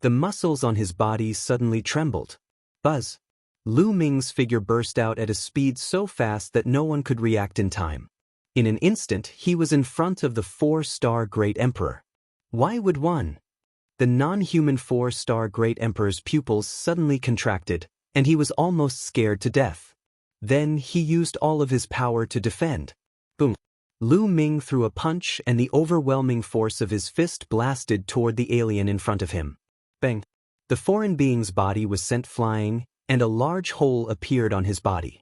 The muscles on his body suddenly trembled. Buzz. Lu Ming's figure burst out at a speed so fast that no one could react in time. In an instant, he was in front of the 4-star Great Emperor. Why would one? The non-human 4-star Great Emperor's pupils suddenly contracted, and he was almost scared to death. Then he used all of his power to defend. Boom! Lu Ming threw a punch and the overwhelming force of his fist blasted toward the alien in front of him. Bang! The foreign being's body was sent flying, and a large hole appeared on his body.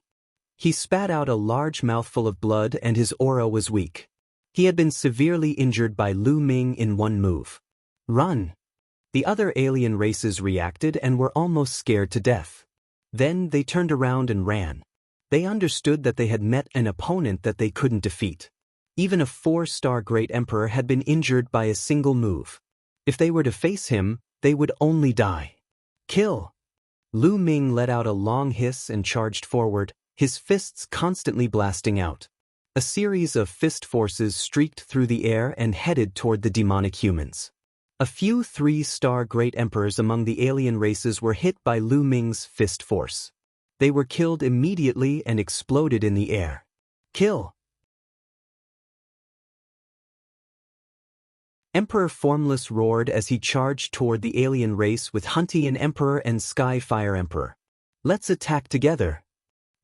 He spat out a large mouthful of blood and his aura was weak. He had been severely injured by Lu Ming in one move. Run! The other alien races reacted and were almost scared to death. Then they turned around and ran. They understood that they had met an opponent that they couldn't defeat. Even a 4-star Great Emperor had been injured by a single move. If they were to face him, they would only die. Kill! Lu Ming let out a long hiss and charged forward, his fists constantly blasting out. A series of fist forces streaked through the air and headed toward the demonic humans. A few 3-star Great Emperors among the alien races were hit by Lu Ming's fist force. They were killed immediately and exploded in the air. Kill! Emperor Formless roared as he charged toward the alien race with Huntian Emperor and Sky Fire Emperor. Let's attack together.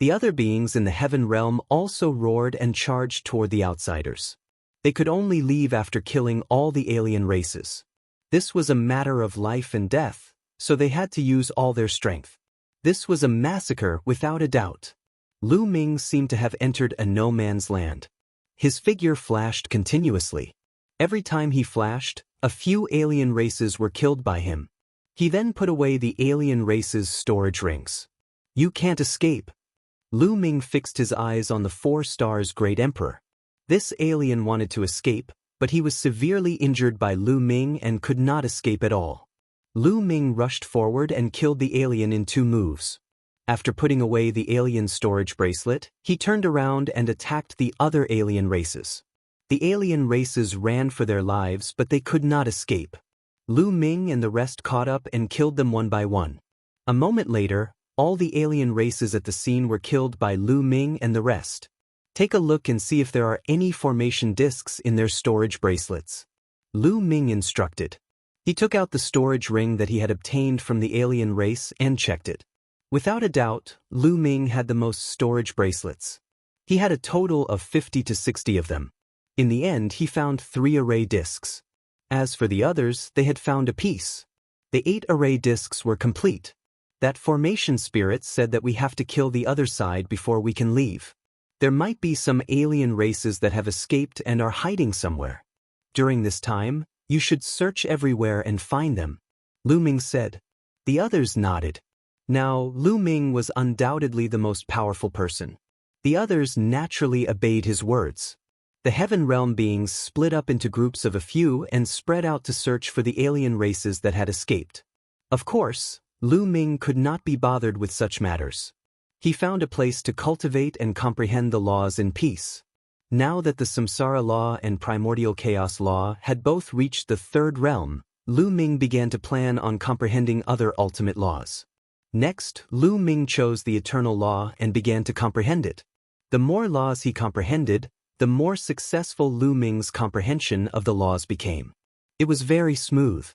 The other beings in the heaven realm also roared and charged toward the outsiders. They could only leave after killing all the alien races. This was a matter of life and death, so they had to use all their strength. This was a massacre without a doubt. Lu Ming seemed to have entered a no-man's land. His figure flashed continuously. Every time he flashed, a few alien races were killed by him. He then put away the alien race's storage rings. You can't escape. Lu Ming fixed his eyes on the 4-star Great Emperor. This alien wanted to escape, but he was severely injured by Lu Ming and could not escape at all. Lu Ming rushed forward and killed the alien in 2 moves. After putting away the alien storage bracelet, he turned around and attacked the other alien races. The alien races ran for their lives, but they could not escape. Lu Ming and the rest caught up and killed them one by one. A moment later, all the alien races at the scene were killed by Lu Ming and the rest. Take a look and see if there are any formation discs in their storage bracelets. Lu Ming instructed. He took out the storage ring that he had obtained from the alien race and checked it. Without a doubt, Lu Ming had the most storage bracelets. He had a total of 50 to 60 of them. In the end, he found 3 array discs. As for the others, they had found a piece. The 8 array discs were complete. That formation spirit said that we have to kill the other side before we can leave. There might be some alien races that have escaped and are hiding somewhere. During this time, you should search everywhere and find them, Lu Ming said. The others nodded. Now, Lu Ming was undoubtedly the most powerful person. The others naturally obeyed his words. The heaven realm beings split up into groups of a few and spread out to search for the alien races that had escaped. Of course, Lu Ming could not be bothered with such matters. He found a place to cultivate and comprehend the laws in peace. Now that the Samsara law and primordial chaos law had both reached the 3rd realm, Lu Ming began to plan on comprehending other ultimate laws. Next, Lu Ming chose the eternal law and began to comprehend it. The more laws he comprehended, the more successful Lu Ming's comprehension of the laws became. It was very smooth.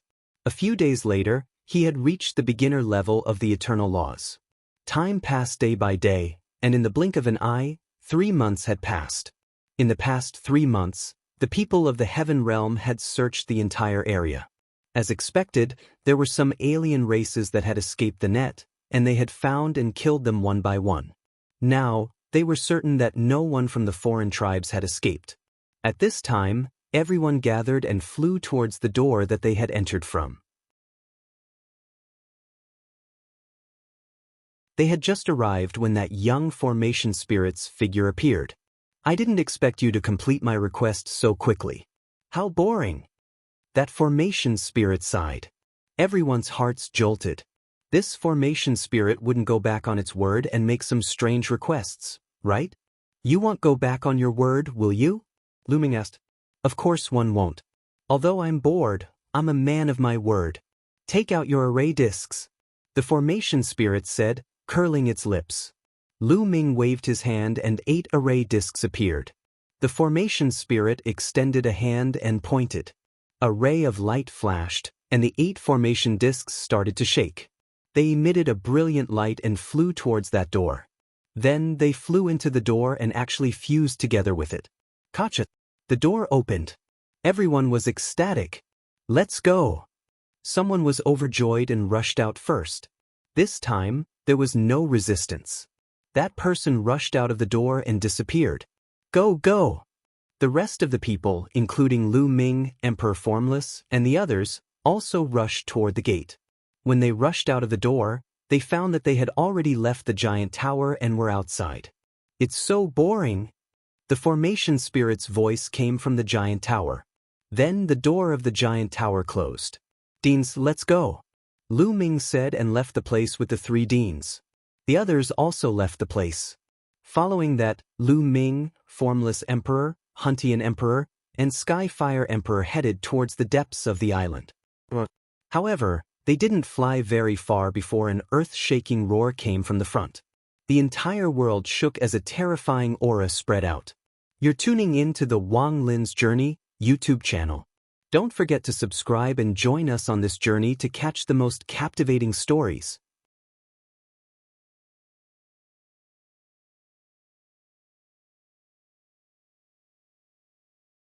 A few days later, he had reached the beginner level of the eternal laws. Time passed day by day, and in the blink of an eye, 3 months had passed. In the past 3 months, the people of the Heaven Realm had searched the entire area. As expected, there were some alien races that had escaped the net, and they had found and killed them one by one. Now, they were certain that no one from the foreign tribes had escaped. At this time, everyone gathered and flew towards the door that they had entered from. They had just arrived when that young formation spirit's figure appeared. I didn't expect you to complete my request so quickly. How boring! That formation spirit sighed. Everyone's hearts jolted. This formation spirit wouldn't go back on its word and make some strange requests, right? You won't go back on your word, will you? Lu Ming asked. Of course one won't. Although I'm bored, I'm a man of my word. Take out your array discs. The formation spirit said, curling its lips. Lu Ming waved his hand and 8 array discs appeared. The formation spirit extended a hand and pointed. A ray of light flashed, and the 8 formation discs started to shake. They emitted a brilliant light and flew towards that door. Then they flew into the door and actually fused together with it. Gotcha! The door opened. Everyone was ecstatic. Let's go! Someone was overjoyed and rushed out first. This time, there was no resistance. That person rushed out of the door and disappeared. Go, go! The rest of the people, including Lu Ming, Emperor Formless, and the others, also rushed toward the gate. When they rushed out of the door, they found that they had already left the giant tower and were outside. It's so boring. The formation spirit's voice came from the giant tower. Then the door of the giant tower closed. Deans, let's go. Lu Ming said and left the place with the 3 deans. The others also left the place. Following that, Lu Ming, Formless Emperor, Huntian Emperor, and Skyfire Emperor headed towards the depths of the island. However, they didn't fly very far before an earth-shaking roar came from the front. The entire world shook as a terrifying aura spread out. You're tuning in to the Wang Lin's Journey YouTube channel. Don't forget to subscribe and join us on this journey to catch the most captivating stories.